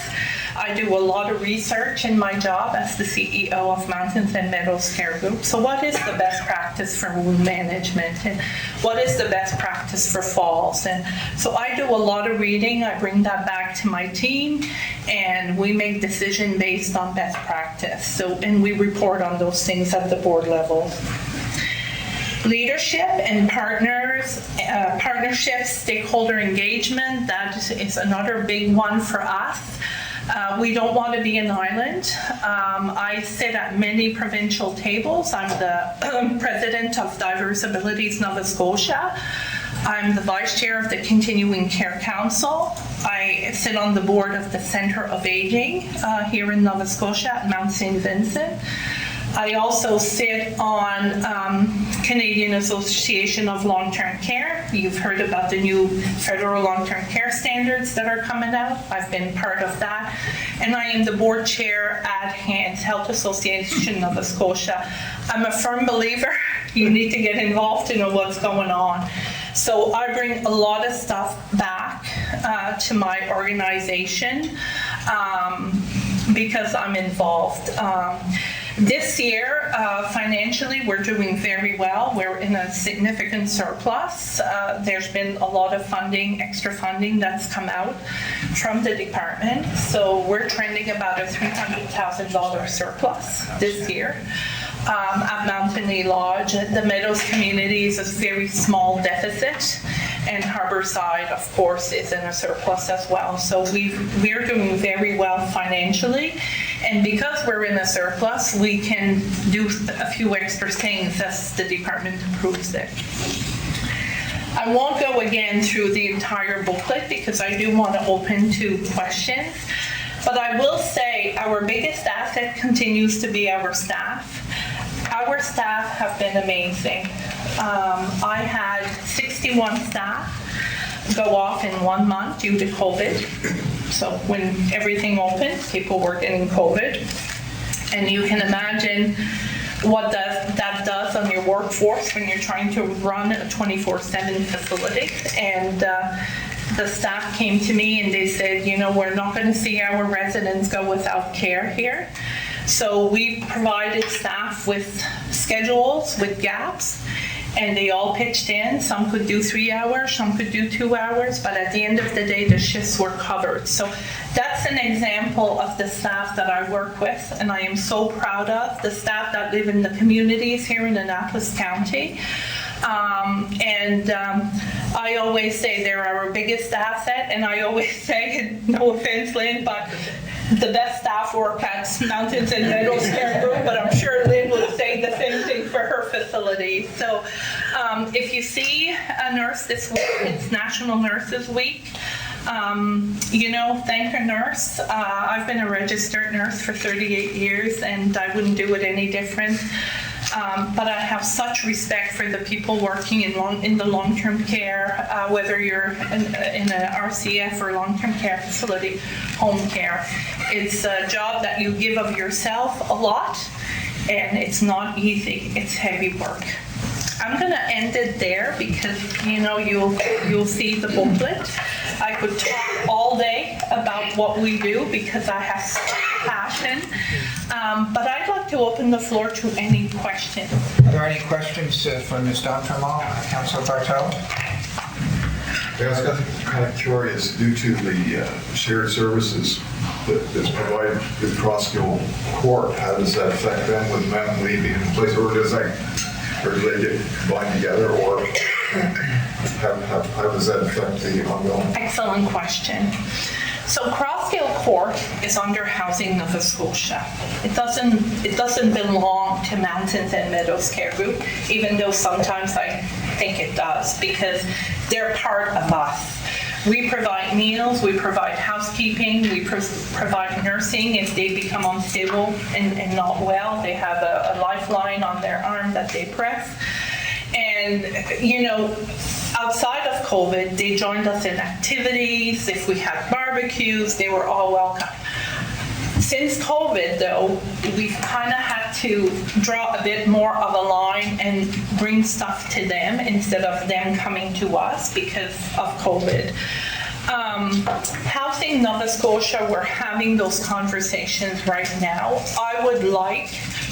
I do a lot of research in my job as the CEO of Mountains and Meadows Care Group. So what is the best practice for wound management, and what is the best practice for falls? And so I do a lot of reading. I bring that back to my team, and we make decisions based on best practice. So, and we report on those things at the board level. Leadership and partnerships, stakeholder engagement, that is another big one for us. We don't want to be an island. I sit at many provincial tables. I'm the president of Diverse Abilities Nova Scotia. I'm the vice chair of the Continuing Care Council. I sit on the board of the Centre of Aging here in Nova Scotia at Mount St. Vincent. I also sit on Canadian Association of Long-Term Care. You've heard about the new federal long-term care standards that are coming out. I've been part of that. And I am the board chair at HANS, Health Association Nova Scotia. I'm a firm believer you need to get involved to know what's going on. So I bring a lot of stuff back to my organization because I'm involved. This year, financially, we're doing very well. We're in a significant surplus. There's been a lot of funding, extra funding that's come out from the department. So we're trending about a $300,000 surplus this year. At Mountainy Lodge, the Meadows community is a very small deficit, and Harborside, of course, is in a surplus as well. So we're doing very well financially, and because we're in a surplus, we can do a few extra things as the department approves it. I won't go again through the entire booklet because I do want to open to questions, but I will say our biggest asset continues to be our staff. Our staff have been amazing. I had 61 staff go off in 1 month due to COVID. So when everything opened, people were getting COVID. And you can imagine what that does on your workforce when you're trying to run a 24/7 facility. And the staff came to me and they said, you know, we're not going to see our residents go without care here. So we provided staff with schedules, with gaps, and they all pitched in. Some could do 3 hours, some could do 2 hours, but at the end of the day, the shifts were covered. So that's an example of the staff that I work with, and I am so proud of the staff that live in the communities here in Annapolis County. I always say they're our biggest asset, and I always say, no offense, Lynn, but the best staff work at Mountains and Meadows Care Group, but I'm sure Lynn would say the same thing for her facility. So if you see a nurse this week, it's National Nurses Week. You know, thank a nurse. I've been a registered nurse for 38 years, and I wouldn't do it any different. But I have such respect for the people working in the long-term care, whether you're in an RCF or long-term care facility, home care. It's a job that you give of yourself a lot, and it's not easy. It's heavy work. I'm going to end it there because, you know, you'll see the booklet. I could talk all day about what we do because I have such passion. But I'd like to open the floor to any questions. Are there any questions for Ms. D'Entremont, Councilor Bartel? Yeah, I was kind of curious, due to the shared services that's provided with Crossgill Court, how does that affect them with Mountain Lee being in place, or do they get combined together, or how does that affect the ongoing? Excellent question. So Crossgill Court is under Housing Nova Scotia. It doesn't belong to Mountains and Meadows Care Group, even though sometimes I think it does, because they're part of us. We provide meals, we provide housekeeping, we provide nursing. If they become unstable and not well, they have a lifeline on their arm that they press. And, you know, outside of COVID, they joined us in activities. If we had barbecues, they were all welcome. Since COVID, though, we've kind of had to draw a bit more of a line and bring stuff to them instead of them coming to us because of COVID. Housing Nova Scotia, we're having those conversations right now. I would like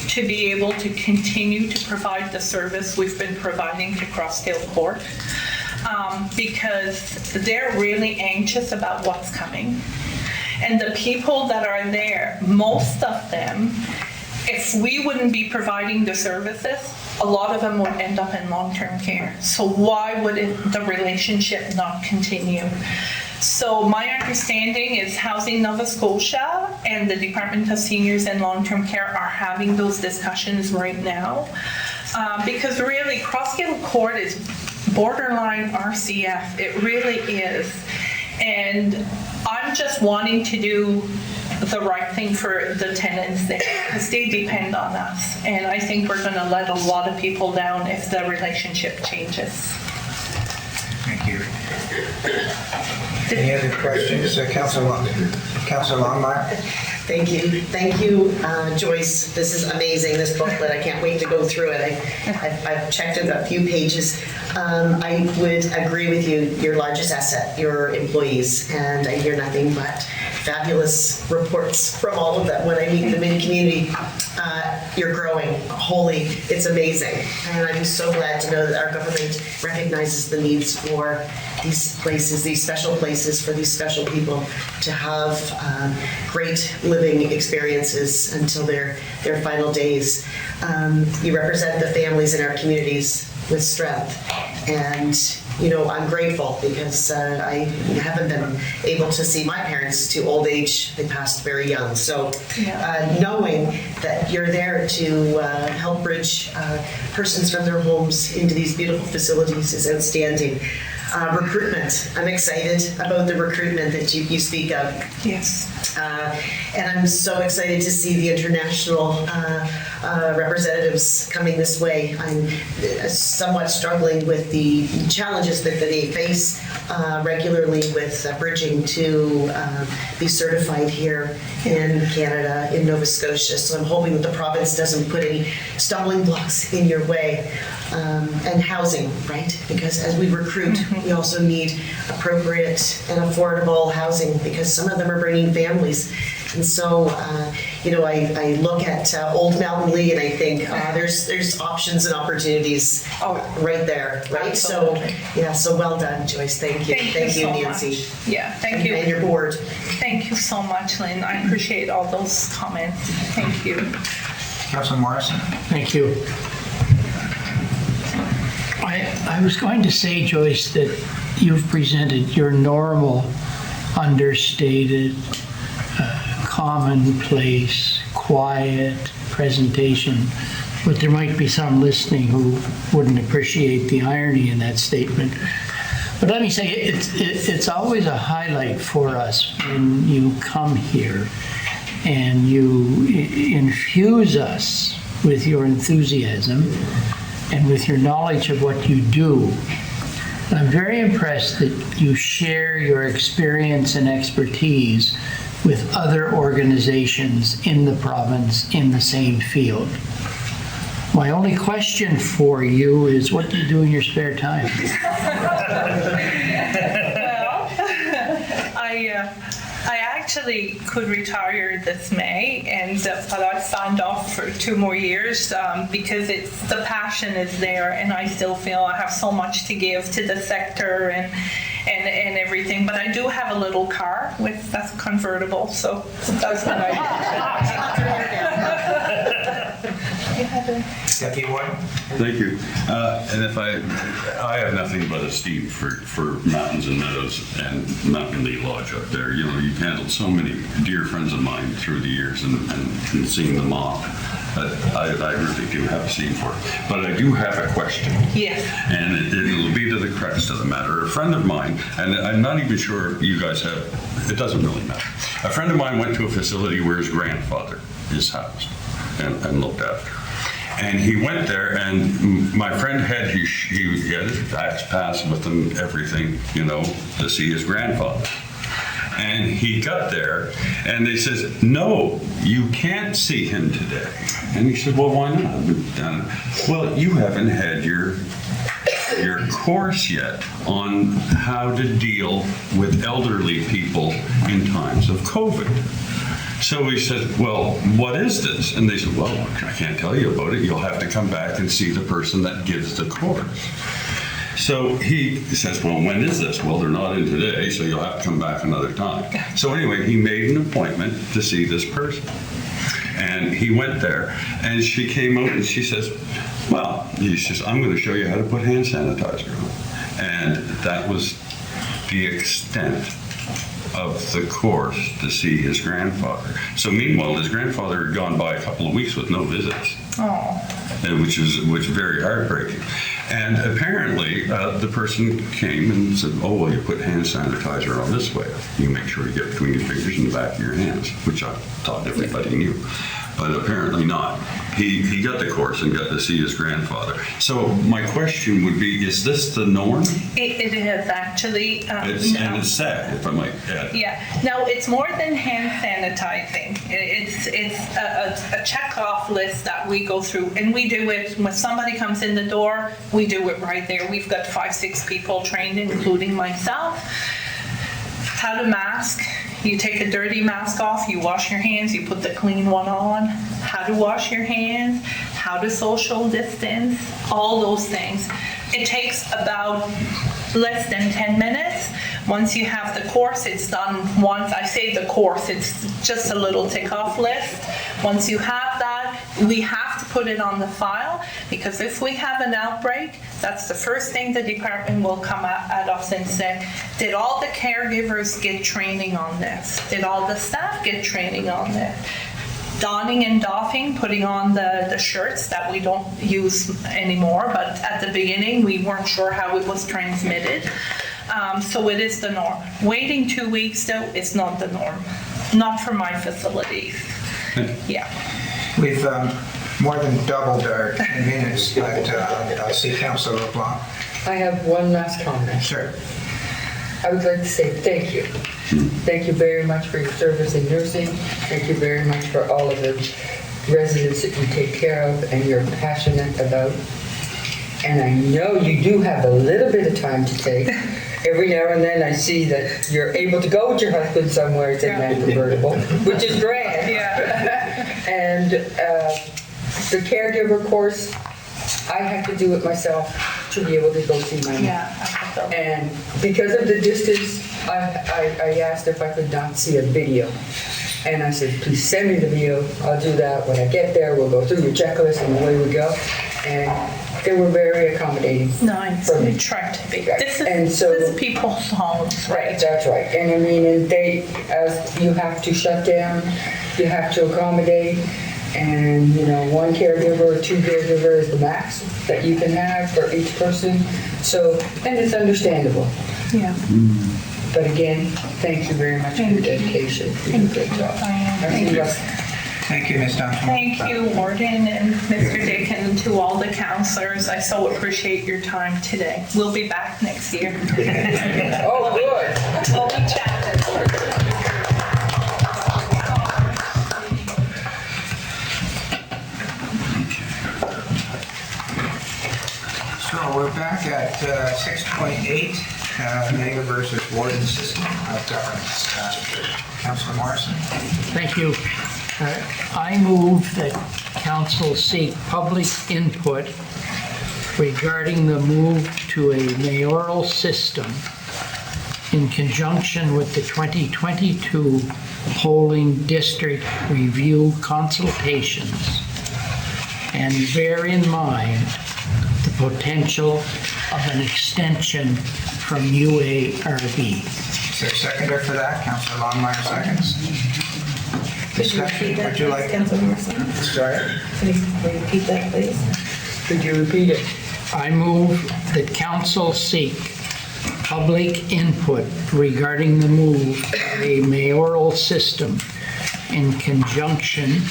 to be able to continue to provide the service we've been providing to Crossdale Court because they're really anxious about what's coming. And the people that are there, most of them, if we wouldn't be providing the services, a lot of them would end up in long-term care. So why would the relationship not continue? So my understanding is Housing Nova Scotia and the Department of Seniors and Long-Term Care are having those discussions right now. Because really, Crossdale Court is borderline RCF. It really is. And I'm just wanting to do the right thing for the tenants there because they depend on us. And I think we're going to let a lot of people down if the relationship changes. Thank you. Any other questions? Councilor Longmire? Thank you. Thank you, Joyce. This is amazing, this booklet. I can't wait to go through it. I've checked it a few pages. I would agree with you, your largest asset, your employees, and I hear nothing but fabulous reports from all of them when I meet them in community. You're growing. Holy, it's amazing. And I'm so glad to know that our government recognizes the needs for these places, these special places for these special people to have great living experiences until their final days. You represent the families in our communities with strength. And you know, I'm grateful because I haven't been able to see my parents to old age. They passed very young. So knowing that you're there to help bridge persons from their homes into these beautiful facilities is outstanding. Recruitment. I'm excited about the recruitment that you speak of. Yes. And I'm so excited to see the international representatives coming this way. I'm somewhat struggling with the challenges that they face regularly with bridging to be certified here in Canada, in Nova Scotia. So I'm hoping that the province doesn't put any stumbling blocks in your way. And housing, right? Because as we recruit, we also need appropriate and affordable housing because some of them are bringing families. And so, you know, I look at Old Mountain Lee and I think there's options and opportunities right there, right? Absolutely. So, yeah, so well done, Joyce. Thank you. Thank you, so Nancy. much. Yeah, thank you. And your board. Thank you so much, Lynn. I appreciate all those comments. Thank you. Councilor Morrison? Thank you. I was going to say, Joyce, that you've presented your normal, understated, commonplace, quiet presentation, but there might be some listening who wouldn't appreciate the irony in that statement. But let me say, it's always a highlight for us when you come here and you infuse us with your enthusiasm and with your knowledge of what you do. I'm very impressed that you share your experience and expertise with other organizations in the province in the same field. My only question for you is, what do you do in your spare time? I actually could retire this May, but I've signed off for 2 more years because the passion is there, and I still feel I have so much to give to the sector and everything. But I do have a little car that's convertible, so that's what I do. Deputy Warden? Thank you. And if I have nothing but esteem for Mountains and Meadows and Mountain Lee Lodge up there. You know, you've handled so many dear friends of mine through the years and seeing them off. I really do have esteem for it. But I do have a question. Yes. And it'll be to the crux of the matter. A friend of mine, and I'm not even sure you guys have, it doesn't really matter. A friend of mine went to a facility where his grandfather is housed and looked after. And he went there, and my friend had he had his tax pass with him, everything, to see his grandfather. And he got there, and they says, "No, you can't see him today." And he said, "Well, why not?" "Well, you haven't had your course yet on how to deal with elderly people in times of COVID." So he said, "Well, what is this?" And they said, "Well, I can't tell you about it. You'll have to come back and see the person that gives the course." So he says, "Well, when is this?" "Well, they're not in today, so you'll have to come back another time." So anyway, he made an appointment to see this person. And he went there, and she came out and she says, "Well," he says, "I'm going to show you how to put hand sanitizer on." And that was the extent of the course to see his grandfather. So meanwhile, his grandfather had gone by a couple of weeks with no visits. Oh. Which was very heartbreaking. And apparently, the person came and said, "Oh, well, you put hand sanitizer on this way. You make sure you get between your fingers and the back of your hands," which I thought everybody knew. But apparently not. He got the course and got to see his grandfather. So my question would be, is this the norm? It is actually. And it's sad, if I might add. Yeah. No, it's more than hand sanitizing. It's a check-off list that we go through, and we do it when somebody comes in the door. We do it right there. We've got 5-6 people trained, including myself. How to mask. You take a dirty mask off, you wash your hands, you put the clean one on. How to wash your hands, how to social distance, all those things. It takes about less than 10 minutes. Once you have the course, it's done once. I say the course, it's just a little tick-off list. Once you have that, we have to put it on the file, because if we have an outbreak, that's the first thing the department will come at us and say, did all the caregivers get training on this? Did all the staff get training on this? Donning and doffing, putting on the shirts that we don't use anymore, but at the beginning we weren't sure how it was transmitted. So it is the norm. Waiting 2 weeks though is not the norm, not for my facilities. Yeah. We've more than doubled our 10 minutes, but I'll see Councillor LeBlanc. I have one last comment. Sure. I would like to say thank you. Thank you very much for your service in nursing. Thank you very much for all of the residents that you take care of and you're passionate about. And I know you do have a little bit of time to take. Every now and then I see that you're able to go with your husband somewhere in that convertible, which is grand. Yeah. And the caregiver course, I have to do it myself to be able to go see my mom. Yeah. And because of the distance, I asked if I could not see a video. And I said, please send me the video. I'll do that. When I get there, we'll go through your checklist and away we go. And they were very accommodating. Nice. We try to be. This is people's homes, right? That's right. And I mean, and as you have to shut down, you have to accommodate. And, one caregiver or 2 caregivers is the max that you can have for each person. So, and it's understandable. Yeah. But again, thank you very much for your dedication. You did a great job. Thank you, Ms. Duncan. Thank you, Warden and Mr. Dick, and to all the counselors. I so appreciate your time today. We'll be back next year. Oh, good. We'll be chatting. So we're back at 6.8, Mayor versus Warden System of Governance. Councillor Morrison. Thank you. I move that council seek public input regarding the move to a mayoral system in conjunction with the 2022 polling district review consultations, and bear in mind the potential of an extension from UARB. Is there a seconder for that? Councillor Longmire seconds. Discussion, would you like? Sorry? Can you repeat that, please? Could you repeat it? I move that council seek public input regarding the move to a mayoral system in conjunction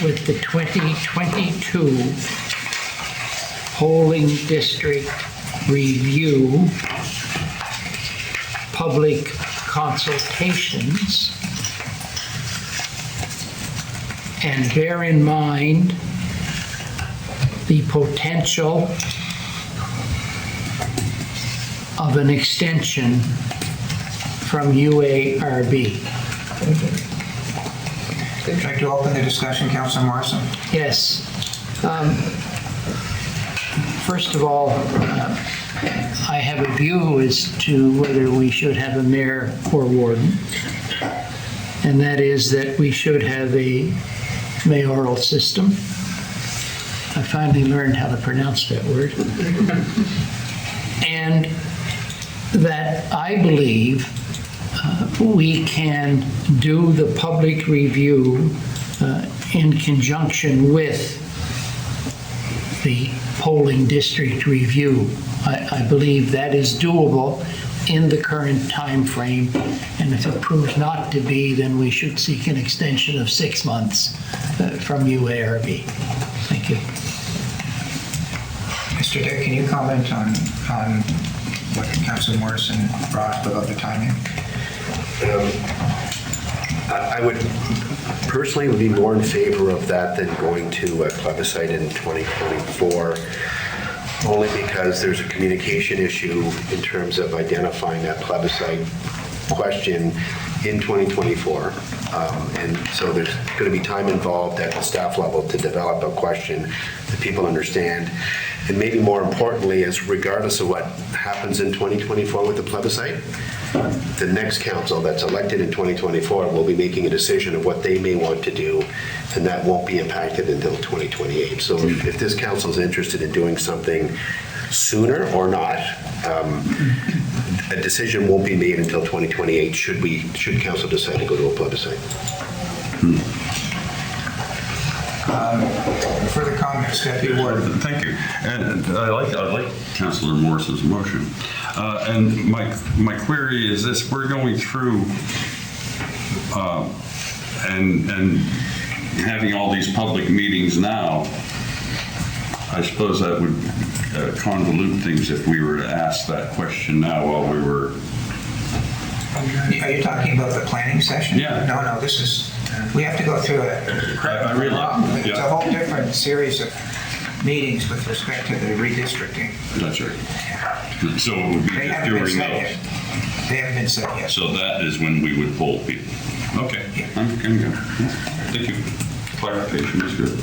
with the 2022 polling district review public consultations, and bear in mind the potential of an extension from UARB. Would you like to open the discussion, Councilor Morrison? Yes. First of all, I have a view as to whether we should have a mayor or warden, and that is that we should have a mayoral system. I finally learned how to pronounce that word. And that I believe we can do the public review in conjunction with the polling district review. I believe that is doable in the current time frame, and if it proves not to be, then we should seek an extension of 6 months from UARB. Thank you. Mr. Dick, can you comment on what Councilor Morrison brought up about the timing? I would personally be more in favor of that than going to a plebiscite in 2024, only because there's a communication issue in terms of identifying that plebiscite question in 2024. And so there's going to be time involved at the staff level to develop a question that people understand. And maybe more importantly is, regardless of what happens in 2024 with the plebiscite, the next council that's elected in 2024 will be making a decision of what they may want to do, and that won't be impacted until 2028. So if this council is interested in doing something sooner or not, a decision won't be made until 2028 should council decide to go to a plebiscite. Further comments, Deputy Warden? Thank you. And I like Councillor Morrison's motion. And my query is this: we're going through and having all these public meetings now. I suppose that would convolute things if we were to ask that question now while we were. Are you talking about the planning session? Yeah. No, this is, we have to go through it's a whole different series of meetings with respect to the redistricting. That's right. So it would be during those. They haven't been set yet. So that is when we would poll people. Okay. Yeah. I'm good. Thank you. Clarification is good.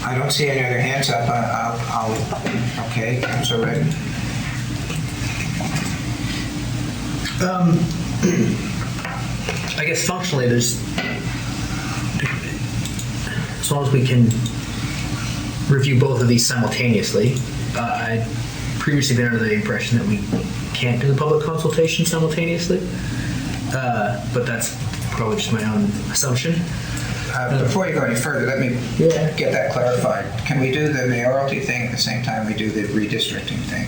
I don't see any other hands up. Okay, Councilor Redden. I guess functionally, there's, as long as we can review both of these simultaneously. I'd previously been under the impression that we can't do the public consultation simultaneously, but that's probably just my own assumption. Before you go any further, let me get that clarified. Can we do the mayoralty thing at the same time we do the redistricting thing?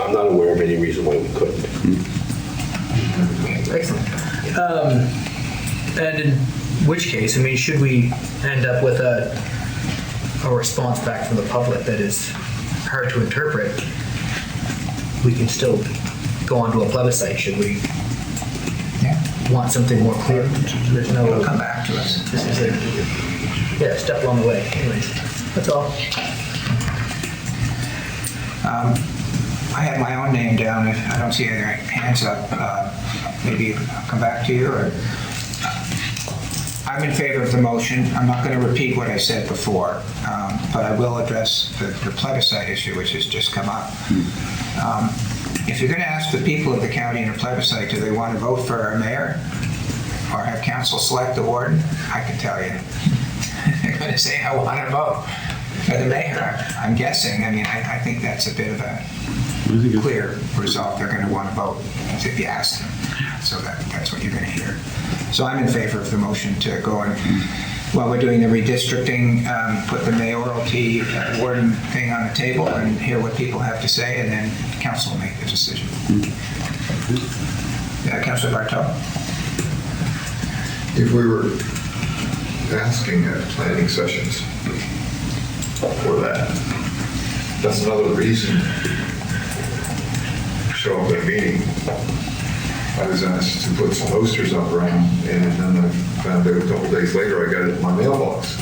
I'm not aware of any reason why we couldn't. Excellent. And in which case, I mean, should we end up with a response back from the public that is hard to interpret, we can still go on to a plebiscite. Should we want something more clear? There's no. It'll come back to us. This is a step along the way. Anyways, that's all. I have my own name down. If I don't see any hands up, maybe I'll come back to you. Or I'm in favor of the motion. I'm not going to repeat what I said before, but I will address the plebiscite issue, which has just come up. If you're going to ask the people of the county in a plebiscite, do they want to vote for a mayor or have council select the warden? I can tell you. They're going to say, I want to vote for the mayor. I'm guessing. I mean, I think that's a bit of a clear result. They're going to want to vote if you ask them. So that's what you're going to hear. So I'm in favor of the motion to go and, while we're doing the redistricting, put the mayoralty warden thing on the table and hear what people have to say, and then council will make the decision. Councilor Bartow. If we were asking at planning sessions for that, that's another reason to show up at a meeting. I was asked to put some posters up around, and then I found out a couple days later I got it in my mailbox.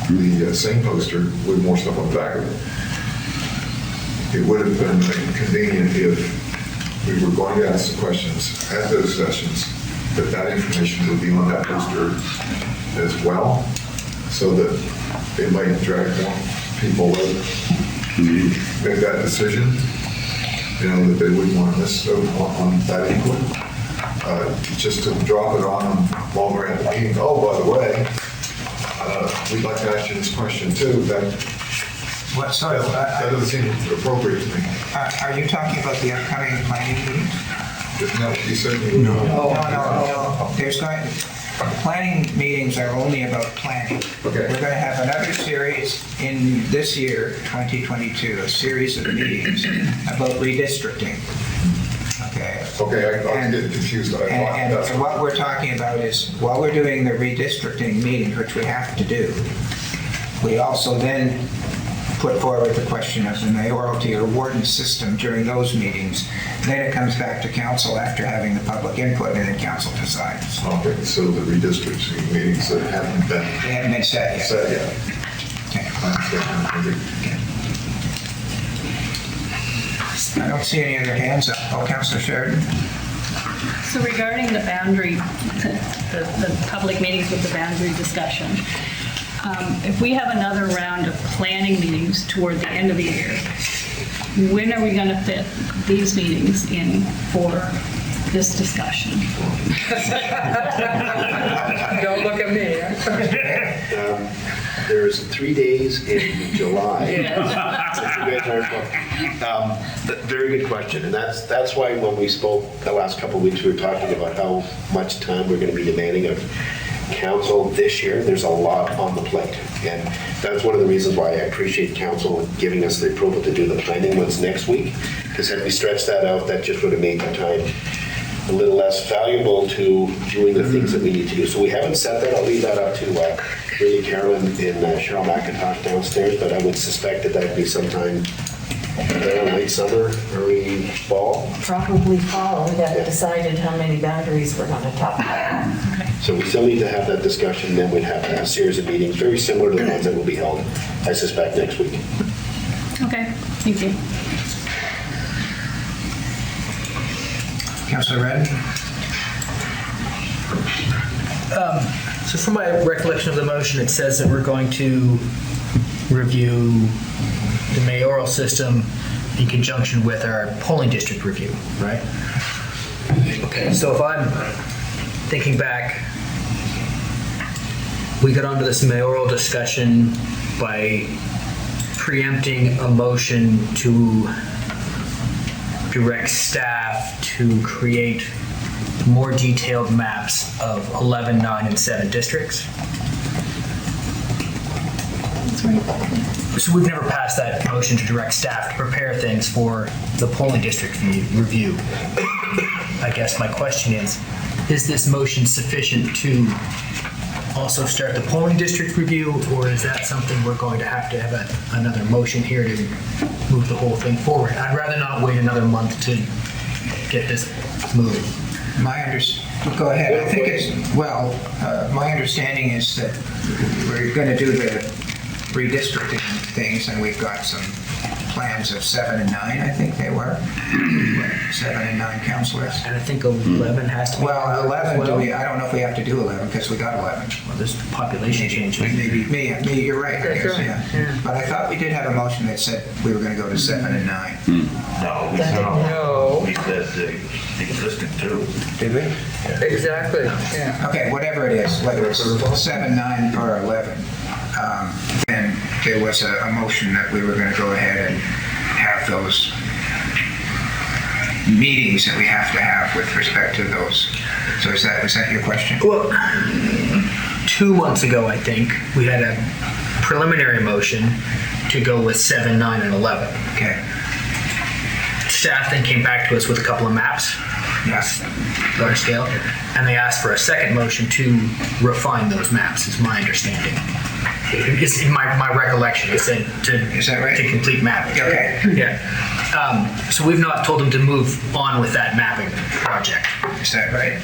The same poster with more stuff on the back of it. It would have been convenient if we were going to ask the questions at those sessions, that information would be on that poster as well, so that it might drag more people in to make that decision. You know, that they wouldn't want to miss out on that input. Just to drop it on them while we're at the meeting. Oh, by the way, we'd like to ask you this question too. That doesn't seem appropriate to me. Are you talking about the upcoming planning meetings? Isn't that what you said? No. There's going, planning meetings are only about planning. Okay. We're going to have another series in this year, 2022, a series of meetings about redistricting. Okay. Okay, I get confused. And what we're talking about is, while we're doing the redistricting meetings, which we have to do, we also then put forward the question of the mayoralty or warden system during those meetings. Then it comes back to council after having the public input, and then council decides. Okay, so the redistricting meetings that haven't been... They haven't been set yet. Set yet. Okay. Okay. I don't see any other hands up. Oh, Councillor Sheridan. So regarding the boundary, the public meetings with the boundary discussion, if we have another round of planning meetings toward the end of the year, when are we going to fit these meetings in for this discussion? Don't look at me. There's 3 days in July. Very good question, and that's why when we spoke the last couple of weeks, we were talking about how much time we're going to be demanding of council this year. There's a lot on the plate, and that's one of the reasons why I appreciate council giving us the approval to do the planning ones next week, because had we stretched that out, that just would have made the time a little less valuable to doing the things that we need to do. So we haven't set that. I'll leave that up to really Carolyn and Cheryl McIntosh downstairs, but I would suspect that that'd be sometime late summer, early fall. Probably fall. We haven't decided how many boundaries we're going to talk about. So we still need to have that discussion, then we'd have a series of meetings very similar to the ones that will be held, I suspect, next week. Okay, thank you. Councillor Redden. So from my recollection of the motion, it says that we're going to review the mayoral system in conjunction with our polling district review, right? Okay, so if I'm thinking back, we got onto this mayoral discussion by preempting a motion to direct staff to create more detailed maps of 11, 9, and 7 districts. That's right. So we've never passed that motion to direct staff to prepare things for the polling district review. I guess my question is this motion sufficient to also start the polling district review, or is that something we're going to have another motion here to move the whole thing forward? I'd rather not wait another month to get this moving. Go ahead. I think it's, my understanding is that we're going to do the redistricting things, and we've got some plans of 7 and 9, I think they were. 7 and 9 councillors. And I think 11 has to be. Well, 11, I don't know if we have to do 11, because we got 11. Well, there's population changes. Maybe, you're right, I guess, yeah. But I thought we did have a motion that said we were going to go to 7 and 9. No, we said the existing 2. Did we? Exactly, yeah. Okay, whatever it is, whether it's 7, 9, or 11, then there was a motion that we were going to go ahead and have those meetings that we have to have with respect to those. So was that your question? Well, 2 months ago, I think, we had a preliminary motion to go with 7, 9, and 11. Okay. Staff then came back to us with a couple of maps. Yes. Large scale. And they asked for a second motion to refine those maps, is my understanding. It's in my recollection. It said Is that right? to complete mapping. Okay. Yeah. So we've not told them to move on with that mapping project. Is that right?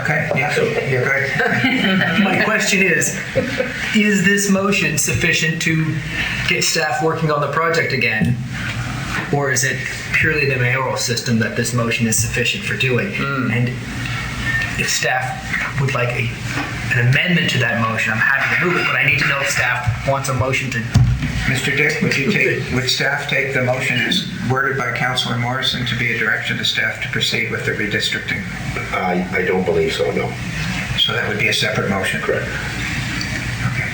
Okay, yeah, you're good. My question is this motion sufficient to get staff working on the project again? Or is it purely the mayoral system that this motion is sufficient for doing? And if staff would like an amendment to that motion, I'm happy to move it, but I need to know if staff wants a motion to... Mr. Dick, would staff take the motion as worded by Councillor Morrison to be a direction to staff to proceed with the redistricting? I don't believe so, no. So that would be a separate motion? Correct. Okay.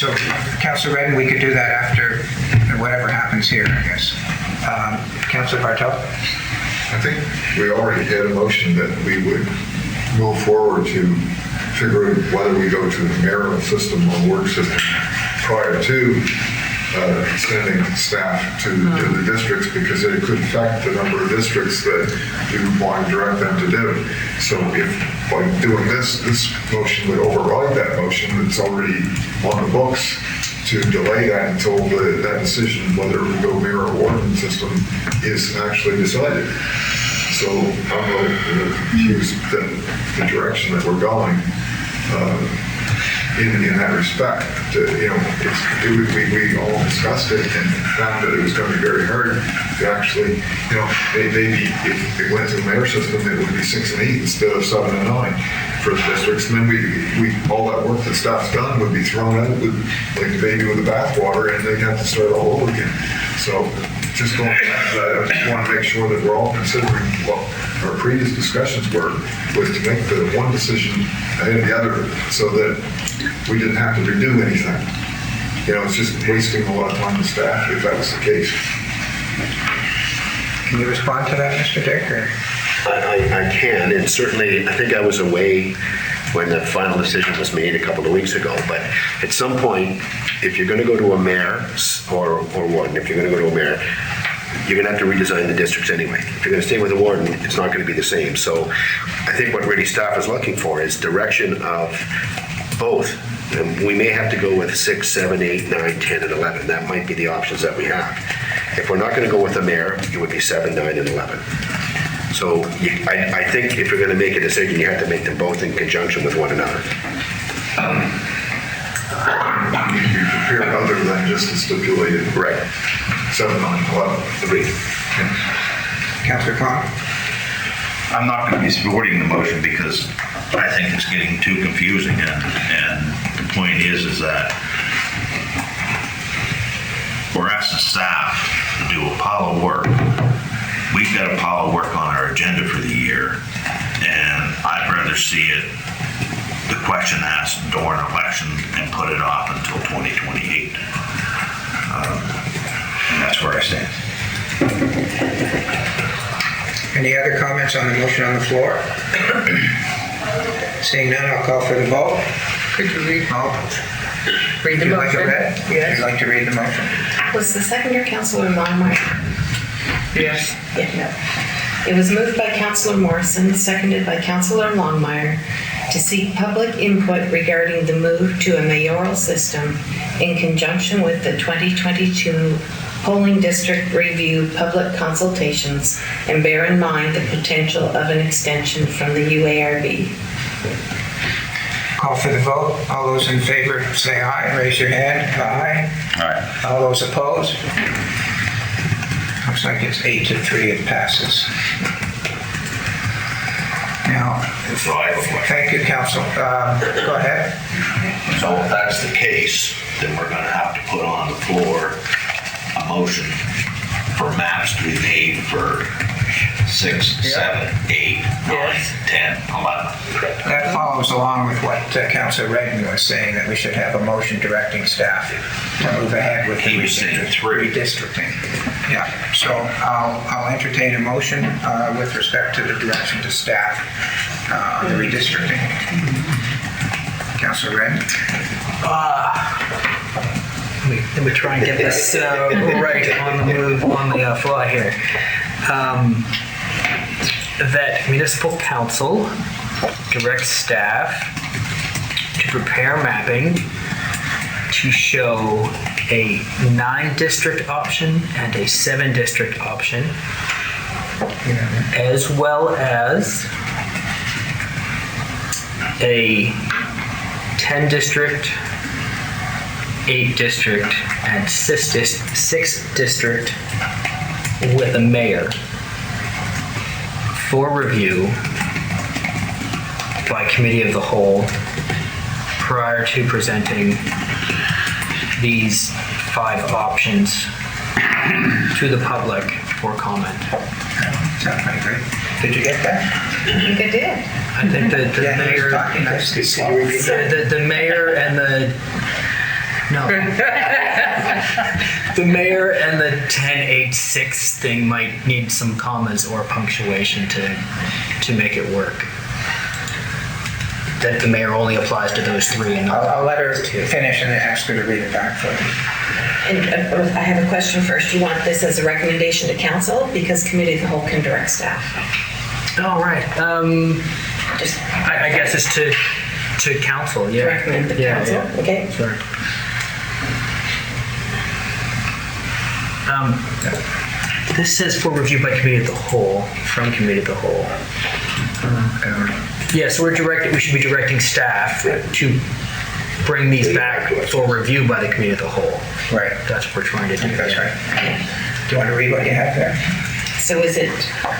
So, Councillor Redden, we could do that after whatever happens here, I guess. Councillor Bartow? I think we already had a motion that we would move forward to figure out whether we go to the mayoral system or work system prior to sending staff to the districts, because it could affect the number of districts that you want to direct them to do. So if by doing this motion would override that motion that's already on the books, to delay that until that decision whether we go mayor or warden system is actually decided. So I'm a little confused that the direction that we're going in that respect. We all discussed it and found that it was going to be very hard to actually, maybe if it went to the mayor system, it would be 6 and 8 instead of 7 and 9 for the districts. And then we all that work that staff's done would be thrown out with like the baby with the bathwater, and they'd have to start all over again. So just going back to that, I just want to make sure that we're all considering what our previous discussions was to make the one decision ahead of the other so that we didn't have to redo anything. It's just wasting a lot of time to staff if that was the case. Can you respond to that, Mr. Dick? Or? I can, and certainly I think I was away when the final decision was made a couple of weeks ago, but at some point, if you're going to go to a mayor or warden, if you're going to go to a mayor, you're going to have to redesign the districts anyway. If you're going to stay with a warden, it's not going to be the same. So I think what really staff is looking for is direction of both. And we may have to go with 6, 7, 8, 9, 10, and 11. That might be the options that we have. If we're not going to go with a mayor, it would be 7, 9, and 11. So I think if you're going to make a decision, you have to make them both in conjunction with one another. You need to be prepared other than just the stipulated. Right. 7, 9, 11. Agreed. Councillor Cotw? I'm not going to be supporting the motion because I think it's getting too confusing, and the point is that we're asking staff to do a pile of work. We've got a pile of work on our agenda for the year, and I'd rather see it, the question asked during election, and put it off until 2028. And that's where I stand. Any other comments on the motion on the floor? Seeing none, I'll call for the vote. Could you read the Would you like it motion? read? Yes. Would you like to read the motion? Was the seconder Councillor Longmire? Yes. Yeah, no. It was moved by Councillor Morrison, seconded by Councillor Longmire, to seek public input regarding the move to a mayoral system in conjunction with the 2022 polling district review public consultations, and bear in mind the potential of an extension from the UARB. Call for the vote. All those in favor say aye. Raise your hand. Aye. Aye. All those opposed? Looks like it's 8-3, it passes. Now, So I have a question. thank you, Council. Go ahead. So if that's the case, then we're gonna have to put on the floor a motion for maps to be made for 6, 7, 8, 9, 10, 11. That follows along with what Councillor Redden was saying, that we should have a motion directing staff to move ahead with the redistricting. Yeah, so I'll entertain a motion with respect to the direction to staff on the redistricting. Councillor Redden? Let me try and get this right on the move, on the fly here. That municipal council directs staff to prepare mapping to show a 9-district option and a 7-district option, as well as a 10-district, 8-district, and 6-district with a mayor for review by committee of the whole prior to presenting these 5 options to the public for comment. Sounds pretty great. Did you get that? I think I did. I think that the Yeah, he was mayor, talking nice. Could you repeat that? the mayor and the the mayor and the 10-8-6 thing might need some commas or punctuation to make it work. That the mayor only applies to those 3 and not. I'll let her finish and then ask her to read it back for me. And I have a question first. You want this as a recommendation to council? Because committee of the whole can direct staff. Oh, right. I guess it's to council, yeah. Recommend the council, okay? Sorry. This says for review by committee of the whole, from committee of the whole. Yeah, so we should be directing staff to bring these back for review by the committee of the whole. Right. That's what we're trying to do. That's right. Do you want to read what you have there? So is it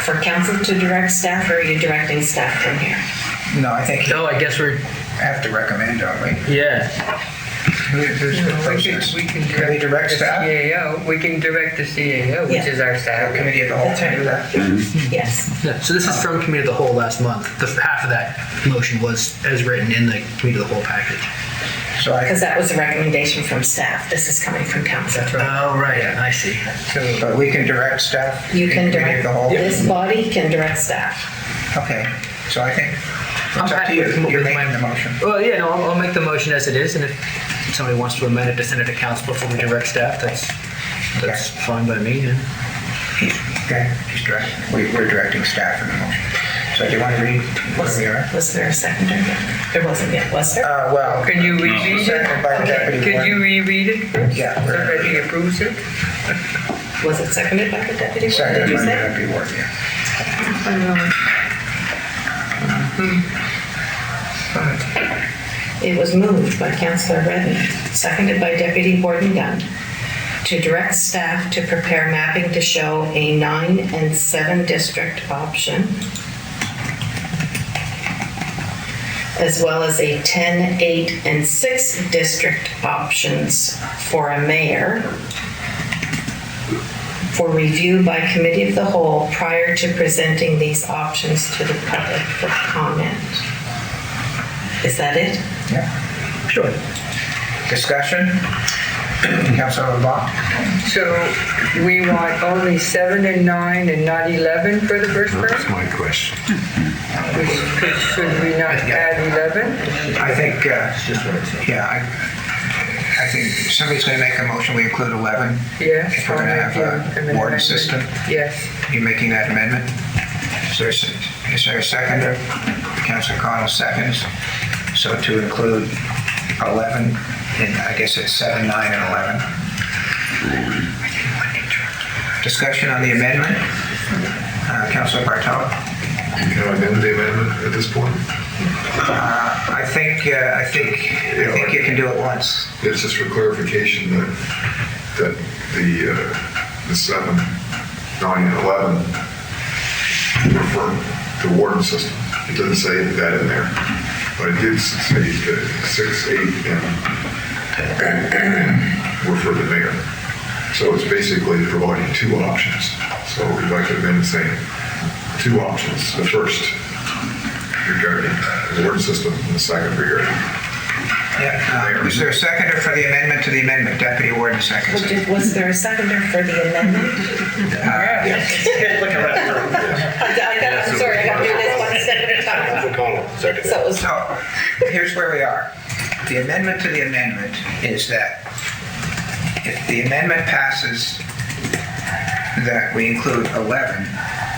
for council to direct staff, or are you directing staff from here? No, I think I guess we have to recommend, don't we? Yeah. Who's the process? We can Can we direct the staff? CAO. We can direct the CAO, which is our staff. Committee of the whole can do that? Yes. Yeah, so this is from committee of the whole last month. Half of that motion was as written in the committee of the whole package. So Because that was a recommendation from staff. This is coming from council. Oh, right, I see. But we can direct staff? You can in committee of direct, the whole? this body can direct staff. Okay, so I think it's up to you. You're making the motion. Well, yeah, no, I'll make the motion as it is, and if somebody wants to amend it to send it to council before we direct staff, that's fine by me. Yeah. Okay, he's directing. We're directing staff in the motion. So do you want to read where we are? Was there a seconder? There wasn't yet, was there? Well. Can you reread Second by the deputy it? Could warden. you reread it first? Yeah. So that he approves it? Was it seconded by the deputy? What did Second you by the say? deputy warden, yeah. It was moved by Councillor Redden, seconded by Deputy Warden Gunn, to direct staff to prepare mapping to show a 9 and 7 district option, as well as a 10, 8, and 6 district options for a mayor for review by committee of the whole prior to presenting these options to the public for comment. Is that it? Yeah. Sure. Discussion? Councilor LeBlanc? So we want only 7 and 9 and not 11 for the first part? That's my question. Should we not add 11? I think, I think somebody's going to make a motion, we include 11. Yes. If we're going to have a warden system. Yes. You making that amendment? Is there a seconder? Councilor Cotw seconds. So to include 11, and I guess it's 7, 9, and 11. Discussion on the amendment. Councilor Bartow. Can I amend the amendment at this point? I think you can do it once. It's just for clarification that the 7, 9, and 11 refer to warden system. It doesn't say that in there, but it did say that 6, 8, and were for the mayor. So it's basically providing 2 options. So we'd like to amend saying 2 options. The first regarding the warden system, and the second regarding. Yeah. Is there a seconder for the amendment to the amendment? Deputy Warden seconds. Was there a seconder for the amendment? Yes. I'm sorry, I got to do this one step at a time. So it was So here's where we are. The amendment to the amendment is that if the amendment passes that we include 11,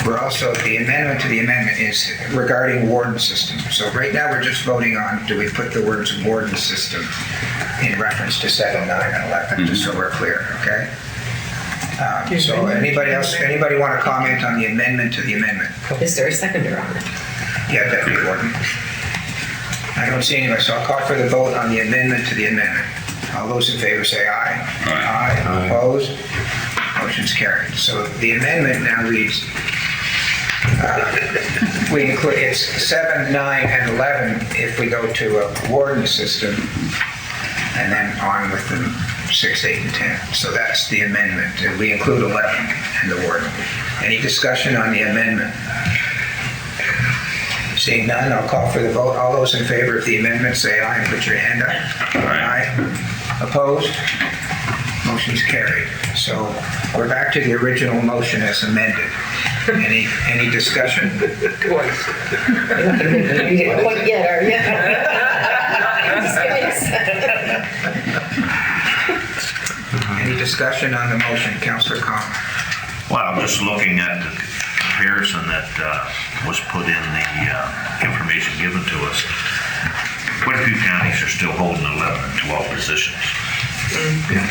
we're also, the amendment to the amendment is regarding warden system. So right now, we're just voting on, do we put the words warden system in reference to 7, 9, and 11, just so we're clear, okay? So anybody want to comment on the amendment to the amendment? Is there a seconder on it? Yeah, Deputy Warden. I don't see anybody, so I'll call for the vote on the amendment to the amendment. All those in favor say aye. Aye. Opposed? Motion's carried. So the amendment now reads, we include, it's 7, 9, and 11 if we go to a warden system, and then on with the 6, 8, and 10. So that's the amendment. We include 11 in the warden. Any discussion on the amendment? Seeing none, I'll call for the vote. All those in favor of the amendment say aye and put your hand up. Aye. Opposed? Motion's carried. So we're back to the original motion as amended. Any discussion? You're not going to make me read it quite yet, are you? Any discussion on the motion, Councillor Con? Well, I'm just looking at the comparison that was put in the information given to us. Quite a few counties are still holding 11 and 12 positions. And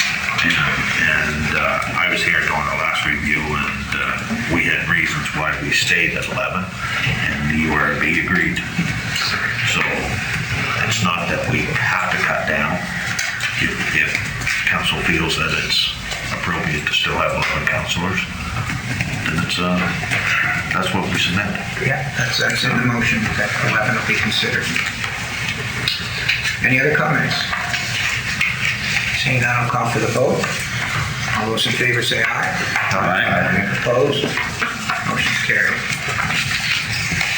I was here during the last review, and we had reasons why we stayed at 11, and the URB agreed. So it's not that we have to cut down. If council feels that it's appropriate to still have 11 councillors, then that's what we submit. Yeah, that's in the motion, that 11 will be considered. Any other comments? Seeing none, I'll call for the vote. All those in favor say aye. Aye. Opposed? Motion's carried.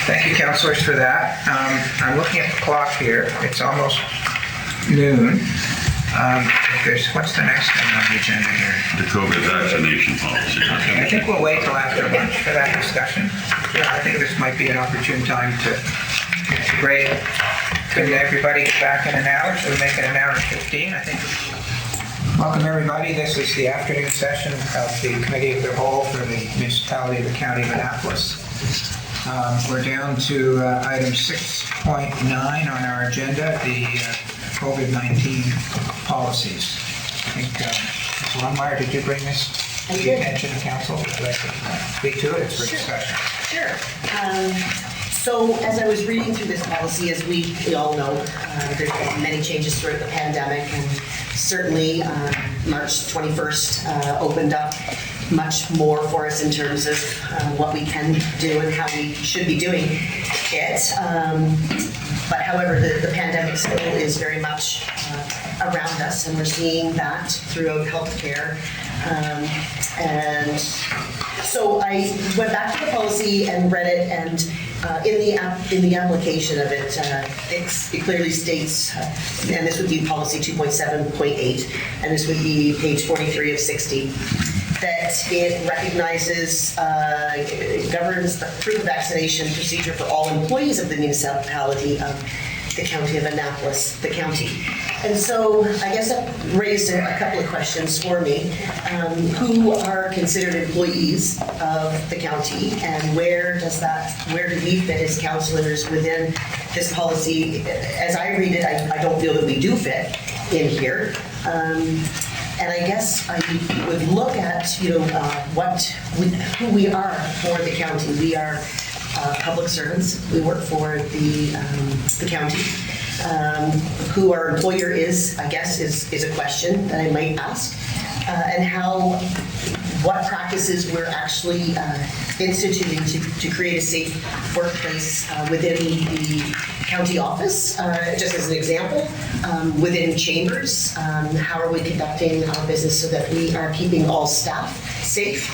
Thank you, councillors, for that. I'm looking at the clock here. It's almost noon. What's the next thing on the agenda here? The COVID vaccination policy. Okay, I think we'll wait till after lunch for that discussion. I think this might be an opportune time to break. Could everybody get back in an hour? So we make it an hour and 15, I think. Welcome, everybody. This is the afternoon session of the Committee of the Whole for the Municipality of the County of Annapolis. We're down to item 6.9 on our agenda, the COVID-19 policies. I think, Ms. Longmire, did you bring this to the attention of council? Would you like to speak to it? It's for discussion. Sure. So as I was reading through this policy, as we all know, there's been many changes throughout the pandemic, and certainly March 21st opened up much more for us in terms of what we can do and how we should be doing it. But however, the pandemic still is very much around us, and we're seeing that throughout healthcare. And so I went back to the policy and read it, and in the application of it, it clearly states, and this would be policy 2.7.8, and this would be page 43 of 60, that it recognizes, governs the proof of vaccination procedure for all employees of the municipality of the County of Annapolis, the county. And so I guess it raised a couple of questions for me. Who are considered employees of the county, and where do we fit as councillors within this policy? As I read it, I don't feel that we do fit in here. And I guess I would look at, who we are for the county. We are public servants. We work for the county. Who our employer is, I guess, is a question that I might ask. And what practices we're actually instituting to create a safe workplace within the county office. Just as an example, within chambers, how are we conducting our business so that we are keeping all staff safe?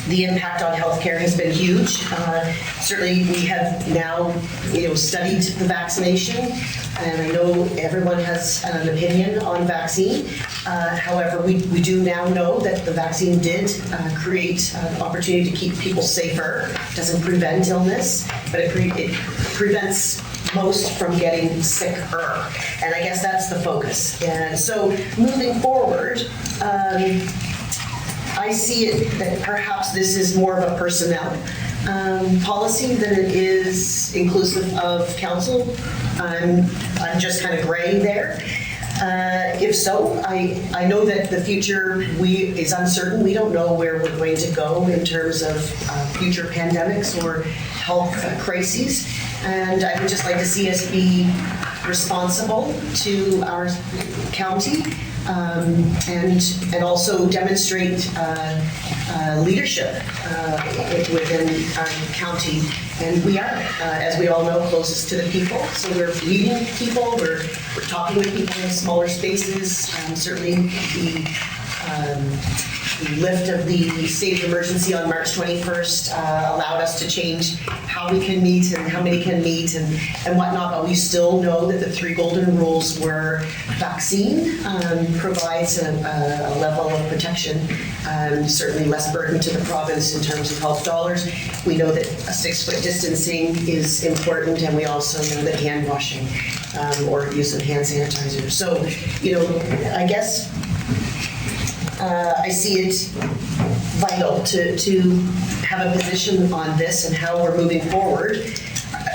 The impact on healthcare has been huge. Certainly, we have now, studied the vaccination, and I know everyone has an opinion on vaccine. However, we do now know that the vaccine did create an opportunity to keep people safer. It doesn't prevent illness, but it prevents most from getting sicker. And I guess that's the focus. And so moving forward, I see it that perhaps this is more of a personnel policy than it is inclusive of council. I'm just kind of gray there. If so, I know that the future is uncertain. We don't know where we're going to go in terms of future pandemics or health crises. And I would just like to see us be responsible to our county and also demonstrate leadership within our county. And we are, as we all know, closest to the people. So we're meeting people, we're talking with people in smaller spaces. Certainly the lift of the state of emergency on March 21st allowed us to change how we can meet and how many can meet and whatnot, but we still know that the 3 golden rules were vaccine provides a level of protection, certainly less burden to the province in terms of health dollars. We know that a 6-foot distancing is important, and we also know that hand washing or use of hand sanitizer. So, I guess I see it vital to have a position on this and how we're moving forward.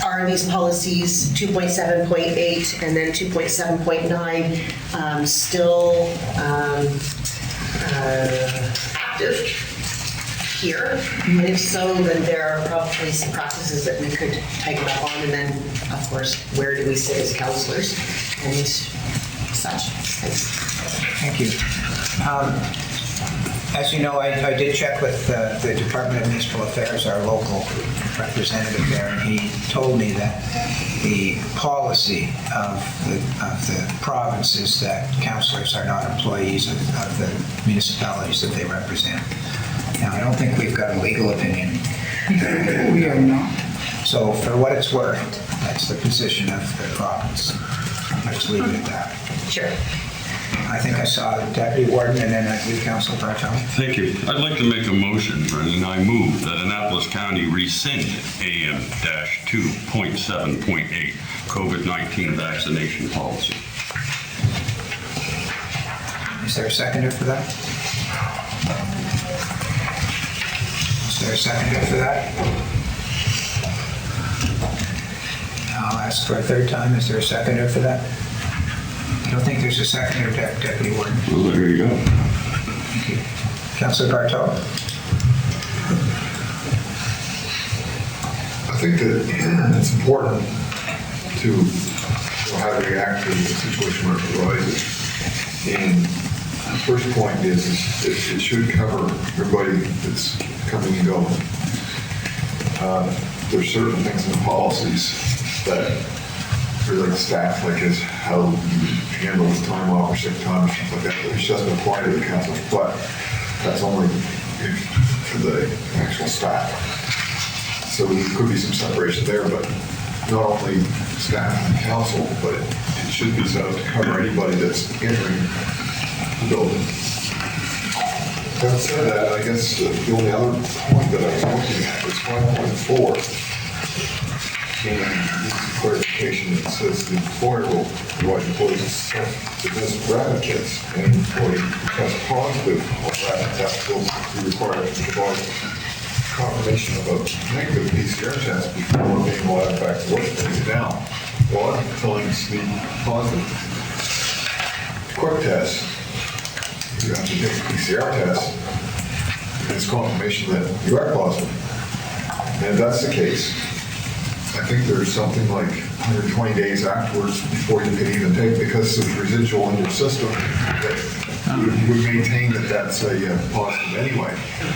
Are these policies 2.7.8 and then 2.7.9 still active here? And if so, then there are probably some practices that we could tighten up on. And then, of course, where do we sit as councillors and such? Thanks. Thank you. As you know, I did check with the Department of Municipal Affairs, our local representative there, and he told me that the policy of the province is that councillors are not employees of the municipalities that they represent. Now, I don't think we've got a legal opinion. We are not. So for what it's worth, that's the position of the province. I'll just leave it at that. Sure. I think I saw the Deputy Warden and then you, Councillor Bartow. Thank you. I'd like to make a motion, and I move that Annapolis County rescind AM-2.7.8 COVID-19 vaccination policy. Is there a seconder for that? Is there a seconder for that? I'll ask for a third time. Is there a seconder for that? I don't think there's a seconder, Deputy Warden. Well, there you go. Thank you. Councillor Bartow. I think that it's important to know how to react to the situation when it arises. And the first point is it should cover everybody that's coming and going. There's certain things in the policies that relate to staff, like is how you handle the time off or sick time or something like that. It doesn't apply to the council, but that's only for the actual staff. So there could be some separation there, but not only staff and council, but it should be set up to cover anybody that's entering the building. Having said that, I guess the only other point that I was looking at was 5.4. And this is clarification that says the employer will provide employees self-defense rapid kits, and an employee who tests positive on rapid test will be required to provide confirmation of a negative PCR test before being allowed back to work. Takes it down. Well, I'm telling you the positive quick test. You have to take a PCR test, and it's confirmation that you are positive. And if that's the case, I think there's something like 120 days afterwards before you can even take, because there's residual in your system that would maintain that that's a positive anyway.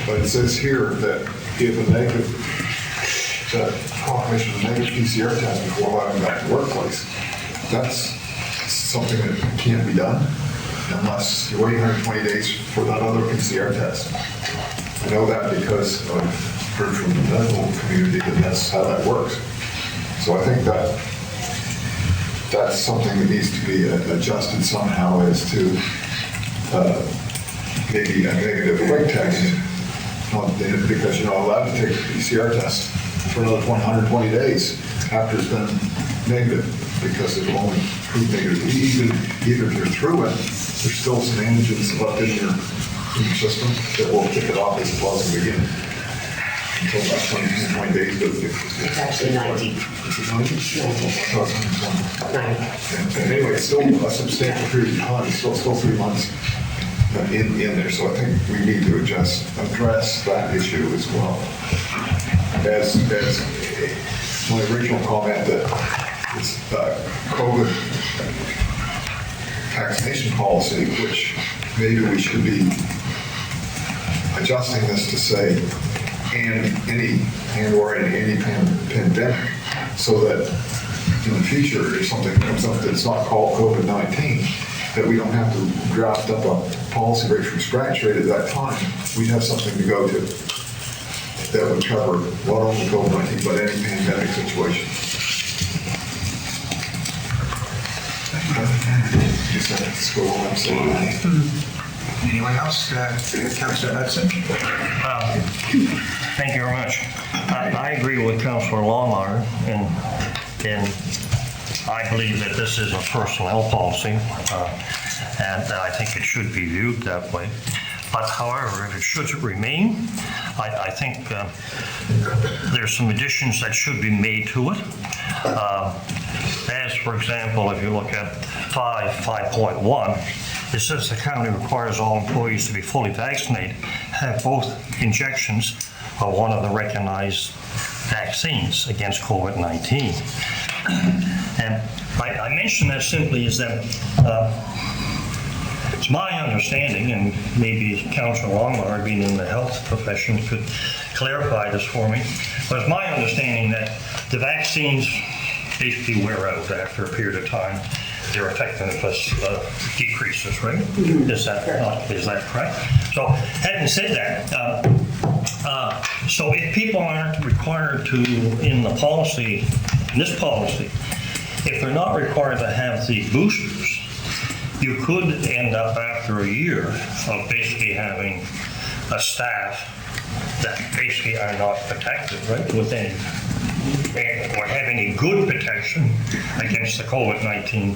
But it says here that if a negative, that confirmation of a negative PCR test before allowing back to the workplace, that's something that can't be done unless you wait 120 days for that other PCR test. I know that because I've heard from the medical community that that's how that works. So I think that that's something that needs to be adjusted somehow as to maybe a negative quick test, because you're not allowed to take a PCR test for another 120 days after it's been negative, because it will only prove negative. Even if you're through it, there's still some antigens left in your system that will kick it off as a positive again. Until about 20 days, but It's actually 90. Is it 90? Anyway, it's still a substantial period of time, it's still 3 months in there, so I think we need to address that issue as well. As my original comment that it's COVID vaccination policy, which maybe we should be adjusting this to say, or in any pandemic, so that in the future, if something comes up that's not called COVID-19, that we don't have to draft up a policy right from scratch right at that time. We'd have something to go to that would cover not only COVID-19, but any pandemic situation. Just have to scroll on, absolutely. Anyone else? Councillor Hudson? Thank you very much. I agree with Councillor Longmire, and I believe that this is a personnel policy, and I think it should be viewed that way. But however, if it should remain, I think there's some additions that should be made to it. As, for example, if you look at 5.1, it says the county requires all employees to be fully vaccinated, have both injections of one of the recognized vaccines against COVID-19. And I mention that simply is that it's my understanding, and maybe Councillor Longmire, being in the health profession, could clarify this for me, but it's my understanding that the vaccines basically wear out after a period of time. Their effectiveness decreases, right? Is that correct? So, having said that, so if people aren't required to, in the policy, in this policy, if they're not required to have the boosters, you could end up after a year of basically having a staff that basically are not protected, right, with any, or have any good protection against the COVID-19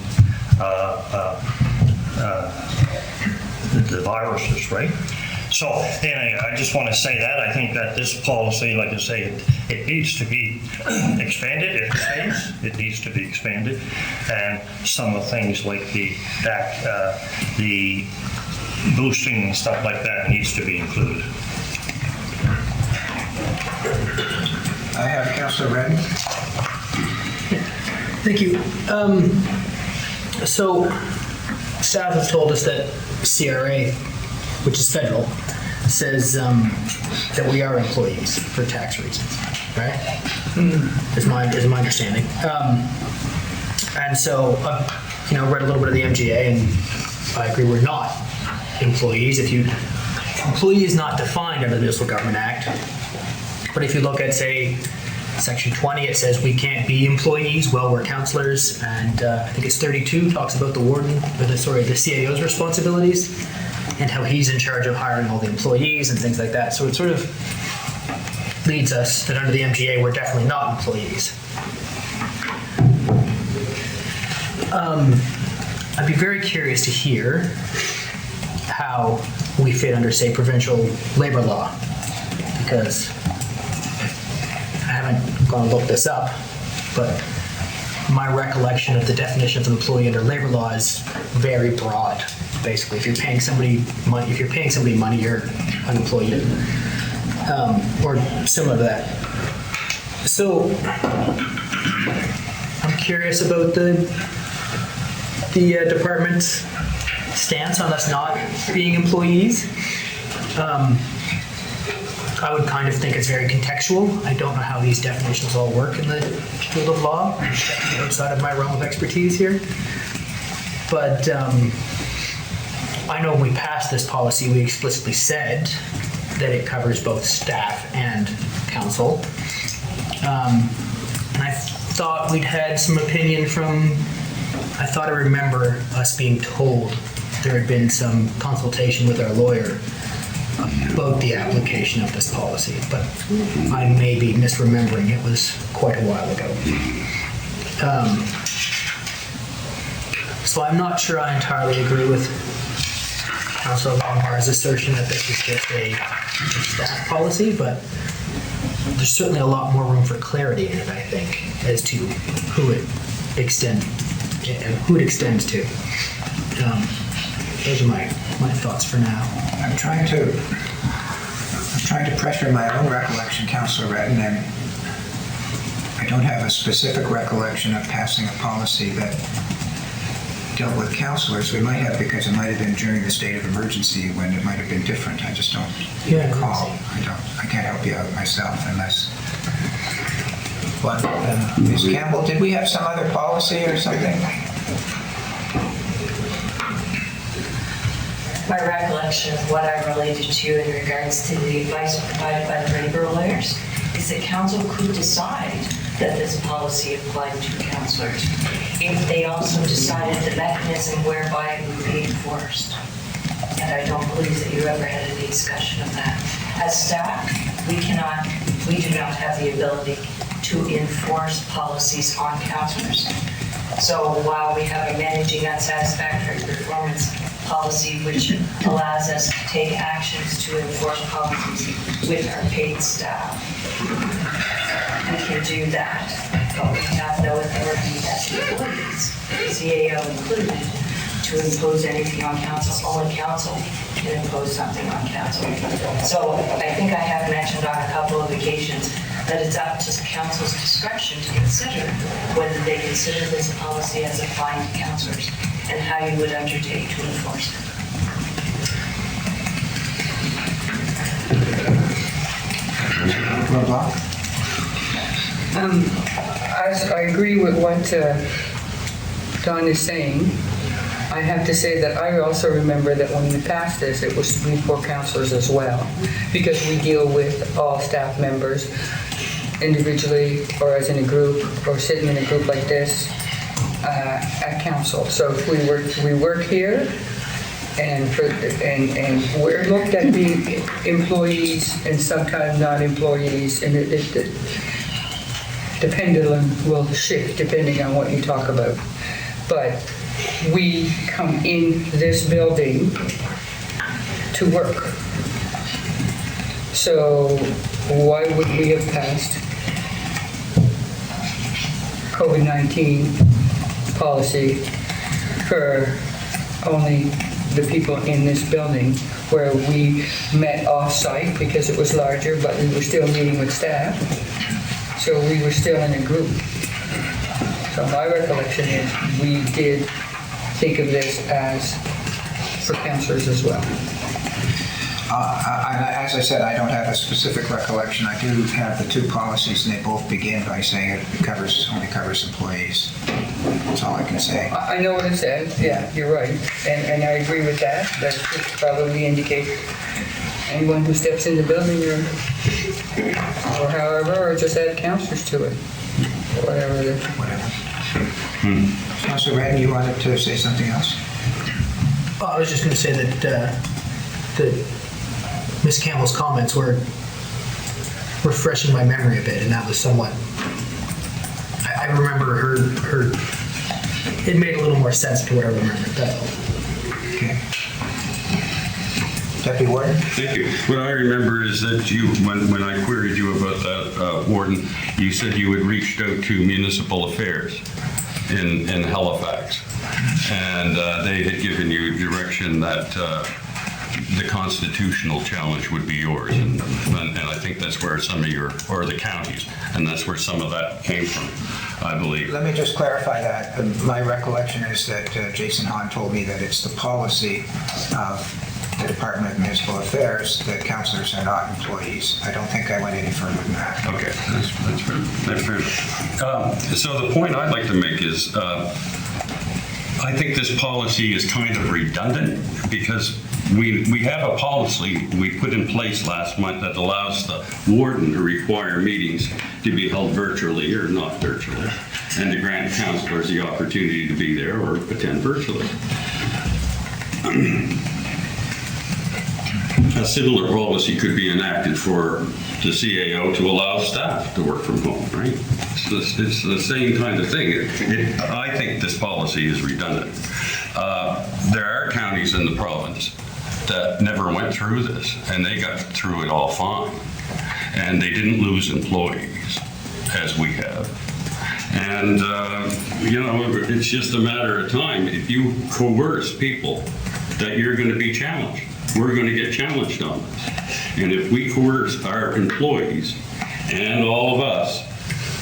the viruses, right? So anyway, I just want to say that I think that this policy, like I say, it needs to be expanded. If it stays, it needs to be expanded, and some of the things like the boosting and stuff like that needs to be included. I have Councillor Redden. Thank you. So staff has told us that CRA, which is federal, says that we are employees for tax reasons, right? Is my understanding. And so, read a little bit of the MGA, and I agree we're not employees. Employee is not defined under the Municipal Government Act, but if you look at, say, Section 20, it says we can't be employees. Well, we're counselors, and I think it's 32 talks about the CAO's responsibilities and how he's in charge of hiring all the employees and things like that. So it sort of leads us that under the MGA, we're definitely not employees. I'd be very curious to hear how we fit under, say, provincial labor law, because I haven't gone and looked this up, but my recollection of the definition of an employee under labor law is very broad. Basically, if you're paying somebody money, you're an employee, or similar to that. So I'm curious about the department's stance on us not being employees. I would kind of think it's very contextual. I don't know how these definitions all work in the field of law, outside of my realm of expertise here. But I know when we passed this policy, we explicitly said that it covers both staff and council. And I thought we'd had some opinion from, I thought I remember us being told there had been some consultation with our lawyer about the application of this policy, but I may be misremembering. It was quite a while ago. So I'm not sure I entirely agree with Councilor Longbar's assertion that this is just a staff policy, but there's certainly a lot more room for clarity in it, I think, as to who it extends to. Those are my thoughts for now. I'm trying to pressure my own recollection, Councillor Redden, and I don't have a specific recollection of passing a policy that dealt with councillors. We might have, because it might have been during the state of emergency when it might have been different. I just don't recall. I can't help you out myself unless. But Ms. Campbell, did we have some other policy or something? My recollection of what I related to in regards to the advice provided by the labor lawyers is that council could decide that this policy applied to councillors if they also decided the mechanism whereby it would be enforced. And I don't believe that you ever had any discussion of that. As staff, we do not have the ability to enforce policies on councillors. So while we have a managing unsatisfactory performance policy which allows us to take actions to enforce policies with our paid staff, we can do that, but we have no authority as employees, CAO included, to impose anything on council. Only council can impose something on council. So I think I have mentioned on a couple of occasions that it's up to council's discretion to consider whether they consider this policy as applying to councillors and how you would undertake to enforce it. I agree with what Don is saying. I have to say that I also remember that when we passed this, it was to be for councillors as well, because we deal with all staff members individually or as in a group or sitting in a group like this at council. So if we work here and we're looked at the employees and sometimes non-employees, and the pendulum will shift depending on what you talk about. But we come in this building to work. So why would we have passed COVID-19 policy for only the people in this building, where we met off-site because it was larger, but we were still meeting with staff, so we were still in a group. So my recollection is we did think of this as for councillors as well. As I said, I don't have a specific recollection. I do have the two policies, and they both begin by saying it only covers employees. That's all I can say. I know what it says, yeah, you're right, and I agree with that. That should probably indicate anyone who steps in the building or however, or just add councillors to it, whatever. Councillor Redden, you wanted to say something else? Well, I was just going to say that Ms. Campbell's comments were refreshing my memory a bit, and that was somewhat. I remember her. It made a little more sense to what I remembered. That's all. Okay. Deputy Warden? Thank you. What I remember is that when I queried you about that, Warden, you said you had reached out to Municipal Affairs in Halifax, and they had given you direction that the constitutional challenge would be yours, and I think that's where some of or the counties, and that's where some of that came from, I believe. Let me just clarify that. My recollection is that Jason Hahn told me that it's the policy of the Department of Municipal Affairs that councillors are not employees. I don't think I went any further than that. Okay, that's fair. That's fair. So the point I'd like to make is, I think this policy is kind of redundant because we have a policy we put in place last month that allows the warden to require meetings to be held virtually or not virtually, and to grant councillors the opportunity to be there or attend virtually. a similar policy could be enacted for the CAO to allow staff to work from home, right? It's the same kind of thing. I think this policy is redundant. There are counties in the province that never went through this, and they got through it all fine. And they didn't lose employees, as we have. And, it's just a matter of time. If you coerce people, that you're going to be challenged. We're going to get challenged on this. And if we coerce our employees and all of us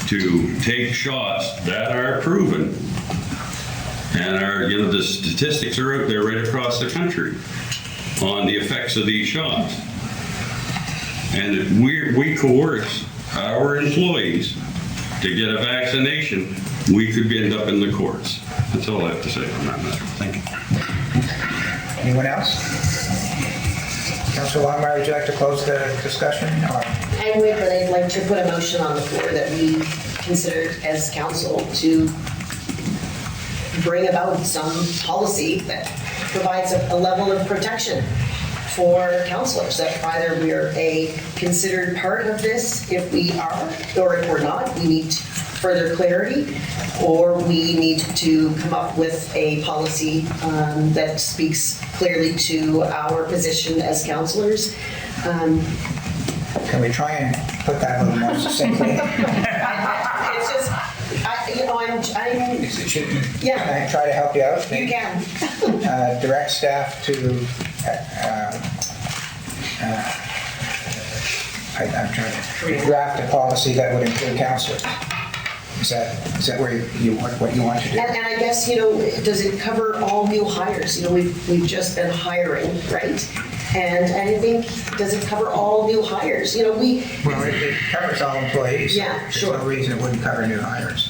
to take shots that are proven, and the statistics are out there right across the country on the effects of these shots. And if we coerce our employees to get a vaccination, we could end up in the courts. That's all I have to say on that matter. Thank you. Anyone else? Councilor Longmire, would you like to close the discussion? I would, but I'd like to put a motion on the floor that we consider as council to bring about some policy that provides a level of protection for councilors, that either we are a considered part of this if we are, or if we're not, we need further clarity, or we need to come up with a policy that speaks clearly to our position as councilors. Can we try and put that a little more succinctly? It's just, Can I try to help you out? You can. Direct staff to, I'm trying to draft a policy that would include counselors. Is that where what you want to do? And I guess, does it cover all new hires? We've just been hiring, right? And I think, does it cover all new hires? Well, it covers all employees. Yeah, sure. There's no reason it wouldn't cover new hires.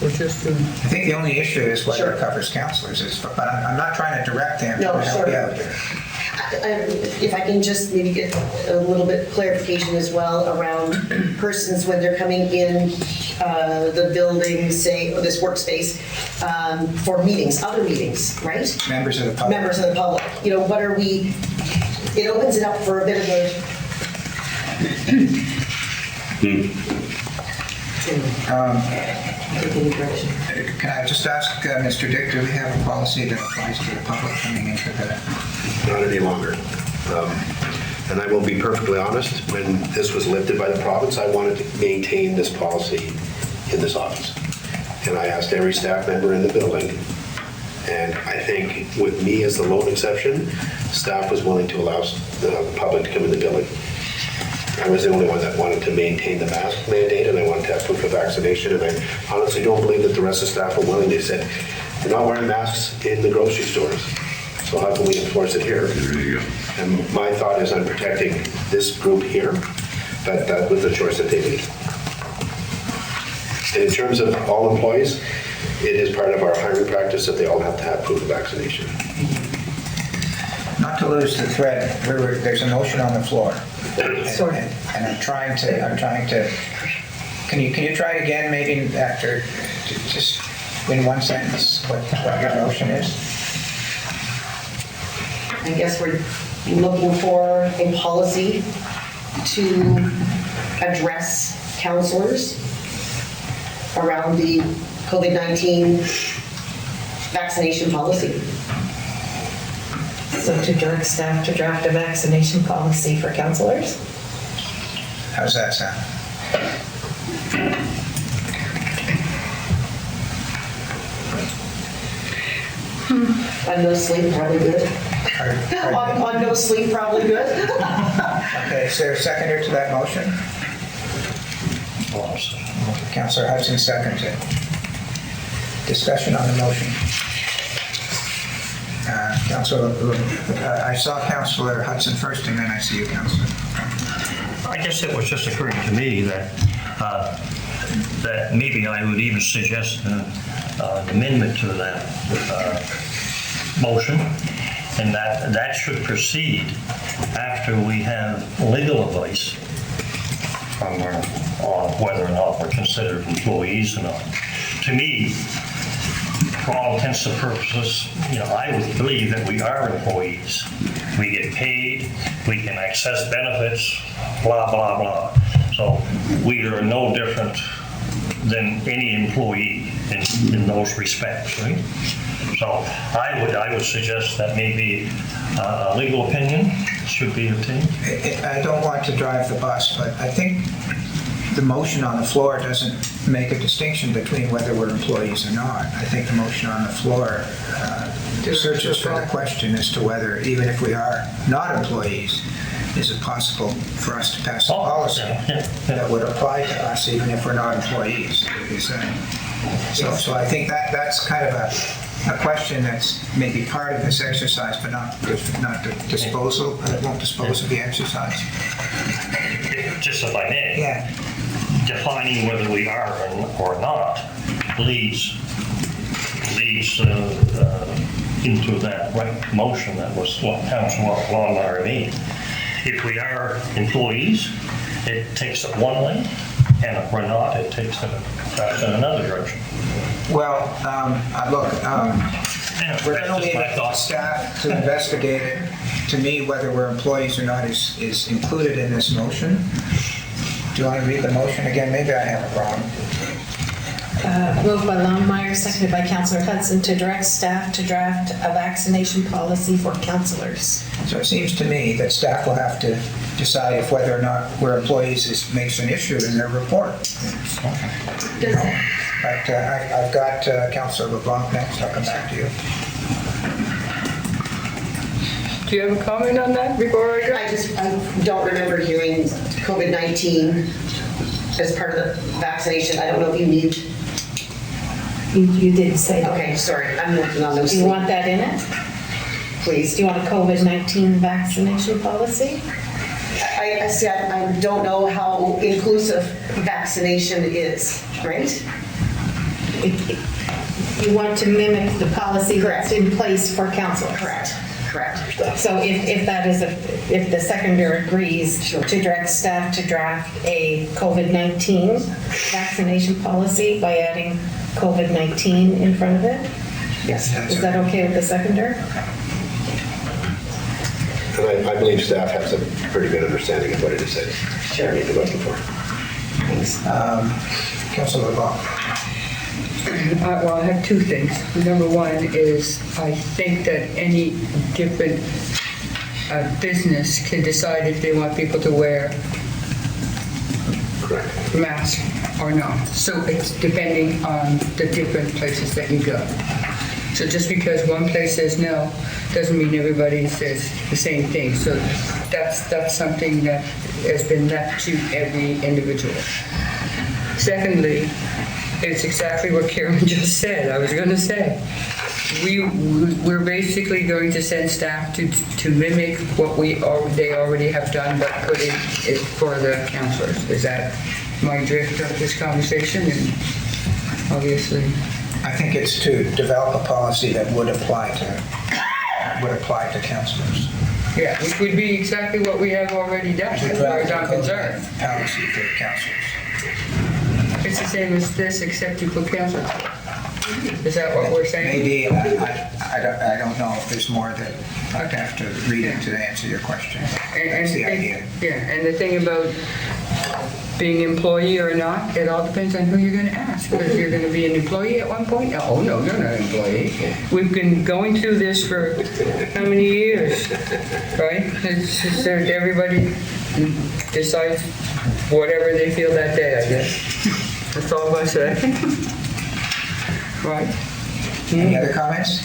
We're just I think the only issue is whether it covers counselors. But I'm not trying to direct them. No, I'm trying to help sure. you out here. If I can just maybe get a little bit clarification as well around persons when they're coming in the building, say, or this workspace, for meetings, other meetings, right? Members of the public. Members of the public. What are we, it opens it up for a bit of a... Can I just ask Mr. Dick, do we have a policy that applies to the public coming into the... Not any longer. And I will be perfectly honest, when this was lifted by the province, I wanted to maintain this policy in this office. And I asked every staff member in the building, and I think with me as the lone exception, staff was willing to allow the public to come in the building. I was the only one that wanted to maintain the mask mandate, and I wanted to have proof of vaccination, and I honestly don't believe that the rest of the staff were willing. They said, "You're not wearing masks in the grocery stores, so how can we enforce it here?" There you go. And my thought is I'm protecting this group here, but that was the choice that they made. And in terms of all employees, it is part of our hiring practice that they all have to have proof of vaccination. Not to lose the thread, there's a motion on the floor. Sorry. And I'm trying to, can you try it again, maybe after, just in one sentence, what your motion is? I guess we're looking for a policy to address counselors around the COVID-19 vaccination policy. So to direct staff to draft a vaccination policy for counselors? How's that sound? On no sleep, probably good. On no sleep, probably good. Okay, is there a seconder to that motion? Councillor Hudson seconds it. Discussion on the motion. I saw Councillor Hudson first, and then I see you, Councillor. I guess it was just occurring to me that that maybe I would even suggest an amendment to that motion, and that should proceed after we have legal advice from on whether or not we're considered employees or not. To me, for all intents and purposes, I would believe that we are employees. We get paid, we can access benefits, blah, blah, blah. So we are no different than any employee in those respects, right? So I would suggest that maybe a legal opinion should be obtained. I don't want to drive the bus, but I think the motion on the floor doesn't make a distinction between whether we're employees or not. I think the motion on the floor searches for the question as to whether, even if we are not employees, is it possible for us to pass a policy that would apply to us even if we're not employees? So I think that's kind of a question that's maybe part of this exercise, but not the disposal. It won't dispose of the exercise. Just if I may. Yeah. Defining whether we are or not leads into that right motion that was what Councilor Lawnmower made. If we are employees, it takes it one way, and if we're not, it takes it perhaps in another direction. Well, look, we're going to leave it to staff to investigate it. To me, whether we're employees or not is included in this motion. Do you want to read the motion again? Maybe I have it wrong. Moved by Longmire, seconded by Councillor Hudson, to direct staff to draft a vaccination policy for councillors. So it seems to me that staff will have to decide if whether or not we're employees makes an issue in their report. But I've got Councillor LeBlanc next. I'll come back to you. Do you have a comment on that before I go? I don't remember hearing COVID-19 as part of the vaccination. I don't know if you need. You did say that. Okay, sorry. I'm working on those. Do you want that in it? Please. Do you want a COVID-19 vaccination policy? I see. I don't know how inclusive vaccination is, right? You want to mimic the policy that's in place for councillors. Correct. So if the seconder agrees to direct staff to draft a COVID-19 vaccination policy by adding COVID-19 in front of it? Yes. Is that okay with the seconder? And I believe staff has a pretty good understanding of what it is that they're looking for. Thanks. Councilor LeBlanc. Well, I have two things. Number one is I think that any different business can decide if they want people to wear masks or not. So it's depending on the different places that you go. So just because one place says no, doesn't mean everybody says the same thing. So that's something that has been left to every individual. Secondly, it's exactly what Karen just said. I was going to say, we're basically going to send staff to mimic what they already have done, but put it for the councillors. Is that my drift of this conversation? And obviously, I think it's to develop a policy that would apply to councillors. Yeah, which would be exactly what we have already done, as far as I'm concerned. Policy for councillors. It's the same as this, except you put councillors. Is that what we're saying? Maybe. I don't know if there's more that I'd have to read into to answer your question. That's the idea. Yeah, and the thing about being employee or not, it all depends on who you're going to ask. Because you're going to be an employee at one point. Oh no, you're not an employee. We've been going through this for how many years, right? It's just that everybody decides whatever they feel that day, I guess. That's all I'm going to say. Right. Any other comments?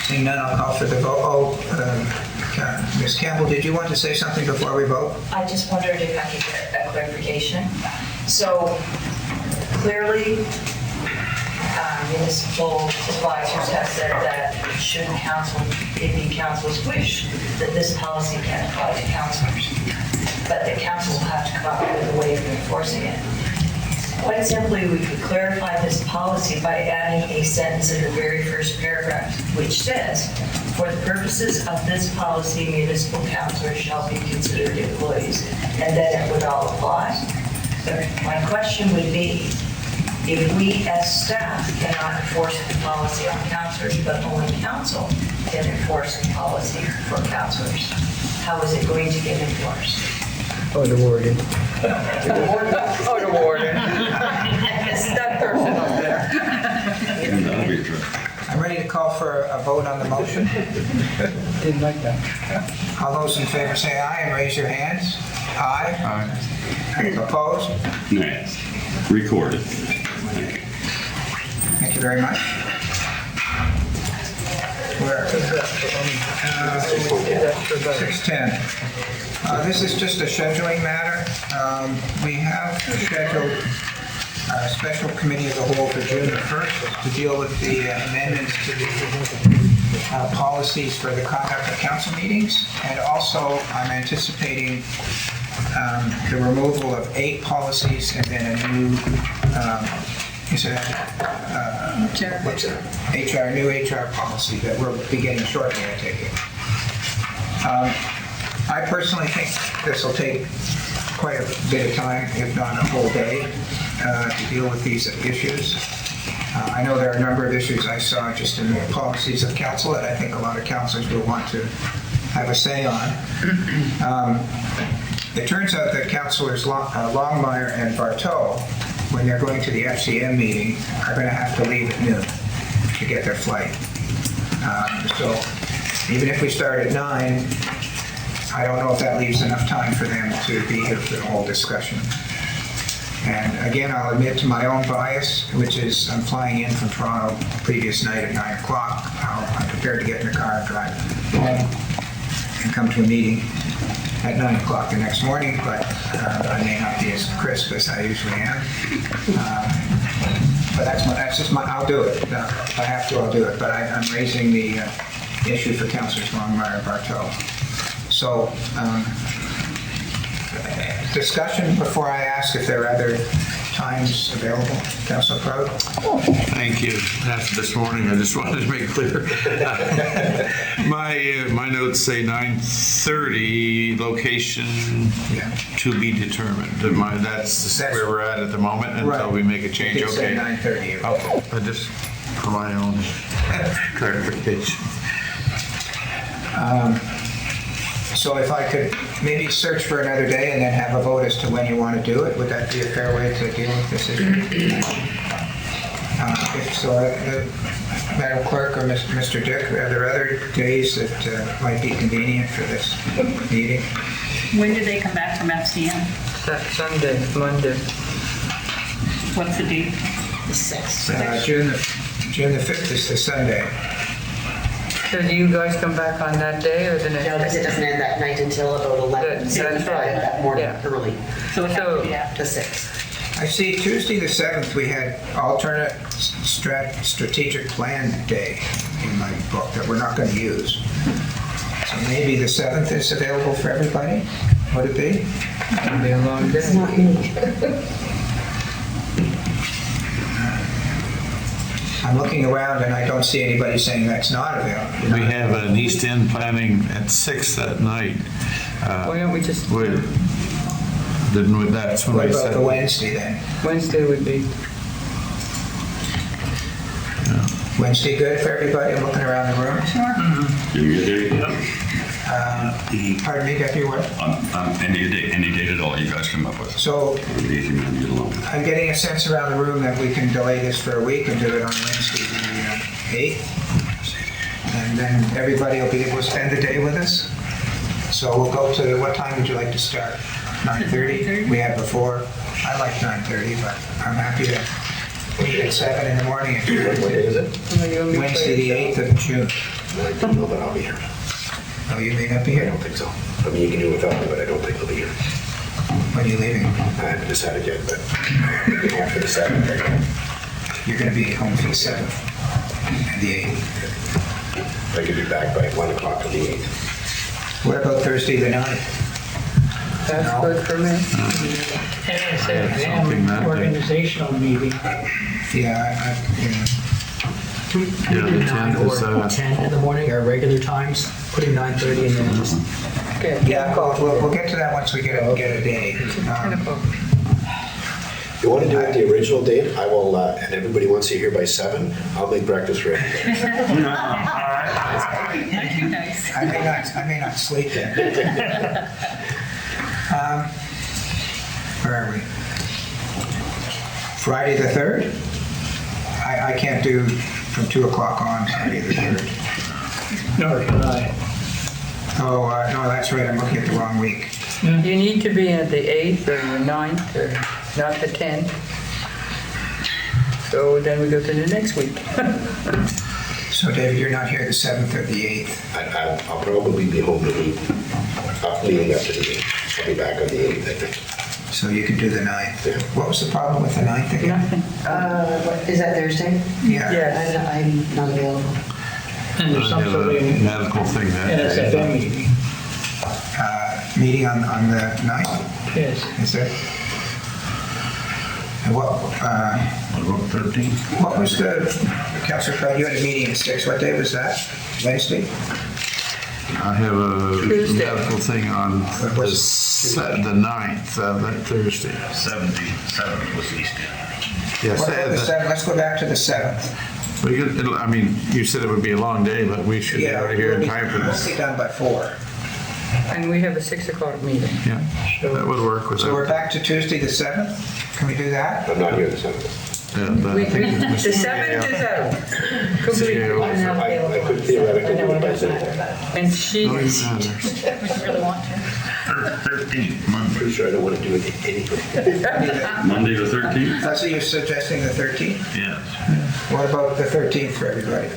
Seeing none, I'll call for the vote. Ms. Campbell, did you want to say something before we vote? I just wondered if I could get a clarification. So clearly, municipal advisors have said that should it be council's wish that this policy can apply to councilors, but the council will have to come up with a way of enforcing it. Quite simply, we could clarify this policy by adding a sentence in the very first paragraph, which says, for the purposes of this policy, municipal councilors shall be considered employees, and then it would all apply. But my question would be, If we as staff cannot enforce the policy on counselors, but only council can enforce the policy for counselors, how is it going to get enforced? Or the warden. Or the warden. It's that person up there. And that'll be addressed. I'm ready to call for a vote on the motion. Didn't like that. All those in favor say aye and raise your hands. Aye. Aye. Opposed? Nay. Recorded. Thank you. Thank you very much. Where? 6:10. This is just a scheduling matter. We have scheduled a special committee of the whole for June the 1st to deal with the amendments to the policies for the conduct of council meetings. And also, I'm anticipating the removal of 8 policies and then a new, new HR policy that we're beginning shortly, I take it. I personally think this will take quite a bit of time, if not a whole day, to deal with these issues. I know there are a number of issues I saw just in the policies of council that I think a lot of councilors will want to have a say on. It turns out that councilors Longmire and Bartow, when they're going to the FCM meeting, are going to have to leave at noon to get their flight. So even if we start at 9, I don't know if that leaves enough time for them to be here for the whole discussion. And again, I'll admit to my own bias, which is I'm flying in from Toronto the previous night at 9 o'clock. I'm prepared to get in the car and drive home and come to a meeting at 9 o'clock the next morning, but I may not be as crisp as I usually am. But that's just my, I'll do it. If I have to, I'll do it. But I'm raising the issue for Councilors Longmire and Bartow. So, discussion before I ask if there are other times available. Councilor Cotw? Thank you. After this morning, I just wanted to make clear. My notes say 9:30, location to be determined. That's where we're at the moment until we make a change. You Okay. say 9:30. I just, for my own clarification. So if I could maybe search for another day and then have a vote as to when you want to do it, would that be a fair way to deal with this issue? If so, Madam Clerk or Mr. Dick, are there other days that might be convenient for this meeting? When do they come back from FCM? That Sunday, Monday. What's the date? The 6th. June the 5th is the Sunday. So do you guys come back on that day or the next? No, because it doesn't end that night until about 11. So That's we right. end that morning Yeah. early. So it has to be after. The 6th. I see Tuesday the 7th, we had alternate strategic plan day in my book that we're not going to use. So maybe the 7th is available for everybody? Would it be? It'll be a long day. It's not me. I'm looking around and I don't see anybody saying that's not available. We have an East End planning at 6 that night. Why don't we just, That's when What I about said. the Wednesday then? Wednesday would be, Wednesday good for everybody? I'm looking around the room. Give me a date. Pardon me, Deputy Ward? Any date at all you guys come up with. So I'm an easy man to get along with. I'm getting a sense around the room that we can delay this for a week and do it on Wednesday the 8th. And then everybody will be able to spend the day with us. So we'll go to, what time would you like to start? 9:30? We had before. I like 9:30, but I'm happy to meet at 7 in the morning. If you What day is it? Wednesday, the 8th of June. I don't know that I'll be here. Oh, you may not be I here. don't think so. I mean, you can do it without me, but I don't think I'll be here. When are you leaving? I haven't decided yet, but I'll be home for the 7th. You're going to be home for the 7th and the 8th. I could be back by 1 o'clock on the 8th. What about Thursday, the 9th? that's good for me. It's something that an day. organizational meeting. Yeah, Yeah, the 10th is, 10 in the morning, our regular times, putting 9:30 in there. Just Okay. yeah, we'll get to that once we get a day. 10 o'clock. You want to do it the original date, I will, and everybody wants to hear by 7, I'll make breakfast ready. Thank you, nice. I may not sleep then. Where are we? Friday the 3rd? I can't do from 2 o'clock on Friday the 3rd. Nor can I. Oh, no, that's right, I'm looking at the wrong week. You need to be at the 8th or the 9th or not the 10th. So then we go to the next week. So David, you're not here the 7th or the 8th? I'll probably be home the week, leading up to the meeting. I'll be back on the 8th, I think. So you can do the 9th. Yeah. What was the problem with the 9th again? Is that Thursday? Yeah. Yes. I'm not available. And there's some sort of medical thing that day. NSFM meeting. Meeting on the 9th? Yes. Is there? And what about 13? What was the, Councillor Cotw, you had a meeting at 6. What day was that? Wednesday? I have a Tuesday. medical thing on the 9th, that Thursday. 7th was Easter. Yes, What about the 7th? Let's go back to the 7th. I mean, you said it would be a long day, but we should be out of here in time for We'll this. be done by 4. And we have a 6 o'clock meeting. Yeah, that would work with So we're that. back to Tuesday the 7th? Can we do that? I'm not here the 7th. Yeah, but I think The Mr. 7th is out. Completely. CEO. I could theoretically do it by 7th. And she, No, it doesn't matter. Would you really want to? 13th, I'm Monday. pretty sure I don't want to do it anything. Monday the 13th? So you're suggesting the 13th? Yes. What about the 13th for everybody?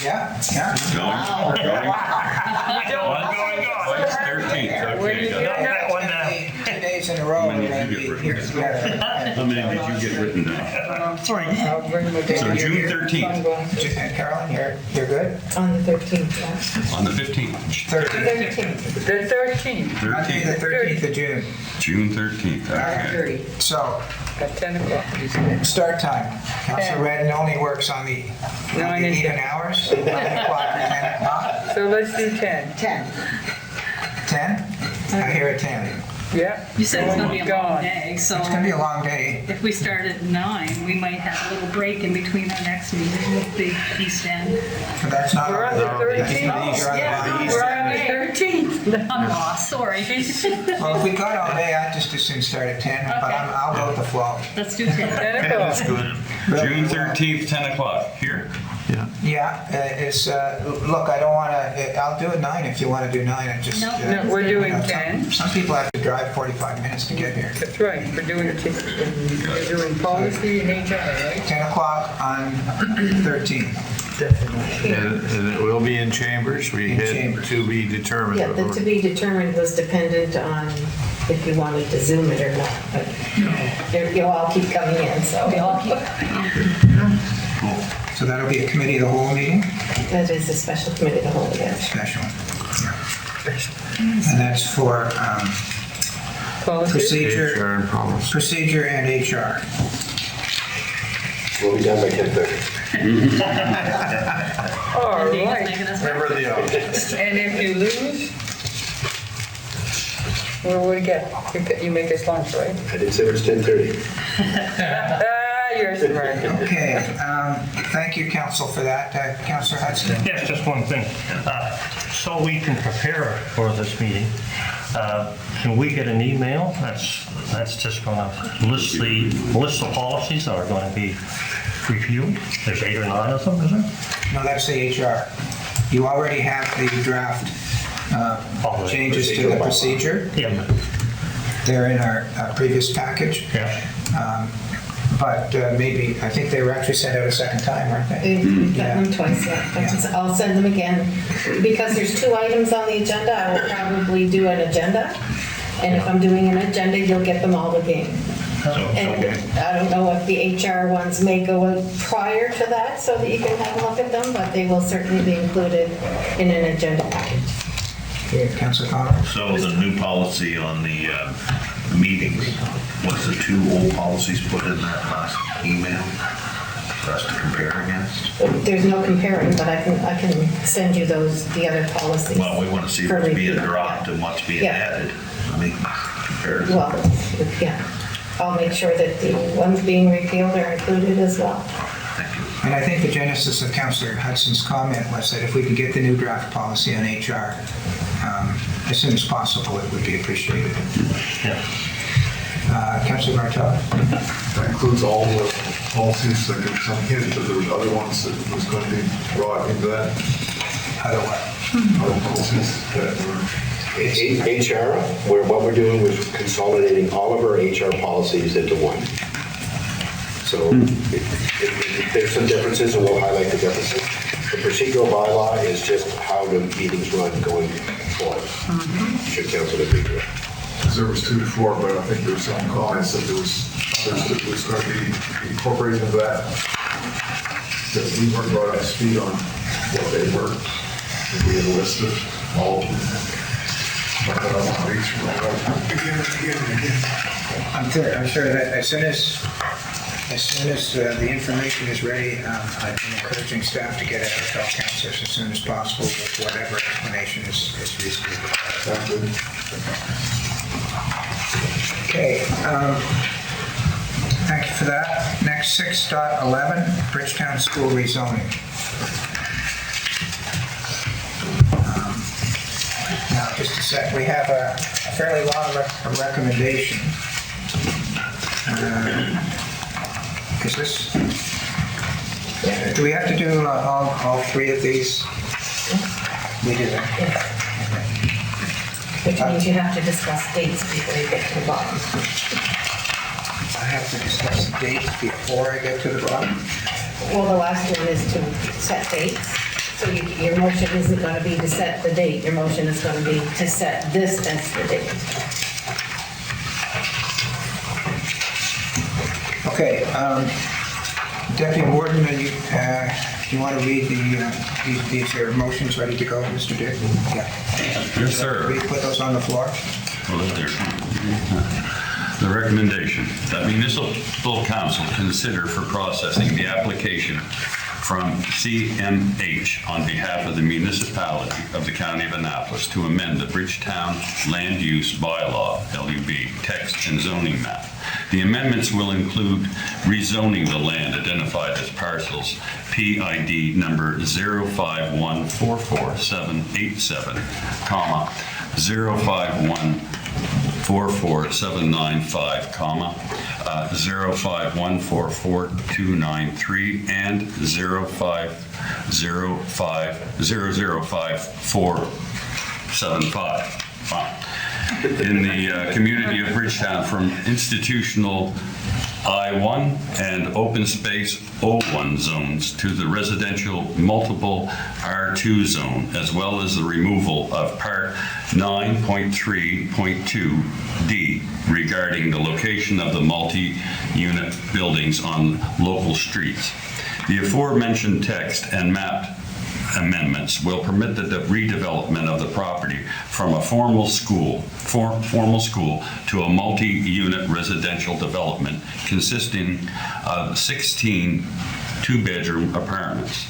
Yeah? Going? It's 13th, okay. got it. 2 days in a row, When we're did going you to get be written here down? together. How many did you get written down? I'll bring my So June 13th, And Carolyn, you're good? On the 13th, yeah. on the 15th, 13th. 13th. the 13th Monday, the 13th of June. June 13th, okay. So, at 10 o'clock. you said. start time. Councillor Redden only works on the 9 and even 10. hours, 9 o'clock or 10 o'clock. So let's do 10. 10. 10? I hear a 10. Yeah. You said it's gonna be a long Gone. day, so It's going to be a long day. if we start at 9, we might have a little break in between our next meeting with the East End. But that's not. We're on the that's 13th. not the East End. We're on the 13th. I'm lost, sorry. Well, if we got all day, I'd just as soon start at 10, but I'll go with the flow. Let's do 10. 10 o'clock. That's good. June 13th, 10 o'clock, here. Yeah. Yeah, look, I don't want to, I'll do it 9 if you want to do 9. I just. No. No, we're doing some- 10. Some people have to drive 45 minutes to get here. That's right, we're doing policy and HR, right? 10 o'clock on 13. And it will be in chambers. We In had chambers. to be determined. Yeah, the to be determined was dependent on if you wanted to Zoom it or not. But you'll all keep coming in, so. We all keep So that'll be a committee of the whole meeting? That is a special committee, the whole, yes. Special. And that's for Policy. procedure, HR and policy. procedure and HR. We'll be done by 10:30. All David's right. making us Remember the And if you lose, what do we get? You make us lunch, right? I did say it was 10:30. You're smart. Okay, thank you, council, for that. Councillor Hudson? Yes, just one thing. So we can prepare for this meeting, can we get an email that's just going to list the policies that are going to be reviewed? There's 8 or 9 of them, is there? No, that's the HR. You already have the draft changes to the procedure. Yeah. They're in our previous package. Yeah. But maybe, I think they were actually sent out a second time, weren't they? We've gotten them twice, yeah. I'll send them again. Because there's 2 items on the agenda, I will probably do an agenda. And if I'm doing an agenda, you'll get them all again. And I don't know if the HR ones may go out prior to that so that you can have a look at them, but they will certainly be included in an agenda package. Councillor Cotw? So the new policy on the meetings, was the 2 old policies put in that last email for us to compare against? There's no comparing, but I can send you the other policies. Well, we want to see for what's being review. dropped and what's being Yeah. added. I mean, comparison. Well, yeah, I'll make sure that the ones being repealed are included as well. And I think the genesis of Councillor Hudson's comment was that if we could get the new draft policy on HR as soon as possible, it would be appreciated. Yeah. Councillor Bartel? That includes all the policies, like there was some hint that there was other ones that was going to be brought into that. Other what? Other policies that were. HR, what we're doing was consolidating all of our HR policies into one. So there's some differences, and we'll highlight the differences. The procedural bylaw is just how the meetings run going forward. Should council agree to it? There was 2 to 4, but I think there was some comments that there was others that was going to be incorporated into that. That we weren't brought up to speed on what they were. And we had a list of all of them. But I don't want to reach for that. I'm sure that as soon as the information is ready, I've been encouraging staff to get it out to all councillors as soon as possible with whatever explanation is reasonable. Sounds good. Okay, thank you for that. Next, 6.11, Bridgetown School rezoning. Now, just a sec, we have a fairly long recommendation. Is this, do we have to do all 3 of these? We do that. Which means you have to discuss dates before you get to the bottom. I have to discuss the dates before I get to the bottom? Well, the last one is to set dates. So your motion isn't going to be to set the date. Your motion is going to be to set this as the date. Okay, Deputy Warden, you want to read these are motions ready to go, Mr. Dick? Yeah. Yes, sir. We put those on the floor? Well, there. The recommendation that municipal council consider for processing the application from CMH on behalf of the municipality of the County of Annapolis to amend the Bridgetown Land Use Bylaw, LUB, text and zoning map. The amendments will include rezoning the land identified as parcels PID number 051444787, 051444795, 051444293, and 050500475. In the community of Bridgetown from institutional I-1 and open space O1 zones to the residential multiple R2 zone, as well as the removal of Part 9.3.2D regarding the location of the multi-unit buildings on local streets. The aforementioned text and map amendments will permit the redevelopment of the property from a formal school to a multi-unit residential development consisting of 16 two-bedroom apartments.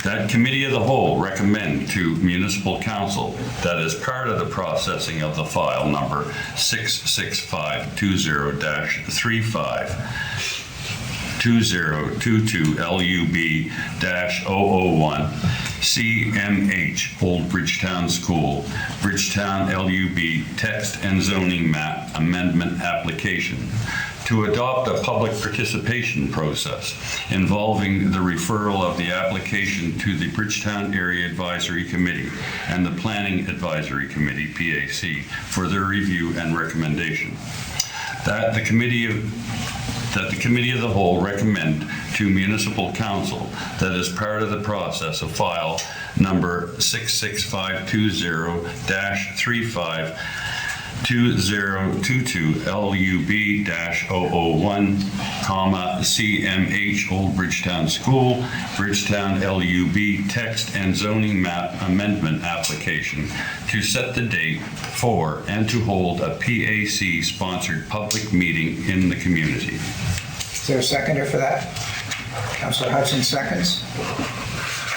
That Committee of the Whole recommend to Municipal Council that as part of the processing of the file number 66520-35 2022 LUB-001 CMH Old Bridgetown School, Bridgetown LUB Text and Zoning Map Amendment Application to adopt a public participation process involving the referral of the application to the Bridgetown Area Advisory Committee and the Planning Advisory Committee, PAC, for their review and recommendation. That the Committee of the Whole recommend to Municipal Council that as part of the process of file number 66520-35 2022 LUB-001, CMH Old Bridgetown School, Bridgetown LUB Text and Zoning Map Amendment Application to set the date for and to hold a PAC-sponsored public meeting in the community. Is there a seconder for that? Councillor Hudson seconds.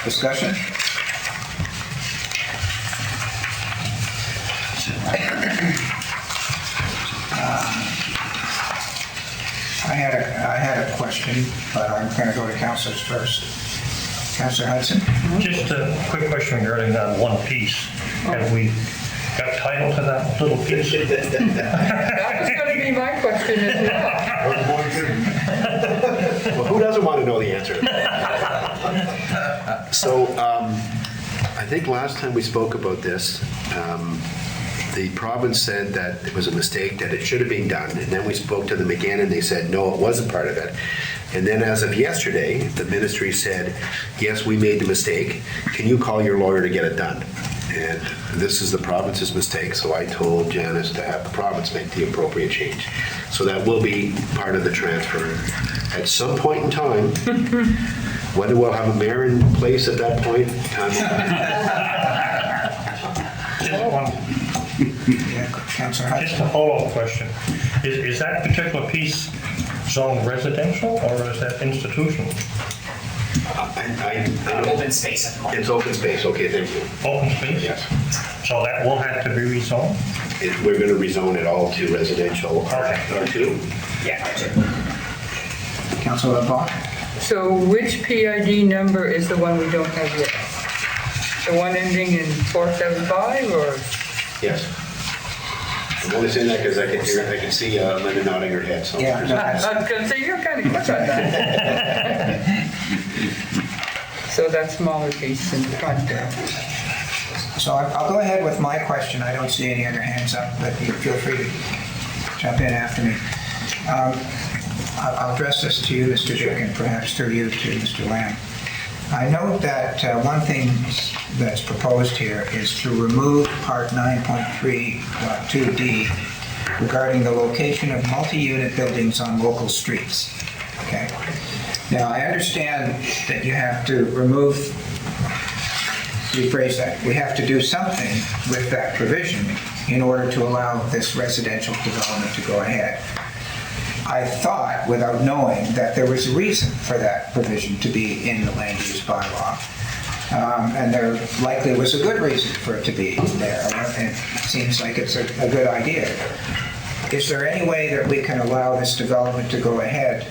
Discussion? question, but I'm going to go to councilors first. Councilor Hudson? Just a quick question regarding that one piece. Have we got title to that little piece? That was going to be my question as well. Well, who doesn't want to know the answer to that? So, I think last time we spoke about this, the province said that it was a mistake, that it should have been done, and then we spoke to them again, and they said, no, it wasn't part of it. And then as of yesterday, the ministry said, yes, we made the mistake. Can you call your lawyer to get it done? And this is the province's mistake, so I told Janice to have the province make the appropriate change. So that will be part of the transfer. At some point in time, whether we'll have a mayor in place at that point, time will Just a follow-up question. Is that particular piece zoned residential or is that institutional? Open space at the moment. It's open space, okay, thank you. Open space? Yes. So that will have to be rezoned? We're going to rezone it all to residential R2. Yeah, R2. Councilor LeBlanc? So which PID number is the one we don't have yet? The one ending in 475 or? Yes. I'm only saying that because I can see Linda nodding her head. So. Yeah, no, I was going to say, you're kind of quick on that. So that smaller piece in front there. So I'll go ahead with my question. I don't see any other hands up, but you feel free to jump in after me. I'll address this to you, Mr. Dick, and perhaps through you to Mr. Lamb. I note that one thing that's proposed here is to remove Part 9.3.2D regarding the location of multi-unit buildings on local streets. Okay. Now, I understand that you have to rephrase that. We have to do something with that provision in order to allow this residential development to go ahead. I thought, without knowing, that there was a reason for that provision to be in the land use bylaw. And there likely was a good reason for it to be there. It seems like it's a good idea. Is there any way that we can allow this development to go ahead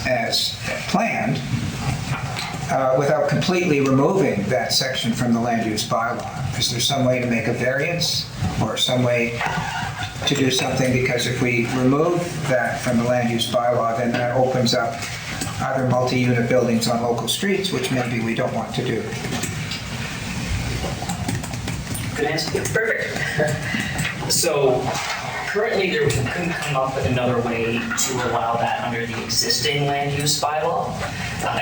as planned without completely removing that section from the land use bylaw? Is there some way to make a variance or some way to do something? Because if we remove that from the land use bylaw, then that opens up other multi-unit buildings on local streets, which maybe we don't want to do. Good answer. Perfect. So currently there couldn't come up with another way to allow that under the existing land use bylaw.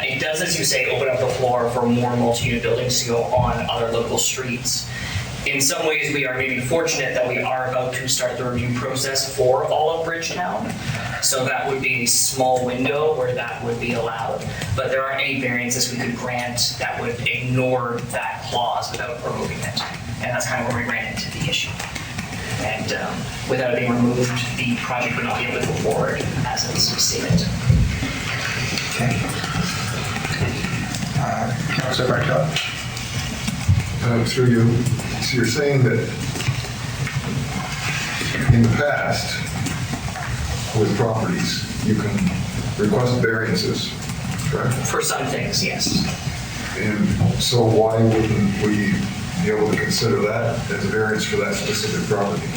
It does, as you say, open up the floor for more multi-unit buildings to go on other local streets. In some ways, we are maybe fortunate that we are about to start the review process for all of Bridgetown. So that would be a small window where that would be allowed. But there aren't any variances we could grant that would ignore that clause without removing it. And that's kind of where we ran into the issue. And without it being removed, the project would not be able to go forward as it's stated. Okay. Councilor Bartel? Through you. So you're saying that in the past, with properties, you can request variances, correct? For some things, yes. And so why wouldn't we be able to consider that as a variance for that specific property?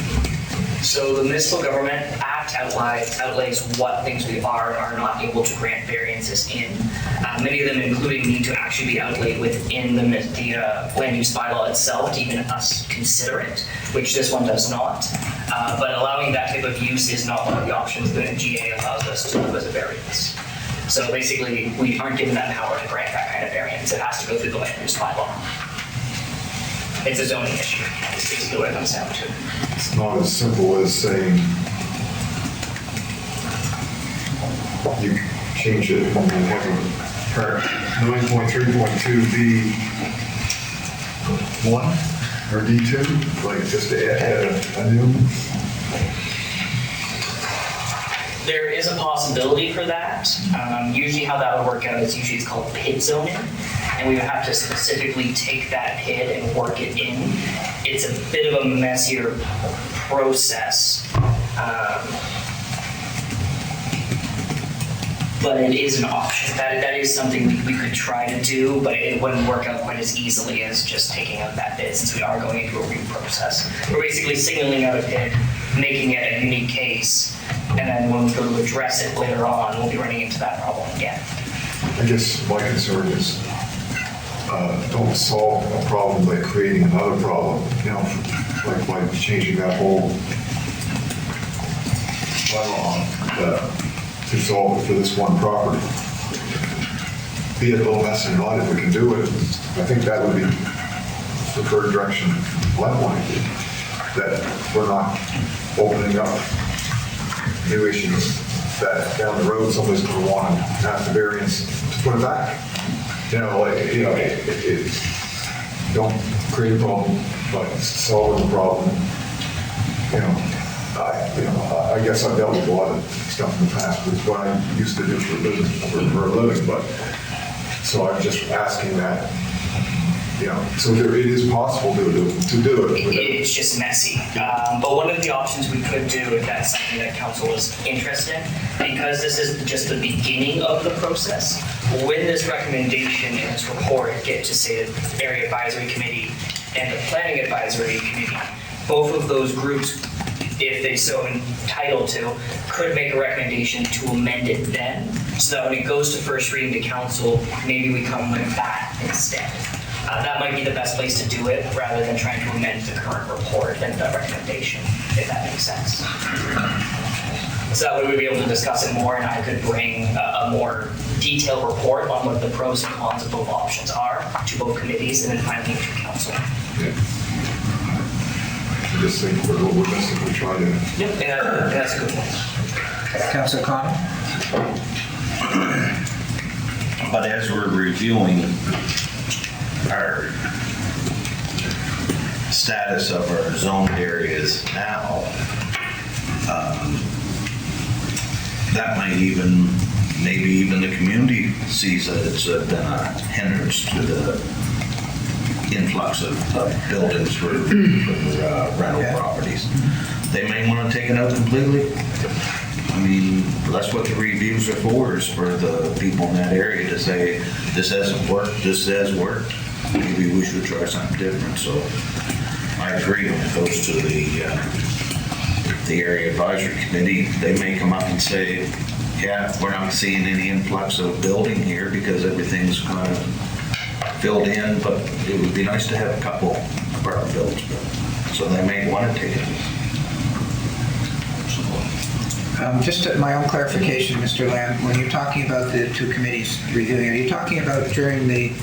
So the Municipal Government Act outlays what things we are and are not able to grant variances in. Many of them including need to actually be outlaid within the land use bylaw itself to even us consider it, which this one does not. But allowing that type of use is not one of the options that the GA allows us to do as a variance. So basically, we aren't given that power to grant that kind of variance. It has to go through the land use bylaw. It's a zoning issue. It's basically what it comes down to. It's not as simple as saying you change it and have a part 9.3.2D1 or D2, like just to add a new. There is a possibility for that. Usually how that would work out is usually it's called PID zoning, and we would have to specifically take that PID and work it in. It's a bit of a messier process. but it is an option. That is something we could try to do, but it wouldn't work out quite as easily as just taking out that bid, since we are going into a review process. We're basically signaling out a bid, making it a unique case, and then when we go to address it later on, we'll be running into that problem again. I guess my concern is, don't solve a problem by creating another problem, like by changing that whole bylaw to solve it for this one property. Be it a little messy or not, if we can do it, I think that would be the preferred direction I want to do. That we're not opening up new issues that down the road somebody's going to want to have the variance to put it back. Don't create a problem by solving the problem. I guess I've dealt with a lot of stuff in the past with what I used to do for a business, for a living, but so I'm just asking that. So it is possible to do it. It's just messy. But one of the options we could do, if that's something that council is interested in, because this is just the beginning of the process, when this recommendation and this report get to, say, the Area Advisory Committee and the Planning Advisory Committee, both of those groups, if they so entitled to, could make a recommendation to amend it then, so that when it goes to first reading to council, maybe we come with that instead. That might be the best place to do it, rather than trying to amend the current report and the recommendation, if that makes sense. So that way we'd be able to discuss it more, and I could bring a more detailed report on what the pros and cons of both options are to both committees, and then finally to council. Yeah. I just think we're missing, we try to. Yep, and that's a good point. Councilor Cotw? But as we're reviewing our status of our zoned areas now, that might maybe even the community sees that it's been a hindrance to the influx of buildings for rental properties. They may want to take it out completely. I mean, that's what the reviews are for, is for the people in that area to say, this hasn't worked, this has worked. Maybe we should try something different. So I agree when it goes to the Area Advisory Committee. They may come up and say, yeah, we're not seeing any influx of building here because everything's kind of filled in, but it would be nice to have a couple apartment buildings built. So they may want to take it. Just my own clarification, Mr. Lamb, when you're talking about the two committees reviewing, are you talking about during the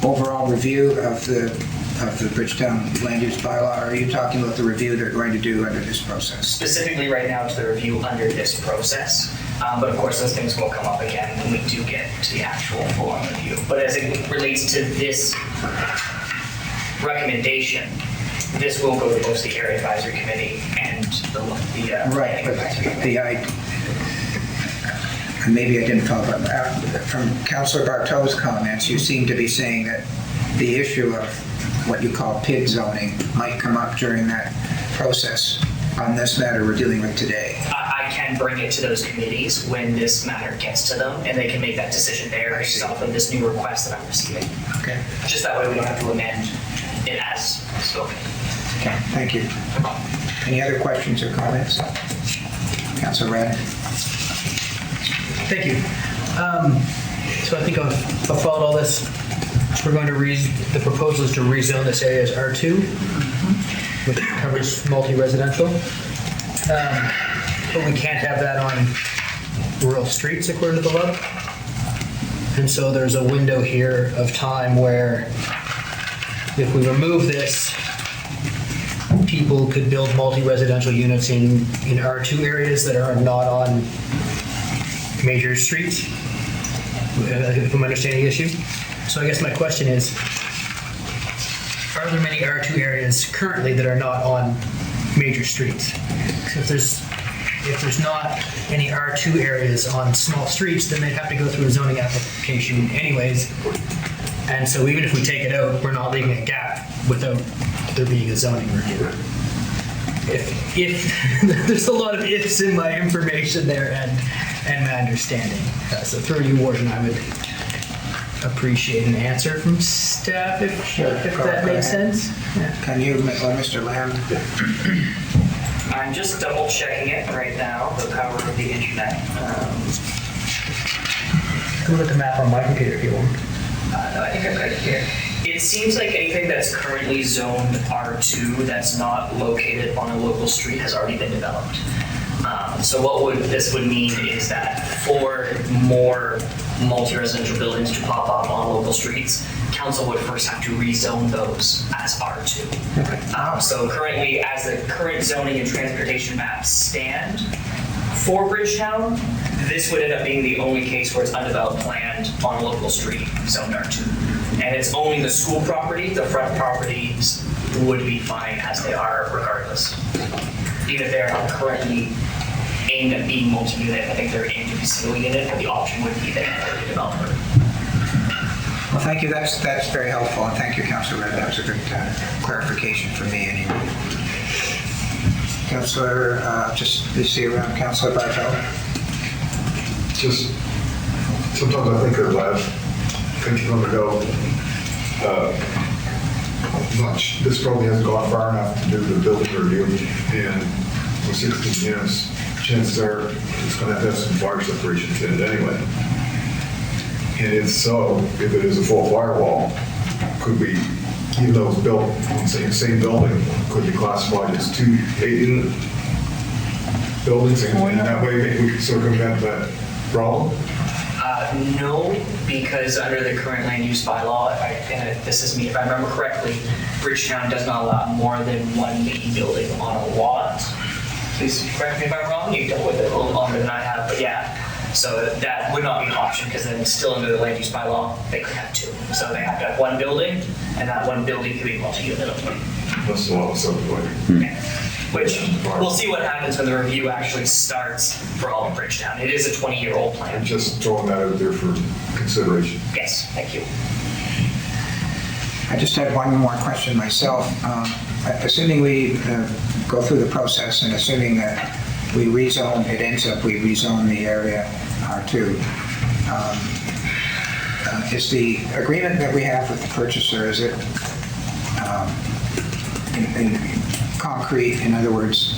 overall review of the Bridgetown land use bylaw, or are you talking about the review they're going to do under this process? Specifically right now to the review under this process, but of course those things will come up again when we do get to the actual full-on review. But as it relates to this recommendation, this will go to both the Area Advisory Committee and the right, but maybe I didn't follow, but from Councillor Bartow's comments, you seem to be saying that the issue of what you call PID zoning might come up during that process on this matter we're dealing with today. I can bring it to those committees when this matter gets to them, and they can make that decision there based off of this new request that I'm receiving. Okay. Just that way we don't have to amend it as spoken. Okay, thank you. Any other questions or comments? Councillor Radin. Thank you. So I think I've followed all this. We're going to the proposal is to rezone this area as R2, which covers multi-residential. But we can't have that on rural streets according to the law. And so there's a window here of time where if we remove this, people could build multi-residential units in R2 areas that are not on major streets, if I'm understanding the issue. So I guess my question is, are there many R2 areas currently that are not on major streets? So if there's not any R2 areas on small streets, then they'd have to go through a zoning application anyways. And so even if we take it out, we're not leaving a gap without there being a zoning review. if there's a lot of ifs in my information there and my understanding. So through you, Warden, I would appreciate an answer from staff if that makes sense. Yeah. Can you, Mr. Lamb? I'm just double checking it right now, the power of the internet. Look at the map on my computer if you want. No, I think I've got it here. It seems like anything that's currently zoned R2 that's not located on a local street has already been developed. So what this would mean is that for more multi-residential buildings to pop up on local streets, council would first have to rezone those as R2. So currently, as the current zoning and transportation maps stand for Bridgetown, this would end up being the only case where it's undeveloped land on a local street zoned R2. And it's only the school property, the front properties would be fine as they are regardless. Even if they're not currently aimed at being multi-unit, I think they're aimed to be single unit, but the option would be there for the developer. Well, thank you. That's very helpful, and thank you, Councilor Red. That was a good clarification for me, anyway. Councilor, just to see around, Councilor Bartel. Just sometimes I think of last, thinking on the go. This probably hasn't gone far enough to do the building review, and with 16 units, chances are it's going to have some fire separations in it anyway. And if so, if it is a full firewall, could be, even though it's built on the same building, could be classified as 2 8-unit buildings, and that way maybe we could circumvent that problem? No, because under the current land use bylaw, and this is me, if I remember correctly, Bridgetown does not allow more than one main building on a lot. Please correct me if I'm wrong, you dealt with it a little longer than I have, but yeah. So that would not be an option, because then still under the land use bylaw, they could have 2. So they have to have one building, and that one building could be multi-unit only. That's a lot of subdividing. Yeah. Which, we'll see what happens when the review actually starts for all of Bridgetown. It is a 20-year-old plan. I'm just throwing that out there for consideration. Yes, thank you. I just had one more question myself. Assuming we go through the process and assuming that we rezone, it ends up we rezone the area R2, is the agreement that we have with the purchaser, is it in concrete? In other words,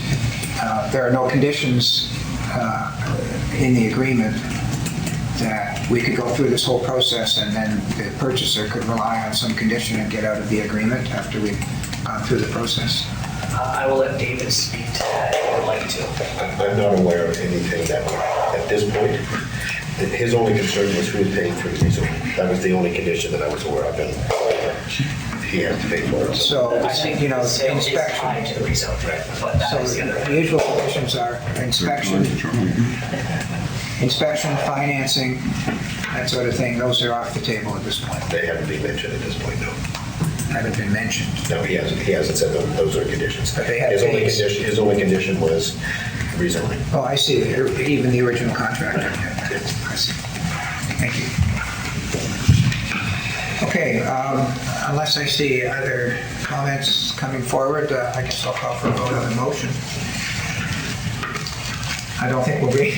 there are no conditions in the agreement that we could go through this whole process and then the purchaser could rely on some condition and get out of the agreement after we've gone through the process? I will let David speak to that if you would like to. I'm not aware of anything that, at this point, his only concern was who was paying for the rezone. That was the only condition that I was aware of, and he has to pay for it. So, I think you know, the sale is inspection. tied to the rezone, right? But that is the other. So the usual conditions are inspection, financing, that sort of thing. Those are off the table at this point. They haven't been mentioned at this point, no. Haven't been mentioned. No, he hasn't said those are conditions. But they have His only condition was rezoning. Oh, I see. Even the original contractor. I see. Thank you. Okay, unless I see other comments coming forward, I guess I'll call for a vote on the motion. I don't think we'll be.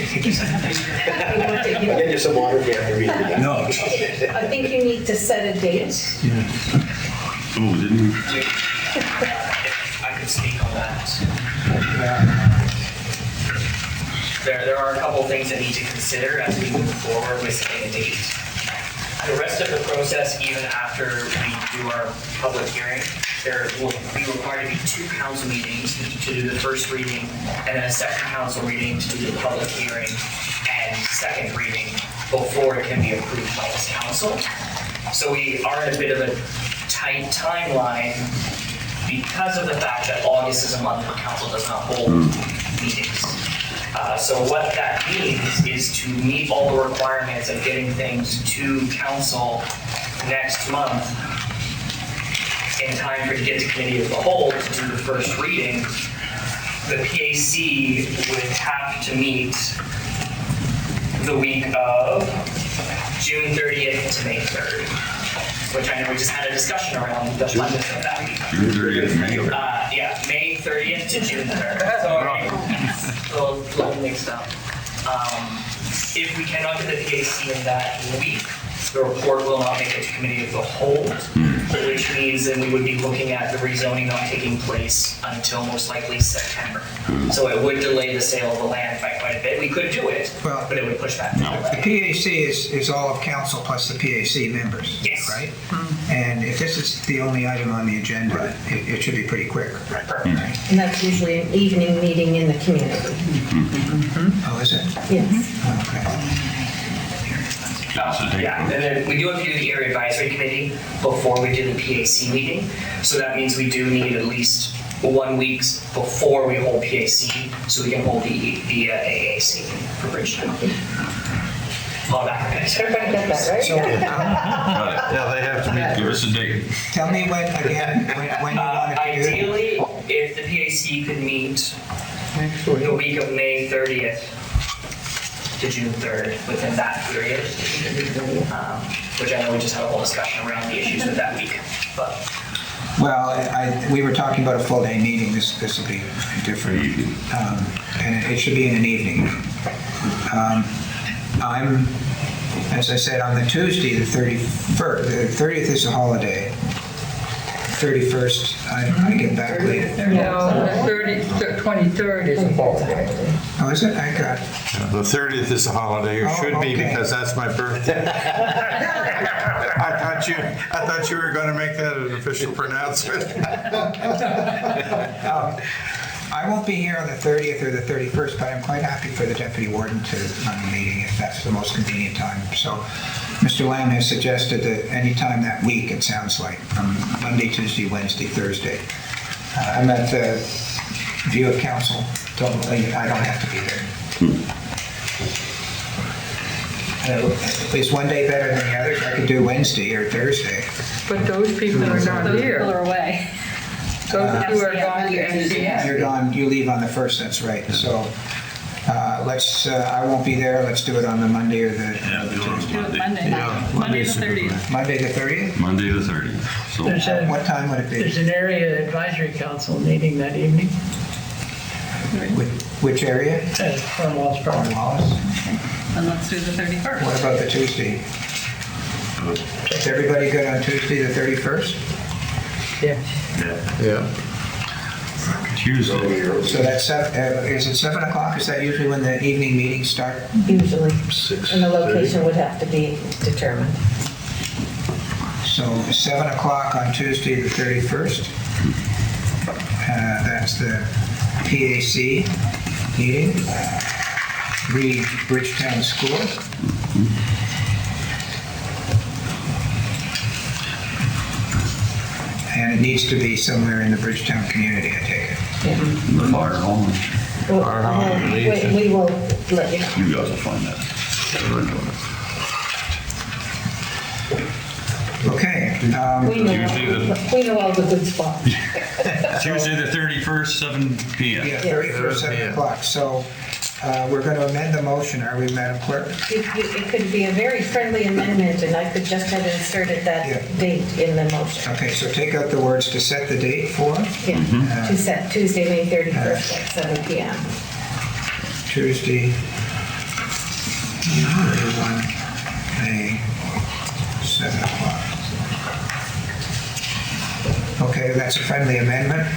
I'll get you some water if you have to read it again. No. I think you need to set a date. Oh, didn't we? If I could speak on that. There are a couple things that need to consider as we move forward with setting a date. The rest of the process, even after we do our public hearing, there will be required to be 2 council meetings to do the first reading, and then a second council meeting to do the public hearing and second reading before it can be approved by this council. So we are in a bit of a tight timeline because of the fact that August is a month where council does not hold meetings. So what that means is to meet all the requirements of getting things to council next month in time for it to get to committee of the whole to do the first reading. The PAC would have to meet the week of June 30th to May 3rd, which I know we just had a discussion around the funding of that week. June 30th, May. Yeah, May 30th to June 3rd. Sorry, a little mixed up. If we cannot get the PAC in that week, the report will not make it to committee of the whole, which means then we would be looking at the rezoning not taking place until most likely September. So it would delay the sale of the land by quite a bit. We could do it, but it would push back the delay. The PAC is all of council plus the PAC members, Yes. right? And if this is the only item on the agenda, it should be pretty quick. Right, perfect. And that's usually an evening meeting in the community. Oh, is it? Yes. Okay. Yeah, and then we do have to do the area advisory committee before we do the PAC meeting. So that means we do need at least 1 week before we hold PAC, so we can hold the AAC for Bridgetown. Well, Everybody got that, right? Yeah, they have to meet. Give us a date. Tell me when you want to do it. Ideally, if the PAC could meet the week of May 30th to June 3rd, within that period, which I know we just had a whole discussion around the issues with that week, but. Well, we were talking about a full-day meeting. This will be different. And it should be in an evening. As I said, on the Tuesday, the 31st, the 30th is a holiday. 31st, I get back late. No, the 23rd is a holiday. Oh, is it? I got. The 30th is a holiday, or should be, because that's my birthday. I thought you were going to make that an official pronouncement. I won't be here on the 30th or the 31st, but I'm quite happy for the deputy warden to run the meeting if that's the most convenient time. So Mr. Lamb has suggested that any time that week, it sounds like, from Monday, Tuesday, Wednesday, Thursday. I'm at the view of council. I don't have to be there. Is one day better than the others? I could do Wednesday or Thursday. But those people are not Those here. people are away. Those two are gone to MCS. You're gone, you leave on the 1st, that's right. So let's, I won't be there, let's do it on the Monday or the Tuesday. Do it Monday. Yeah, Monday the 30th. Monday the 30th? Monday the 30th. So There's What time would it be? an area advisory council meeting that evening. Which area? Cornwall's property. Cornwallis. And let's do the 31st. What about the Tuesday? Is everybody good on Tuesday the 31st? Yeah. Tuesday. So that's, is it 7 o'clock? Is that usually when the evening meetings start? Usually. And the location would have to be determined. So 7 o'clock on Tuesday the 31st. That's the PAC meeting. Bridgetown School. And it needs to be somewhere in the Bridgetown community, I take it. The fire hall. We will let you know. You guys will find that. Okay. We know all the good spots. Tuesday the 31st, 7 p.m. Yeah, 31st, 7 o'clock. So we're going to amend the motion, are we, Madam Clerk? It could be a very friendly amendment, and I could just have inserted that date in the motion. Okay, so take out the words to set the date for? Yeah, to set Tuesday, May 31st at 7 p.m. Tuesday, 31 May, 7 o'clock. Okay, that's a friendly amendment.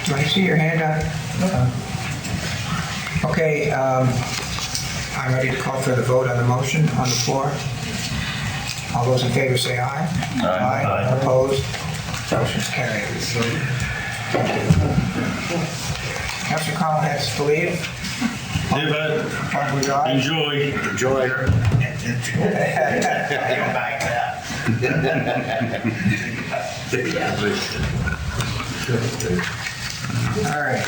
Do I see your hand up? Okay, I'm ready to call for the vote on the motion on the floor. All those in favor say aye. Aye. Opposed? Motion's carried. Councilor Collins has to leave. Hey, bud. Enjoy. Enjoy. All right.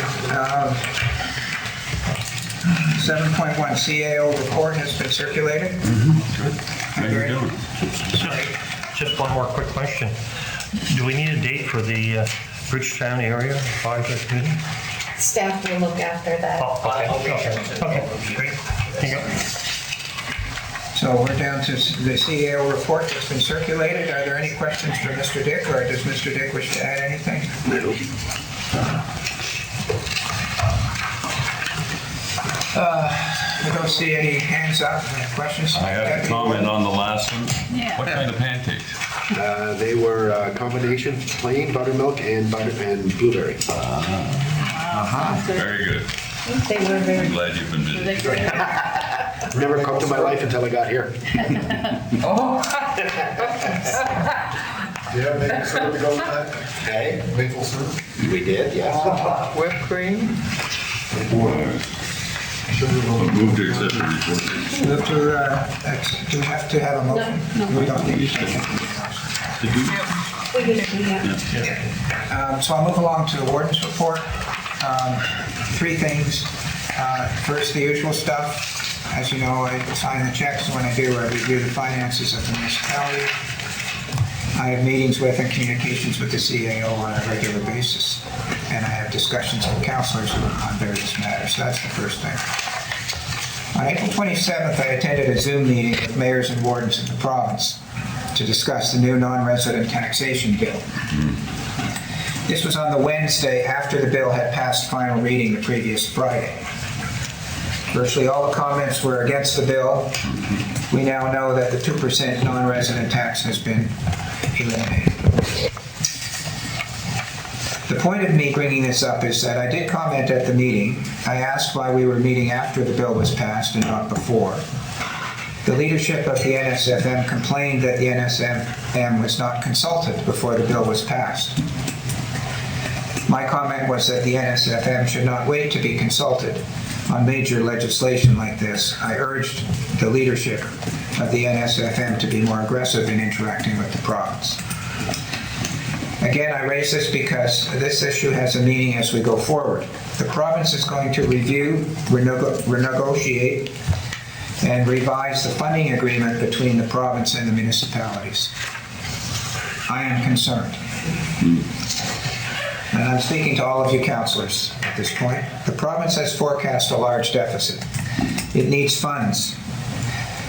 7.1 CAO report has been circulated. How you doing? Just one more quick question. Do we need a date for the Bridgetown area advisory committee? Staff will look after that. Oh, okay. Okay, great. Thank you. So we're down to the CAO report that's been circulated. Are there any questions for Mr. Dick, or does Mr. Dick wish to add anything? No. I don't see any hands up. Questions? I have to comment on the last one. Yeah. What kind of pancakes? They were a combination, plain buttermilk and blueberry. Very good. They were very. I'm glad you've been busy. Never cooked in my life until I got here. Oh, Yeah, maple syrup to go with that? Hey, Maple syrup? we did, yes. whipped cream. Move to accept the report. Do we have to have a motion? No. We don't need to. So I'll move along to the warden's report. Three things. First, the usual stuff. As you know, I sign the checks. When I do, I review the finances of the municipality. I have meetings with and communications with the CAO on a regular basis, and I have discussions with councilors on various matters. So that's the first thing. On April 27th, I attended a Zoom meeting with mayors and wardens of the province to discuss the new non-resident taxation bill. This was on the Wednesday after the bill had passed final reading the previous Friday. Virtually all the comments were against the bill. We now know that the 2% non-resident tax has been eliminated. The point of me bringing this up is that I did comment at the meeting. I asked why we were meeting after the bill was passed and not before. The leadership of the NSFM complained that the NSFM was not consulted before the bill was passed. My comment was that the NSFM should not wait to be consulted on major legislation like this. I urged the leadership of the NSFM to be more aggressive in interacting with the province. Again, I raise this because this issue has a meaning as we go forward. The province is going to review, renegotiate, and revise the funding agreement between the province and the municipalities. I am concerned. And I'm speaking to all of you councillors at this point. The province has forecast a large deficit. It needs funds.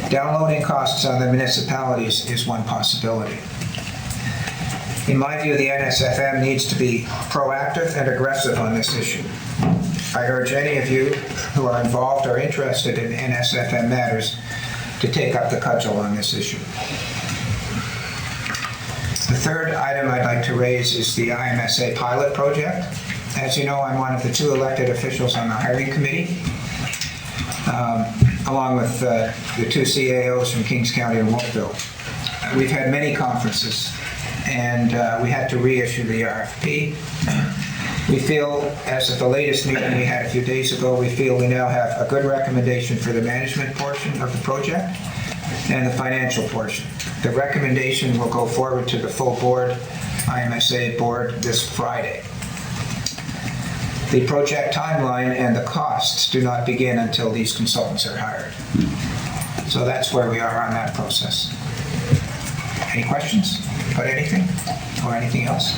Downloading costs on the municipalities is one possibility. In my view, the NSFM needs to be proactive and aggressive on this issue. I urge any of you who are involved or interested in NSFM matters to take up the cudgel on this issue. The third item I'd like to raise is the IMSA pilot project. As you know, I'm one of the two elected officials on the hiring committee, along with the two CAOs from Kings County and Wolfville. We've had many conferences, and we had to reissue the RFP. We feel, as of the latest meeting we had a few days ago, we feel we now have a good recommendation for the management portion of the project and the financial portion. The recommendation will go forward to the full board, IMSA board, this Friday. The project timeline and the costs do not begin until these consultants are hired. So that's where we are on that process. Any questions about anything or anything else?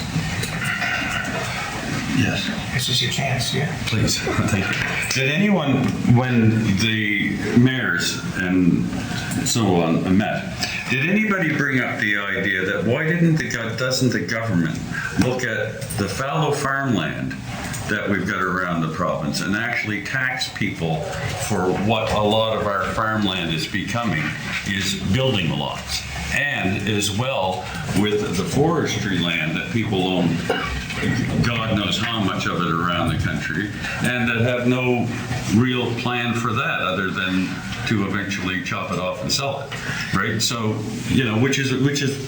Yes. This is your chance, yeah. Please, thank you. Did anyone, when the mayors and so on met, did anybody bring up the idea that why doesn't the government look at the fallow farmland that we've got around the province and actually tax people for what a lot of our farmland is becoming, is building lots? And as well with the forestry land that people own, God knows how much of it around the country, and that have no real plan for that other than to eventually chop it off and sell it, right? So, you know, which is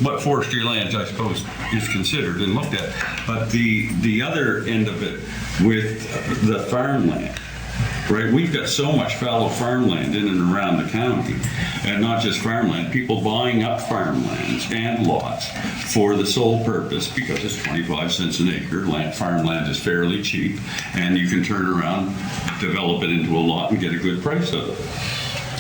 what forestry land, I suppose, is considered and looked at. But the other end of it with the farmland, right? We've got so much fallow farmland in and around the county, and not just farmland, people buying up farmlands and lots for the sole purpose, because it's 25 cents an acre, farmland is fairly cheap, and you can turn around, develop it into a lot and get a good price of it.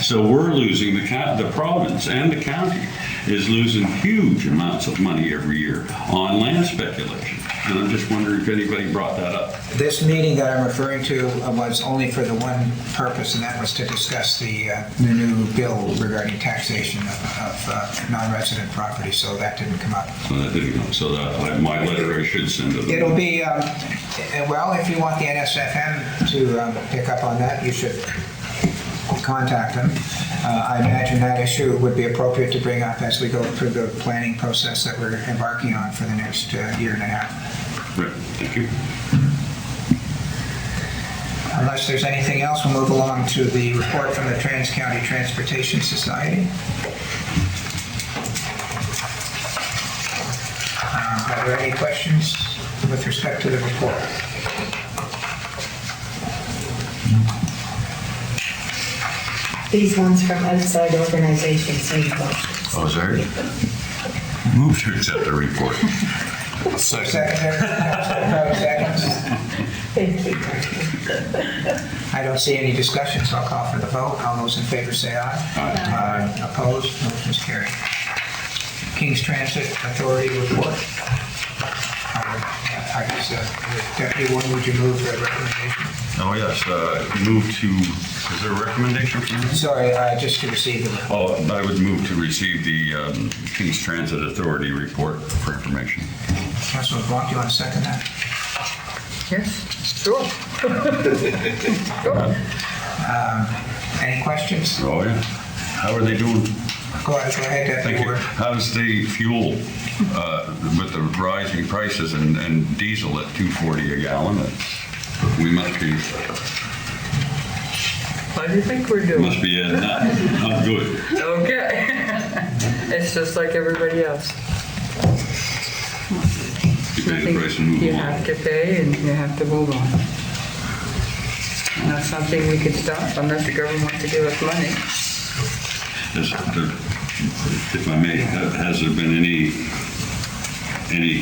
So we're losing the province and the county is losing huge amounts of money every year on land speculation. And I'm just wondering if anybody brought that up. This meeting that I'm referring to was only for the one purpose, and that was to discuss the new bill regarding taxation of non-resident property, so that didn't come up. So that didn't go. So that, my letter I should send to them. It'll be, well, if you want the NSFM to pick up on that, you should contact them. I imagine that issue would be appropriate to bring up as we go through the planning process that we're embarking on for the next year and a half. Right, thank you. Unless there's anything else, we'll move along to the report from the Trans-County Transportation Society. Are there any questions with respect to the report? These ones from outside organizations need motions. Oh, sorry. Move to accept the report. Secretary, seconds. Thank you. I don't see any discussion, so I'll call for the vote. All those in favor say aye. Aye. Opposed? Motion is carried. King's Transit Authority report. I guess, Deputy Warden, would you move the recommendation? Oh, yes, move to, is there a recommendation from you? Sorry, just to receive the report. Oh, I would move to receive the King's Transit Authority report for information. Councilor Blanc, do you want to second that? Yes, sure. Any questions? Oh, yeah. How are they doing? Go ahead, Deputy Thank you. Warden. How's the fuel with the rising prices and diesel at $2.40 a gallon? We must be. How do you think we're doing? Must be not good. Okay. It's just like everybody else. You pay the price and move You on. have to pay and you have to move on. And that's something we could stop unless the government wants to give us money. If I may, has there been any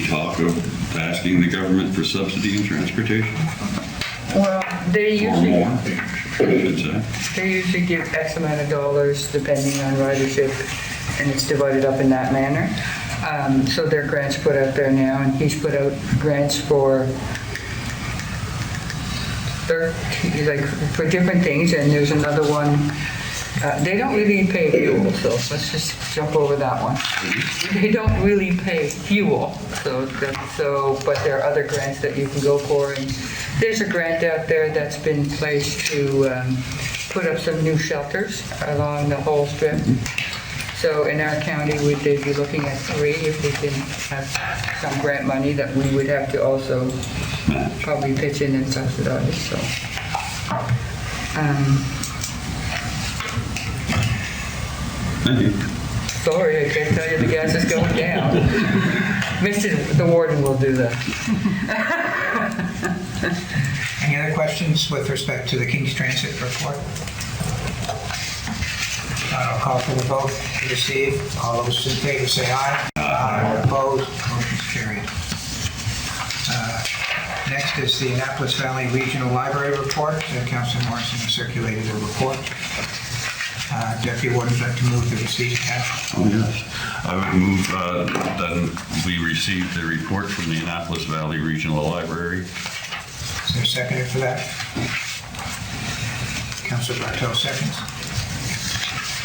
talk of asking the government for subsidy in transportation? Well, they Or usually, more, I should say. they usually give X amount of dollars depending on ridership, and it's divided up in that manner. So there are grants put out there now, and he's put out grants for different things, and there's another one. They don't really pay fuel, so let's just jump over that one. They don't really pay fuel, but there are other grants that you can go for, and there's a grant out there that's been placed to put up some new shelters along the whole strip. So in our county, they'd be looking at 3 if we can have some grant money that we would have to also probably pitch in and subsidize, so. Thank you. Sorry, I can't tell you the gas is going down. The warden will do that. Any other questions with respect to the King's Transit report? I'll call for the vote to receive. All those in favor say aye. Aye. Opposed? Motion's carried. Next is the Annapolis Valley Regional Library report. Councilor Morrison has circulated a report. Deputy Warden, would like to move the receipt attached. Oh, yes. I would move that we receive the report from the Annapolis Valley Regional Library. Is there a seconder for that? Councilor Bartow seconds.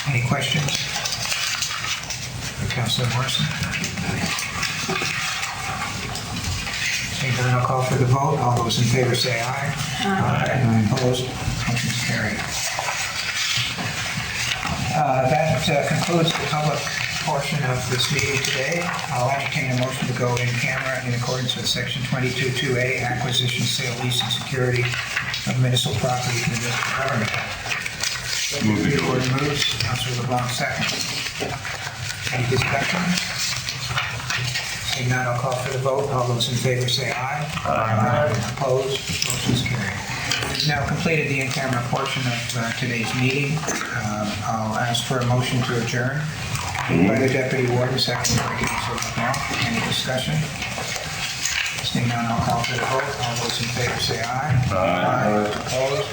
Any questions for Councilor Morrison? Seeing none, I'll call for the vote. All those in favor say aye. Aye. Opposed? Motion's carried. That concludes the public portion of this meeting today. I'll entertain a motion to go in camera in accordance with Section 22(2)A, acquisition, sale, lease, and security of municipal property to municipal government. Move it. Board moves. Councilor LeBlanc seconds. Any discussion? Seeing none, I'll call for the vote. All those in favor say aye. Aye. Opposed? Motion's carried. We've now completed the in-camera portion of today's meeting. I'll ask for a motion to adjourn. Moved by the Deputy Warden, seconded by Councilor LeBlanc. Any discussion? Seeing none, I'll call for the vote. All those in favor say aye. Aye. Opposed?